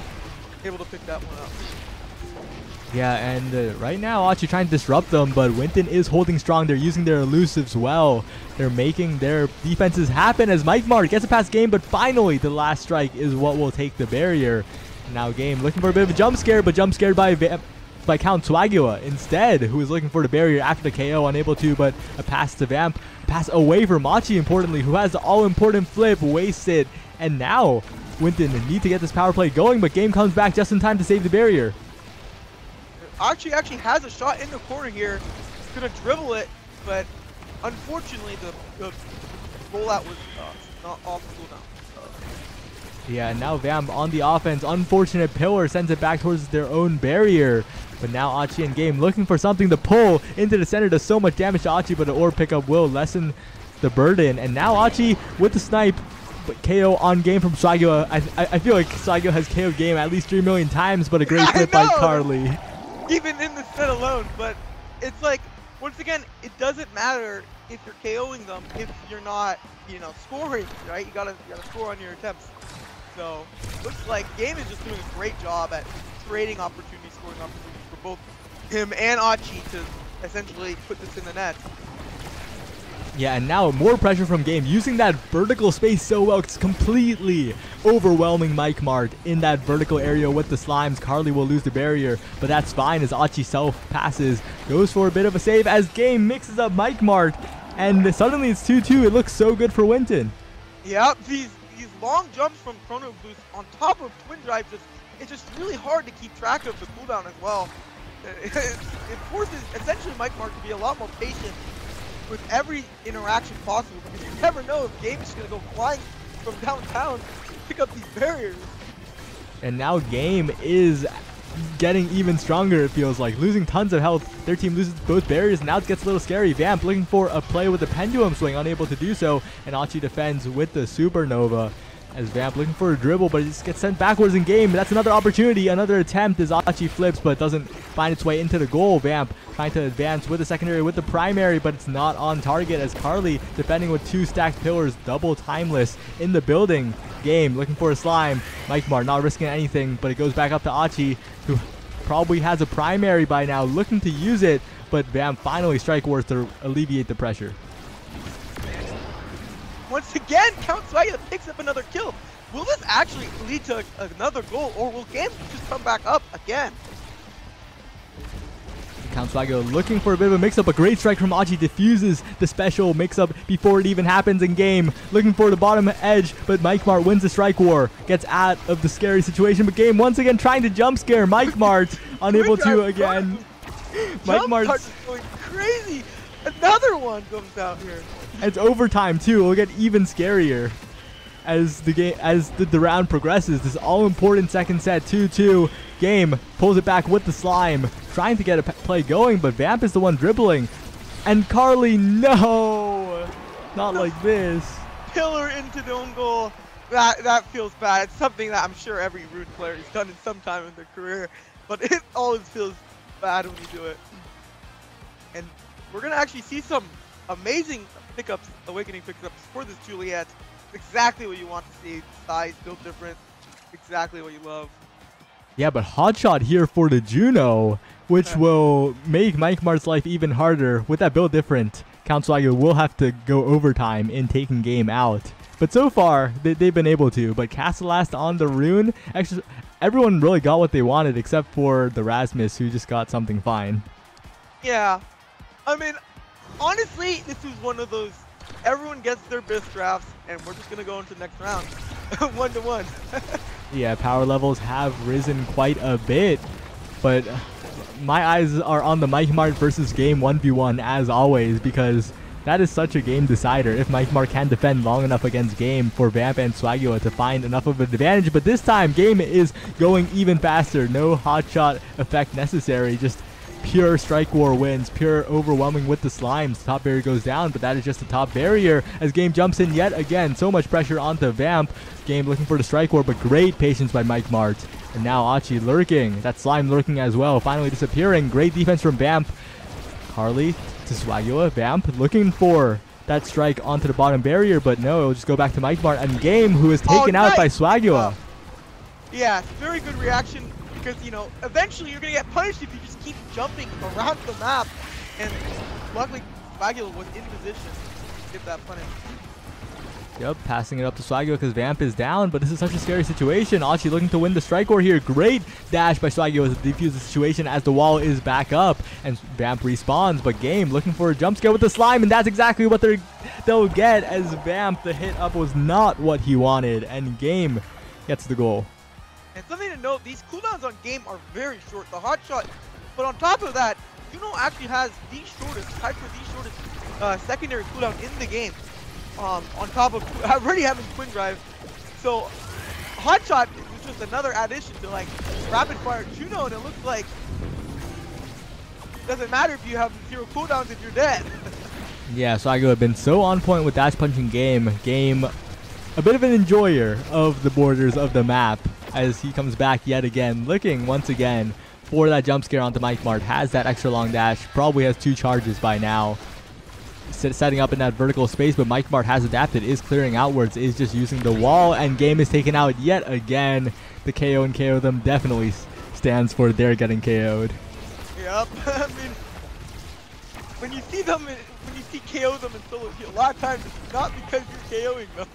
able to pick that one up. Yeah, and right now Achi trying to disrupt them, but Winton is holding strong. They're using their elusives well. They're making their defenses happen as Mike Mart gets a past Game, but finally the last strike is what will take the barrier. Now Game looking for a bit of a jump scare, but jump scared by Count Swagua instead, who is looking for the barrier after the KO, unable to, but a pass to Vamp. Pass away for Machi, importantly, who has the all-important flip, wasted. And now Winton need to get this power play going, but Game comes back just in time to save the barrier. Archie actually has a shot in the corner here. He's gonna dribble it, but unfortunately the rollout was not off the cooldown. Yeah, and now Vamp on the offense. Unfortunate pillar sends it back towards their own barrier. But now Achi and Game looking for something to pull into the center. Does so much damage to Achi, but an orb pickup will lessen the burden. And now Achi with the snipe, but KO on Game from Swaggo. I feel like Swaggo has KO'd Game at least 3 million times, but a great flip by Carly. Even in the set alone, but it's like, once again, it doesn't matter if you're KOing them if you're not, you know, scoring, right? You gotta score on your attempts. So looks like Game is just doing a great job at creating opportunities, scoring opportunities for both him and Achi to essentially put this in the net. Yeah, and now more pressure from Game, using that vertical space so well. It's completely overwhelming Mike Mart in that vertical area with the slimes. Carly will lose the barrier, but that's fine as Achi self passes, goes for a bit of a save as Game mixes up Mike Mart, and suddenly it's 2-2. It looks so good for Winton. Yep, these long jumps from Chrono Boost on top of Twin Drive, it's just really hard to keep track of the cooldown as well. It forces essentially Mike Mart to be a lot more patient with every interaction possible, because you never know if Game is going to go flying from downtown to pick up these barriers. And now Game is getting even stronger, it feels like. Losing tons of health. Their team loses both barriers. Now it gets a little scary. Vamp looking for a play with the pendulum swing, unable to do so. And Achi defends with the supernova. As Vamp looking for a dribble, but it just gets sent backwards in Game. That's another opportunity, another attempt as Achi flips, but doesn't find its way into the goal. Vamp trying to advance with the secondary, with the primary, but it's not on target as Carly defending with 2 stacked pillars, double timeless in the building. Game looking for a slime. Mike Mart not risking anything, but it goes back up to Achi, who probably has a primary by now, looking to use it, but Vamp finally strike wars to alleviate the pressure. Once again, Count Swaggo picks up another kill. Will this actually lead to another goal, or will Game just come back up again? Count Swaggo looking for a bit of a mix-up. A great strike from Achi diffuses the special mix-up before it even happens in Game. Looking for the bottom edge, but Mike Mart wins the strike war. Gets out of the scary situation, but Game once again trying to jump scare Mike Mart. Unable to again. Mike Mart's going crazy. Another one comes out here. It's overtime too. It'll get even scarier as the round progresses. This all-important second set, 2-2. Game pulls it back with the slime, trying to get a play going, but Vamp is the one dribbling. And Carly, no! Not like this. Pillar into the own goal. That feels bad. It's something that I'm sure every Rune player has done in some time in their career, but it always feels bad when you do it. And we're gonna actually see some amazing pickups, awakening pickups for this Juliet. Exactly what you want to see. Size, built different. Exactly what you love. Yeah, but Hotshot here for the Juno, which will make Mike Mart's life even harder. With that build different, Count Swagger will have to go overtime in taking game out. But so far, they've been able to. But Castellast on the Rune, actually, everyone really got what they wanted except for the Rasmus, who just got something fine. Yeah. I mean, honestly, this was one of those, everyone gets their best drafts, and we're just going to go into the next round. 1-1. Yeah, power levels have risen quite a bit, but my eyes are on the Mike Mart versus Game 1v1 as always, because that is such a game decider if Mike Mart can defend long enough against Game for Vamp and Swagula to find enough of an advantage. But this time, Game is going even faster. No hotshot effect necessary, just pure strike war wins, pure overwhelming with the slimes. Top barrier goes down, but that is just the top barrier as Game jumps in yet again. So much pressure onto Vamp. Game looking for the strike war, but great patience by Mike Mart. And now Achi lurking. That slime lurking as well, finally disappearing. Great defense from Vamp. Carly to Swagula. Vamp looking for that strike onto the bottom barrier, but no, it'll just go back to Mike Mart and Game, who is taken out by Swagula. Yeah, very good reaction. Because, you know, eventually you're going to get punished if you just keep jumping around the map. And luckily, Swagula was in position to get that punish. Yep, passing it up to Swagula because Vamp is down, but this is such a scary situation. Achi looking to win the strike war here. Great dash by Swagula to defuse the situation as the wall is back up. And Vamp respawns, but Game looking for a jump scare with the slime, and that's exactly what they'll get as Vamp, the hit up was not what he wanted, and Game gets the goal. And something to note, these cooldowns on Game are very short. The hot shot, but on top of that, Juno actually has the shortest, tied for the shortest secondary cooldown in the game. On top of already having Twin Drive. So hot shot is just another addition to like rapid fire Juno, and it looks like it doesn't matter if you have 0 cooldowns if you're dead. Yeah, Swagula have been so on point with dash punching Game. Game, a bit of an enjoyer of the borders of the map as he comes back yet again, looking once again for that jump scare onto Mike Mart. Has that extra long dash, probably has 2 charges by now. Setting up in that vertical space, but Mike Mart has adapted, is clearing outwards, is just using the wall, and Game is taken out yet again. The KO and KO them definitely stands for they're getting KO'd. Yep. I mean, when you see them, when you see KO them in solo queue, a lot of times it's not because you're KOing them.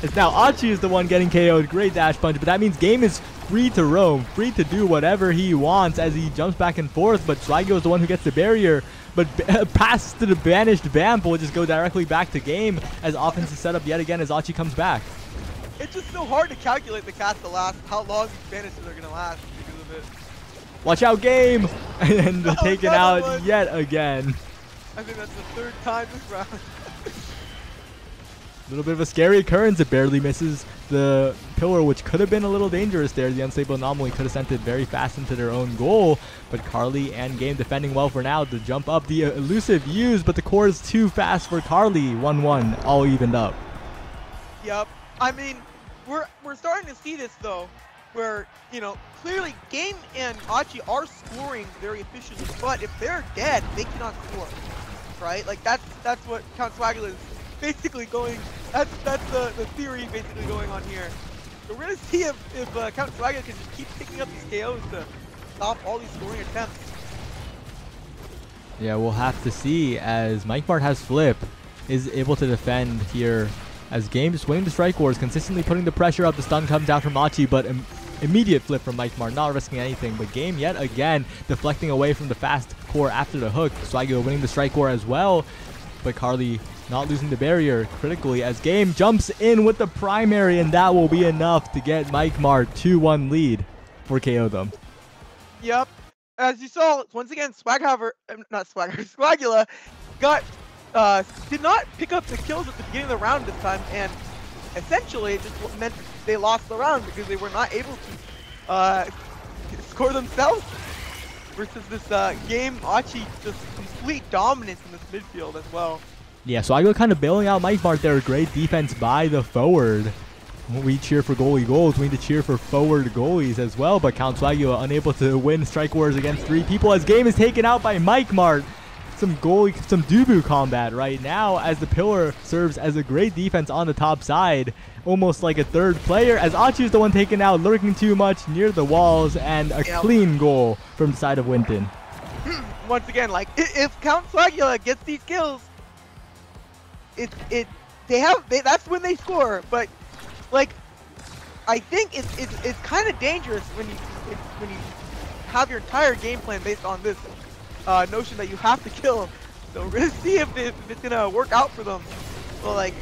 It's now Achi is the one getting KO'd. Great dash punch, but that means Game is free to roam, free to do whatever he wants as he jumps back and forth, but Swagula is the one who gets the barrier, but passes to the banished Vamp will just go directly back to Game as offense is set up yet again as Achi comes back. It's just so hard to calculate the cast to last, how long these banishes are going to last because of it. Watch out, Game! And taken out yet again. I think that's the 3rd time this round. A little bit of a scary occurrence. It barely misses the pillar, which could have been a little dangerous there. The unstable anomaly could have sent it very fast into their own goal. But Carly and Game defending well for now. The jump up, the elusive use, but the core is too fast for Carly. 1-1, all evened up. Yep. I mean, we're starting to see this though, where, you know, clearly Game and Achi are scoring very efficiently, but if they're dead, they cannot score, right? Like that's what Count Swagula is basically going. That's the theory basically going on here. So we're gonna see if Count Swagula can just keep picking up these KOs to stop all these scoring attempts. Yeah, we'll have to see as Mike Mart has flip, is able to defend here as Game just winning the strike wars, consistently putting the pressure up. The stun comes out from Achi, but immediate flip from Mike Mart, not risking anything. But Game yet again deflecting away from the fast core after the hook. Swagula winning the strike war as well, but Carly not losing the barrier critically as Game jumps in with the primary, and that will be enough to get Mike Mart 2-1 lead for KO them. Yep. As you saw, once again, Swagula got did not pick up the kills at the beginning of the round this time, and essentially it just meant they lost the round because they were not able to score themselves. Versus this Game, Achi just complete dominance in this midfield as well. Yeah, so I go kind of bailing out Mike Mart there. Great defense by the forward. we cheer for goalie goals. We need to cheer for forward goalies as well. But Count Swagula unable to win strike wars against 3 people as game is taken out by Mike Mart. Some Dubu combat right now as the pillar serves as a great defense on the top side. Almost like a third player as Achi is the one taken out, lurking too much near the walls, and a clean goal from the side of Winton. Once again, like if Count Swagula gets these kills, that's when they score. But like, I think it's kind of dangerous when you have your entire game plan based on this notion that you have to kill them. So we're gonna see if it's gonna work out for them. So like,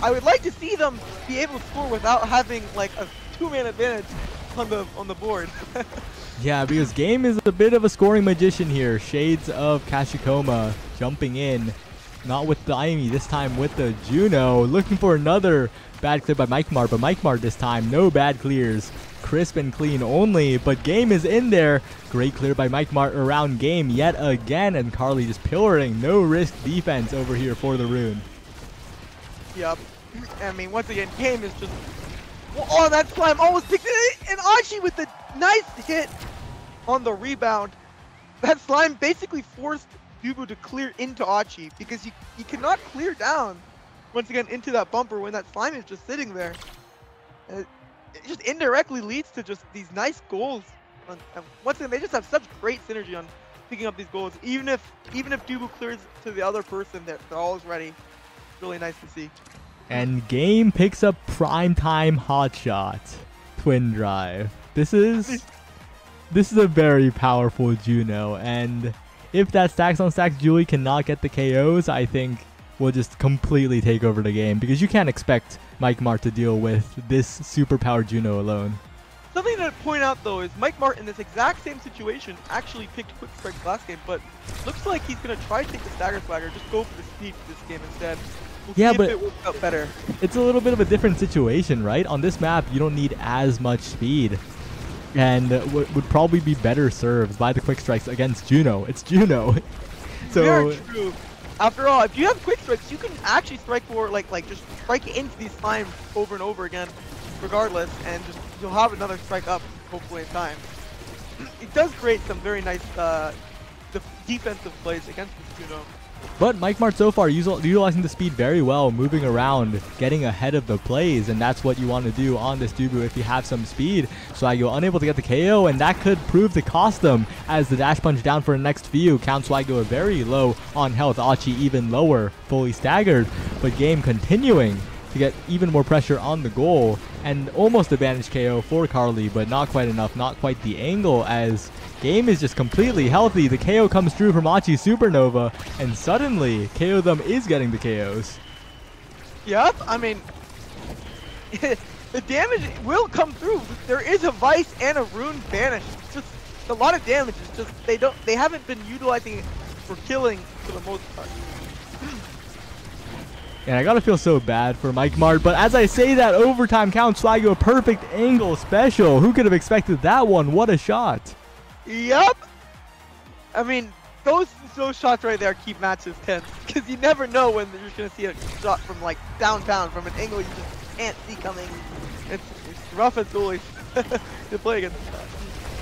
I would like to see them be able to score without having like a 2-man advantage on the board. Yeah, because game is a bit of a scoring magician here. Shades of Kashikoma jumping in, not with the Aimi, this time with the Juno, looking for another bad clear by Mike Mart, but Mike Mart this time, no bad clears. Crisp and clean only, but game is in there. Great clear by Mike Mart around game yet again, and Carly just pillaring, no risk defense over here for the Rune. Yep. I mean, once again, game is just... Oh, that slime almost picked it, and Achi with the nice hit on the rebound. That slime basically forced Dubu to clear into Achi because he cannot clear down once again into that bumper when that slime is just sitting there. It just indirectly leads to just these nice goals. And once again, they just have such great synergy on picking up these goals. Even if Dubu clears to the other person, they're always ready. Really nice to see. And game picks up primetime hot shot. Twin drive. This is a very powerful Juno, and if that stacks on stacks Julie cannot get the KOs, I think we'll just completely take over the game, because you can't expect Mike Mart to deal with this super powered Juno alone. Something to point out though is Mike Mart in this exact same situation actually picked Quick Strike last game, but looks like he's going to try to take the Stagger Swagger, just go for the speed for this game instead. We'll see if it works out better. It's a little bit of a different situation, right? On this map, you don't need as much speed, and would probably be better served by the Quick Strikes against Juno. It's Juno. So very true. After all, if you have Quick Strikes, you can actually strike for like just strike into these slimes over and over again, regardless, and just you'll have another strike up hopefully in time. It does create some very nice defensive plays against this Juno. But Mike Mart so far utilizing the speed very well, moving around, getting ahead of the plays, and that's what you want to do on this Dubu if you have some speed. Swagyo unable to get the KO, and that could prove to cost them as the dash punch down for the next few. Count Swagyo very low on health, Achi even lower, fully staggered, but game continuing to get even more pressure on the goal, and almost advantage KO for Carly, but not quite enough, not quite the angle, as game is just completely healthy. The KO comes through from Achi Supernova, and suddenly KO them is getting the KOs. Yep, I mean, the damage will come through. There is a Vice and a Rune banish. It's just a lot of damage. It's just they haven't been utilizing it for killing for the most part. And I gotta feel so bad for Mike Mart, but as I say that, overtime Count Swagyo, a perfect angle special. Who could have expected that one? What a shot. Yep. I mean, those shots right there keep matches tense, because you never know when you're going to see a shot from like downtown from an angle you just can't see coming. It's rough as always to play against that.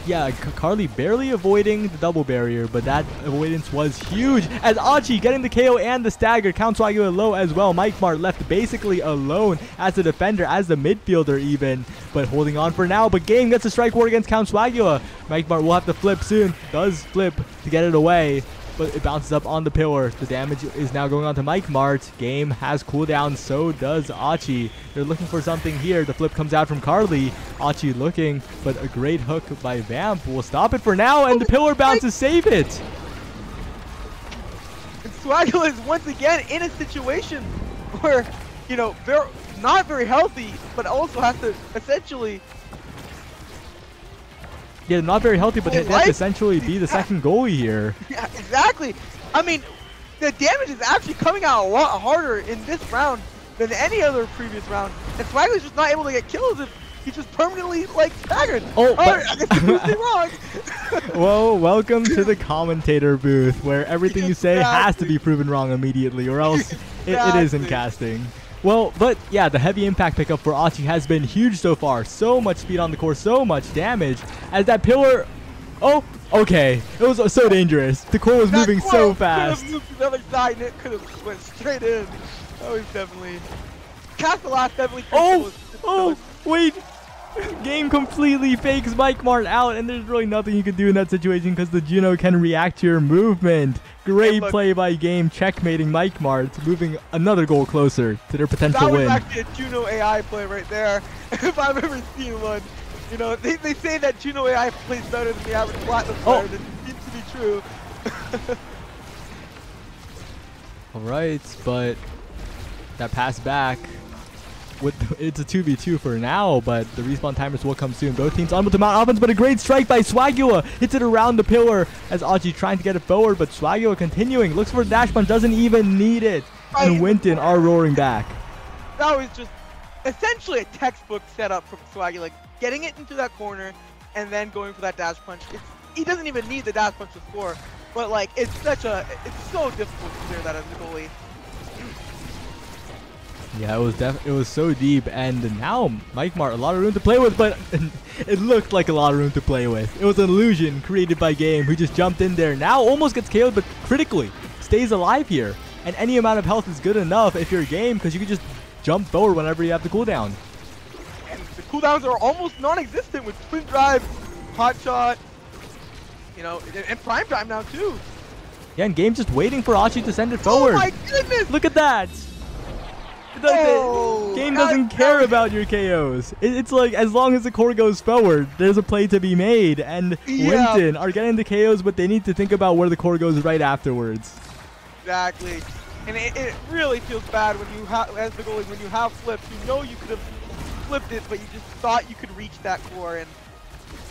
Yeah, Carly barely avoiding the double barrier, but that avoidance was huge as Achi getting the KO and the stagger. Count Swagyo low as well. Mike Mart left basically alone as a defender, as the midfielder even, but holding on for now. But game gets a strike ward against Count Swagyo. Mike Mart will have to flip soon. Does flip to get it away, but it bounces up on the pillar. The damage is now going on to Mike Mart. Game has cooldown, so does Achi. They're looking for something here. The flip comes out from Carly. Achi looking, but a great hook by Vamp will stop it for now, and the pillar bounce to save it. And Swaggle is once again in a situation where, you know, not very healthy, but also has to essentially... Yeah, not very healthy, but they have to essentially be the second goalie here. Yeah, exactly. I mean, the damage is actually coming out a lot harder in this round than any other previous round. And Swagler's just not able to get kills if he's just permanently, like, staggered. Oh, I guess I proved it wrong. Well, welcome to the commentator booth, where everything you say has to be proven wrong immediately, or else it isn't casting. Well, but yeah, the heavy impact pickup for Achi has been huge so far. So much speed on the core, so much damage. As that pillar... Oh, okay. It was so dangerous. The core was moving so fast. Could have moved to the other side and it could have went straight in. That was definitely... Castellat definitely... Oh, wait. Game completely fakes Mike Mart out, and there's really nothing you can do in that situation because the Juno can react to your movement. Great play by Game, checkmating Mike Mart, moving another goal closer to their potential win. That was actually a Juno AI play right there, if I've ever seen one. You know, they say that Juno AI plays better than the average Platinum player, and it seems to be true. Alright, but that pass back... it's a 2v2 for now, but the respawn timers will come soon. Both teams on with the mount offense, but a great strike by Swagula. Hits it around the pillar as Achi trying to get it forward, but Swagula continuing. Looks for a dash punch, doesn't even need it. And Winton are roaring back. That was just essentially a textbook setup from Swagula. Getting it into that corner and then going for that dash punch. He doesn't even need the dash punch to score, but like it's so difficult to clear that as a goalie. Yeah, it was so deep, and now Mike Mart, a lot of room to play with, but it looked like a lot of room to play with. It was an illusion created by Game, who just jumped in there. Now almost gets KO'd, but critically stays alive here. And any amount of health is good enough if you're Game, because you can just jump forward whenever you have the cooldown. And the cooldowns are almost non-existent with Twin Drive, Hot Shot, you know, and Prime Time now too. Yeah, and Game just waiting for Achi to send it forward. Oh my goodness! Look at that! Game doesn't care about your KOs. It's like, as long as the core goes forward, there's a play to be made. And Winton are getting the KOs, but they need to think about where the core goes right afterwards. Exactly. And it really feels bad when you as the goalie, when you have flips, you know you could have flipped it, but you just thought you could reach that core, and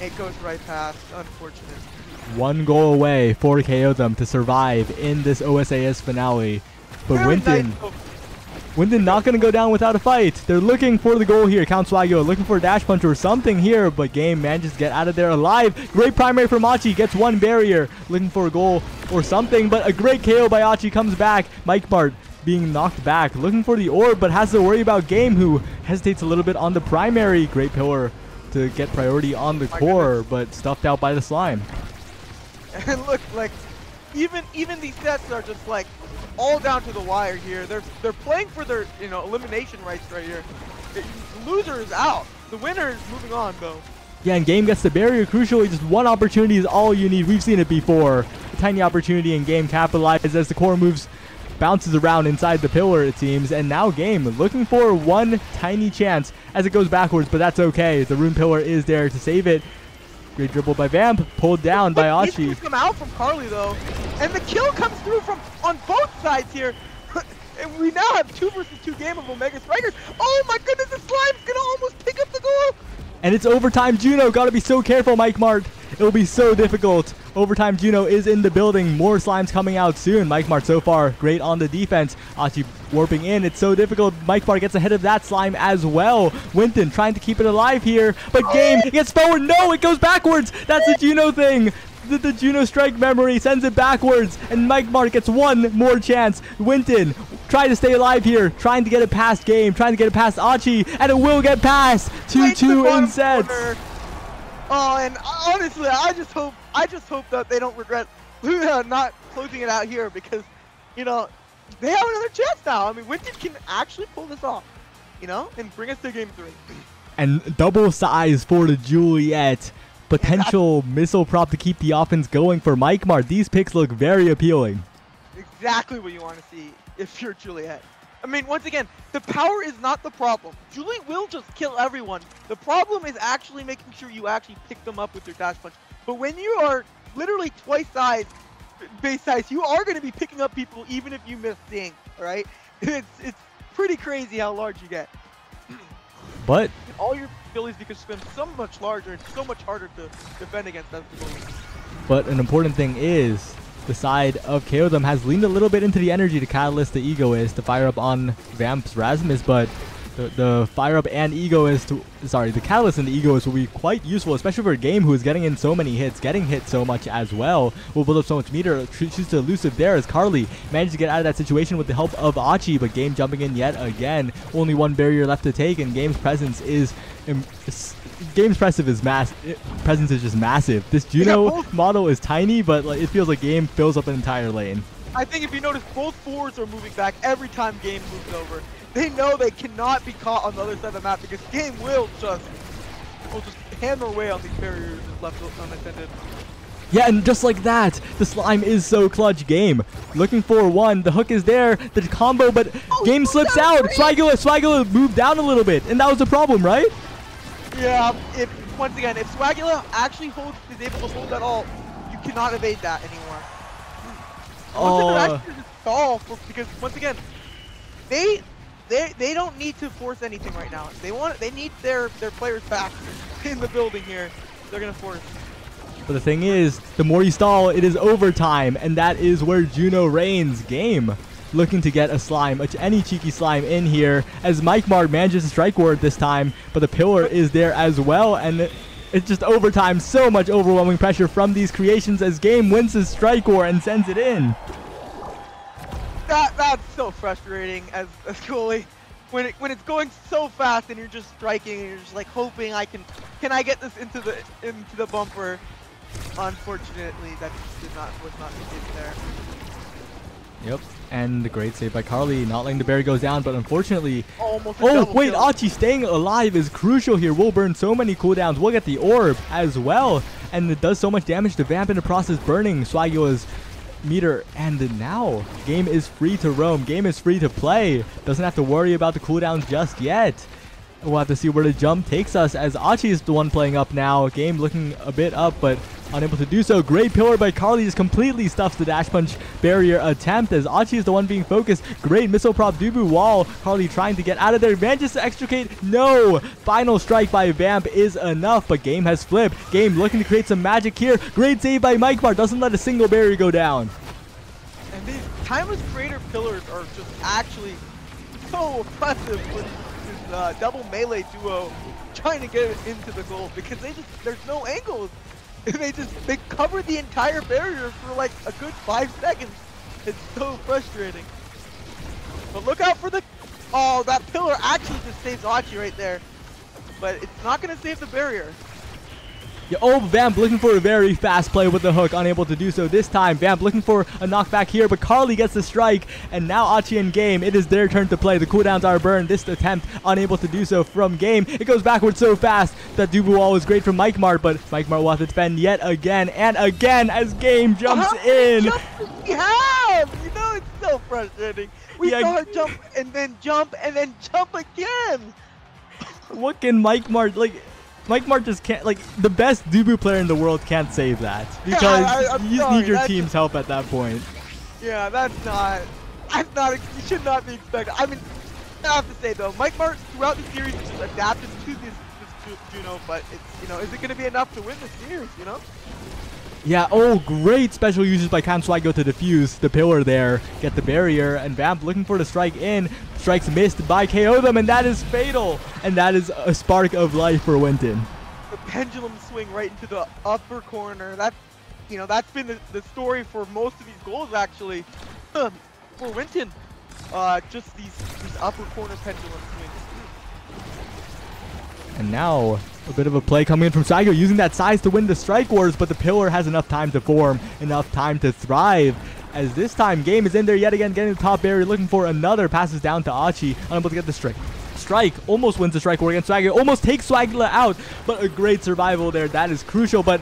it goes right past. Unfortunate. One goal away for KO them to survive in this Osas finale. But Winton... Winton not going to go down without a fight. They're looking for the goal here. Count Swagio looking for a dash punch or something here, but Game manages to get out of there alive. Great primary from Achi. Gets one barrier. Looking for a goal or something, but a great KO by Achi comes back. Mike Mart being knocked back. Looking for the orb, but has to worry about Game, who hesitates a little bit on the primary. Great pillar to get priority on the core, but stuffed out by the slime. And look, like, even these sets are just like all down to the wire here. They're playing for their elimination rights right here. The loser is out. The winner is moving on though. Yeah, and Game gets the barrier. Crucially, just one opportunity is all you need. We've seen it before. A tiny opportunity, and Game capitalizes as the core moves, bounces around inside the pillar, it seems. And now Game looking for one tiny chance as it goes backwards, but that's okay. The rune pillar is there to save it. Great dribble by Vamp, pulled down by Achi. Come out from Carly though, and the kill comes through from on both sides here. And we now have 2 versus 2 game of Omega Strikers. Oh my goodness, the slime's gonna almost pick up the goal. And it's overtime Juno. Gotta be so careful, Mike Mart. It will be so difficult. Overtime Juno is in the building. More slimes coming out soon. Mike Mart so far great on the defense. Achi warping in. It's so difficult. Mike Mart gets ahead of that slime as well. Winton trying to keep it alive here, but Game gets forward. No, it goes backwards. That's the Juno thing. The Juno strike memory sends it backwards, and Mike Mart gets one more chance. Winton trying to stay alive here, trying to get it past Game, trying to get it past Achi, and it will get past. 2-2 in sets. Corner. Oh, and honestly, I just hope that they don't regret not closing it out here, because, they have another chance now. I mean, Winton can actually pull this off, and bring us to game 3. And double size for the Juliet. Potential missile prop to keep the offense going for Mike Mart. These picks look very appealing. Exactly what you want to see if you're Juliet. I mean, once again, the power is not the problem. Julie will just kill everyone. The problem is actually making sure you actually pick them up with your dash punch. But when you are literally twice base size, you are going to be picking up people even if you miss Sting, alright? It's pretty crazy how large you get. But all your abilities become so much larger and so much harder to defend against as the goalie. But an important thing is the side of KO'Dom has leaned a little bit into the energy to catalyst the Egoist to fire up on Vamp's Rasmus, but The fire up and egoist, sorry, the catalyst and the egoist will be quite useful, especially for a game who is getting in so many hits, getting hit so much as well. Will build up so much meter. Choose to elusive there as Carly managed to get out of that situation with the help of Achi, but Game jumping in yet again. Only one barrier left to take, and Game's presence is presence is just massive. This Juno model is tiny, but like, it feels like Game fills up an entire lane. I think if you notice, both fours are moving back every time Game moves over. They know they cannot be caught on the other side of the map because Game will just hammer away on these barriers if left unattended. Yeah, and just like that, the slime is so clutch. Game looking for one. The hook is there, the combo, but Game slips out. Swagula moved down a little bit, and that was the problem, right? Yeah, once again, if Swagula actually is able to hold that ult, you cannot evade that anymore. Actually just stall because once again, they don't need to force anything right now. They need their players back in the building here. They're gonna force. But the thing is, the more you stall, it is overtime, and that is where Juno reigns. Game looking to get a slime, any cheeky slime in here, as Mike Mark manages to strike ward this time, but the pillar is there as well, and it's just overtime. So much overwhelming pressure from these creations as Game wins his strike war and sends it in. That's so frustrating as a goalie when it's going so fast and you're just striking and you're just like hoping can I get this into the bumper. Unfortunately, that was not the case there. Yep, and the great save by Carly, not letting the berry goes down, but unfortunately... Almost wait, Achi staying alive is crucial here. Will burn so many cooldowns. We'll get the orb as well, and it does so much damage to Vamp in the process, burning Swagula's meter, and now Game is free to roam. Game is free to play. Doesn't have to worry about the cooldowns just yet. We'll have to see where the jump takes us as Achi is the one playing up now. Game looking a bit up, but unable to do so. Great pillar by Carly just completely stuffs the dash punch barrier attempt as Achi is the one being focused. Great missile prop Dubu wall. Carly trying to get out of there. Manages to extricate. No! Final strike by Vamp is enough, but Game has flipped. Game looking to create some magic here. Great save by Mike Bar. Doesn't let a single barrier go down. And these timeless creator pillars are just actually so oppressive with this double melee duo trying to get it into the goal because there's no angles. They cover the entire barrier for like a good 5 seconds. It's so frustrating. But look out for that pillar actually just saves Achi right there. But it's not gonna save the barrier. Yeah, Vamp looking for a very fast play with the hook, unable to do so this time. Vamp looking for a knockback here, but Carly gets the strike, and now Achi in Game. It is their turn to play. The cooldowns are burned. This attempt unable to do so from Game. It goes backwards so fast that Dubu wall was great from Mike Mart, but Mike Mart will have to defend yet again and again as Game jumps in. We have! You know, it's so frustrating. We saw her jump and then jump and then jump again. What can Mike Mart, like... Mike Mart just can't, like, the best Dubu player in the world can't save that. Because you need your team's help at that point. Yeah, that's not, it should not be expected. I mean, I have to say though, Mike Mart throughout the series just adapted to this Juno, but it's, you know, is it going to be enough to win the series, you know? Yeah, great special uses by Swagula to defuse the pillar there, get the barrier, and Vamp looking for the strike in. Strikes missed by KO them, and that is fatal. And that is a spark of life for Winton. The pendulum swing right into the upper corner. That's been the story for most of these goals actually. For Winton, just these upper corner pendulum swings. And now, a bit of a play coming in from Swagula, using that size to win the strike wars, but the pillar has enough time to form, enough time to thrive. As this time, Game is in there yet again, getting the top barrier, looking for another, passes down to Achi, unable to get the strike. Strike almost wins the strike war against Swagula, almost takes Swagula out, but a great survival there. That is crucial, but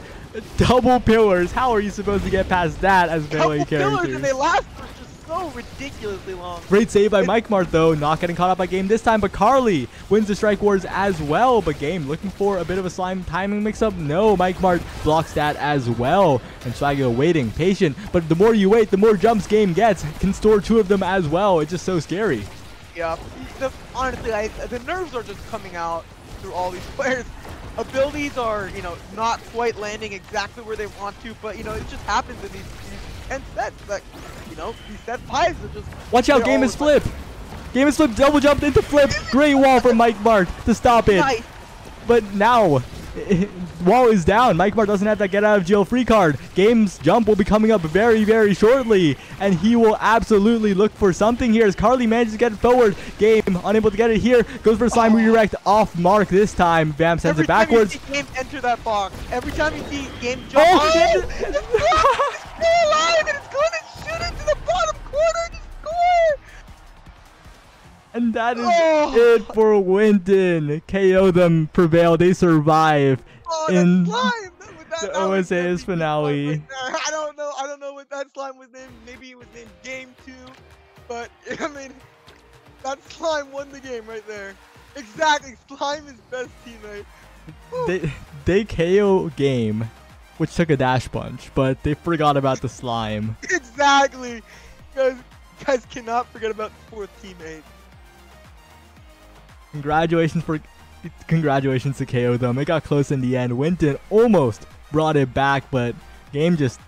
double pillars, how are you supposed to get past that as melee characters? Double pillars, and they last for just so ridiculously long. Great save by Mike Mart though, not getting caught up by Game this time, but Carly wins the strike wars as well, but Game looking for a bit of a slime timing mix-up. No, Mike Mart blocks that as well, and Swagula waiting, patient, but the more you wait, the more jumps Game gets, can store 2 of them as well. It's just so scary. Yeah, honestly, the nerves are just coming out through all these players. Abilities are, you know, not quite landing exactly where they want to, but, you know, it just happens in these 10 sets. Like, you know, these set 5s are just... Watch out, Game is flip! Game is flipped, double jumped into flip. Great wall from Mike Mark to stop it. Nice. But now, wall is down. Mike Mark doesn't have that get out of jail free card. Game's jump will be coming up very, very shortly. And he will absolutely look for something here as Carly manages to get it forward. Game unable to get it here. Goes for slime redirect off Mark this time. Bam sends it backwards. Every time you see Game enter that box, every time you see Game jump, it's still alive and it's going to shoot it to the bottom corner to score. And that is it for Winton. KO them, prevail, they survive in the Osas Finale. Right, I don't know what that slime was named. Maybe it was named Game 2, but I mean, that slime won the game right there. Exactly, slime is best teammate. They KO Game, which took a dash punch, but they forgot about the slime. Exactly, guys cannot forget about the fourth teammate. Congratulations to KO them. It got close in the end. Winton almost brought it back, but Game just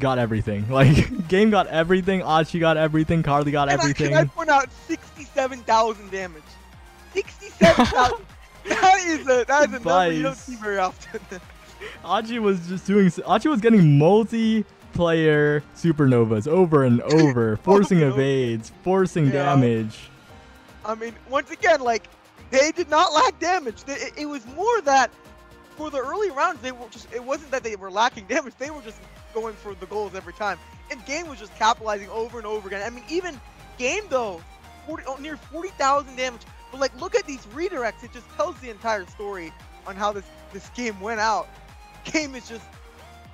got everything. Like, Game got everything, Achi got everything, Carly got everything. Can I point out 67,000 damage? 67,000. that is a number you don't see very often. Achi was getting multiplayer supernovas over and over, forcing evades, forcing damage. I mean, once again, like, they did not lack damage. It was more that for the early rounds, it wasn't that they were lacking damage. They were just going for the goals every time. And Game was just capitalizing over and over again. I mean, even Game, though, near 40,000 damage. But, like, look at these redirects. It just tells the entire story on how this game went out. Game is just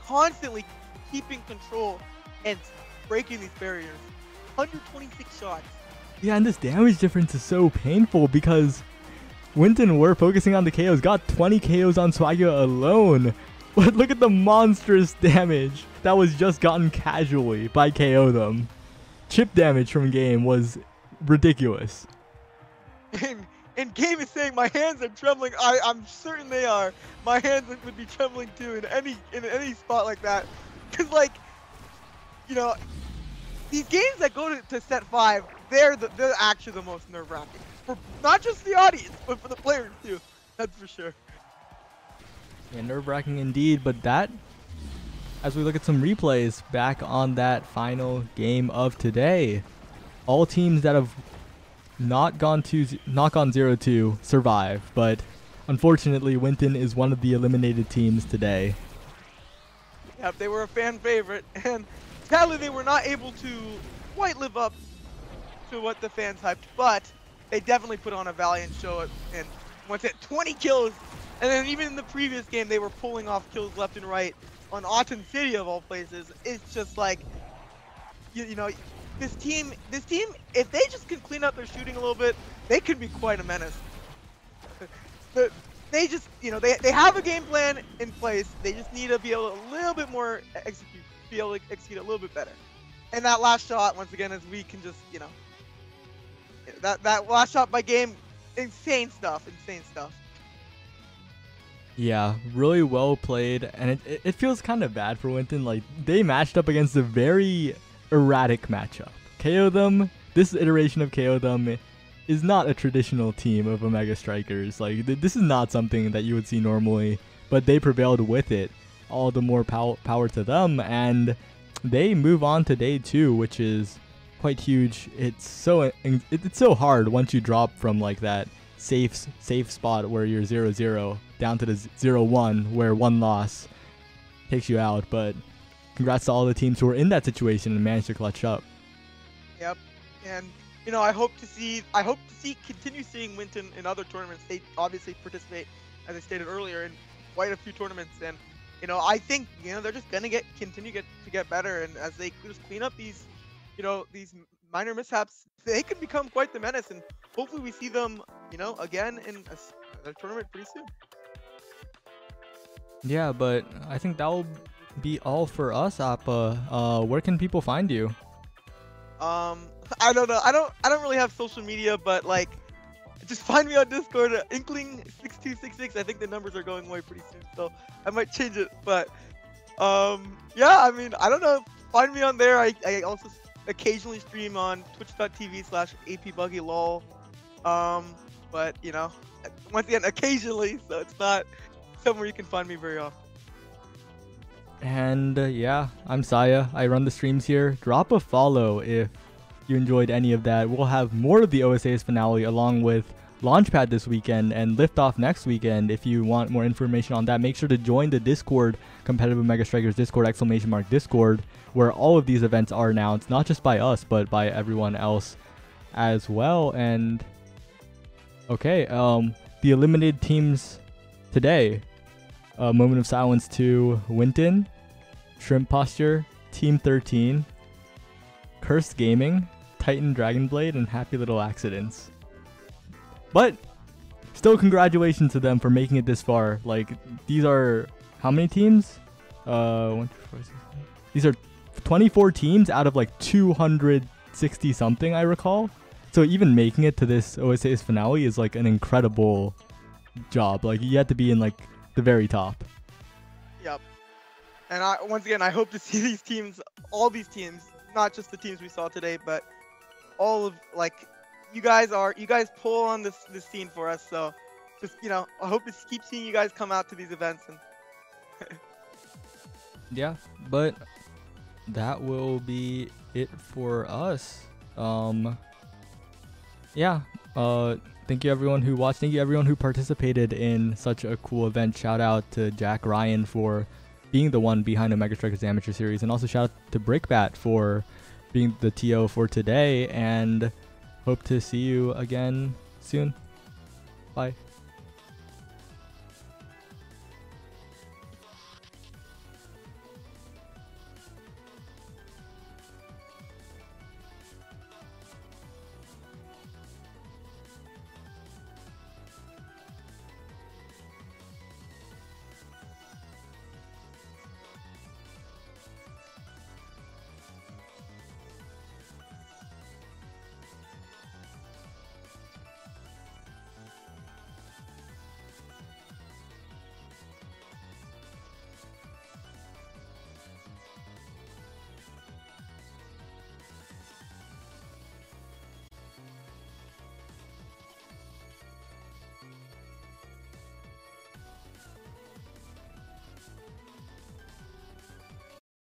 constantly keeping control and breaking these barriers. 126 shots. Yeah, and this damage difference is so painful because Winton were focusing on the KOs, got 20 KOs on Swagger alone. But look at the monstrous damage that was just gotten casually by KO them. Chip damage from Game was ridiculous. And Game is saying, my hands are trembling. I'm certain they are. My hands would be trembling too in any spot like that. Because, like, you know, these games that go to set 5, they're actually the most nerve-wracking. For not just the audience, but for the players too. That's for sure. Yeah, nerve-wracking indeed, but that, as we look at some replays back on that final game of today, all teams that have not gone 0-2 survive, but unfortunately Winton is one of the eliminated teams today. Yep, they were a fan favorite, and sadly they were not able to quite live up to what the fans hyped, but they definitely put on a valiant show and once at 20 kills. And then even in the previous game, they were pulling off kills left and right on Autumn City of all places. It's just like, you know, this team, if they just can clean up their shooting a little bit, they could be quite a menace. But they just, you know, they have a game plan in place. They just need to be able to a little bit more be able to execute a little bit better. And that last shot, once again, as we can just, you know, that last shot by Game, insane stuff. Yeah, really well played, and it feels kind of bad for Winton. Like, they matched up against a very erratic matchup. KO them, this iteration of KO them is not a traditional team of Omega Strikers. Like, this is not something that you would see normally, but they prevailed with it. All the more power to them, and they move on to day 2, which is quite huge. It's so hard once you drop from like that safe spot where you're 0-0 down to the 0-1 where one loss takes you out. But congrats to all the teams who were in that situation and managed to clutch up. Yep, and you know, I hope to continue seeing Winton in other tournaments. They obviously participate, as I stated earlier, in quite a few tournaments, and you know, I think, you know, they're just gonna continue to get better, and as they just clean up these, you know, these minor mishaps, they can become quite the menace, and hopefully we see them, you know, again in a tournament pretty soon. Yeah, but I think that will be all for us, Appa. Where can people find you? I don't know. I don't really have social media, but like, just find me on Discord, Inkling6266. I think the numbers are going away pretty soon, so I might change it. But yeah, I mean, I don't know. Find me on there. I also occasionally stream on twitch.tv/apbuggylol. But you know, once again, occasionally, so it's not somewhere you can find me very often. And yeah, I'm Saya. I run the streams here. Drop a follow if you enjoyed any of that. We'll have more of the Osas Finale along with Launchpad this weekend and Liftoff next weekend. If you want more information on that, make sure to join the Discord, Competitive Mega Strikers Discord, !Discord, where all of these events are announced, not just by us, but by everyone else as well. And okay, the eliminated teams today. Moment of silence to Winton, Shrimp Posture, Team 13, Cursed Gaming, Titan Dragonblade, and Happy Little Accidents. But still, congratulations to them for making it this far. Like, these are how many teams? 1, 2, 4, 6, 7. These are 24 teams out of like 260 something, I recall. So even making it to this Osas Finale is like an incredible job. Like, you had to be in like the very top. Yep. And once again, I hope to see these teams, all these teams, not just the teams we saw today, but all of, like, you guys pull on this scene for us. So just, you know, I hope to keep seeing you guys come out to these events. And yeah, but that will be it for us. Yeah. Thank you everyone who watched. Thank you everyone who participated in such a cool event. Shout out to Jack Ryan for being the one behind the Mega Strikers Amateur Series, and also shout out to Brickbat for being the TO for today, and hope to see you again soon. Bye.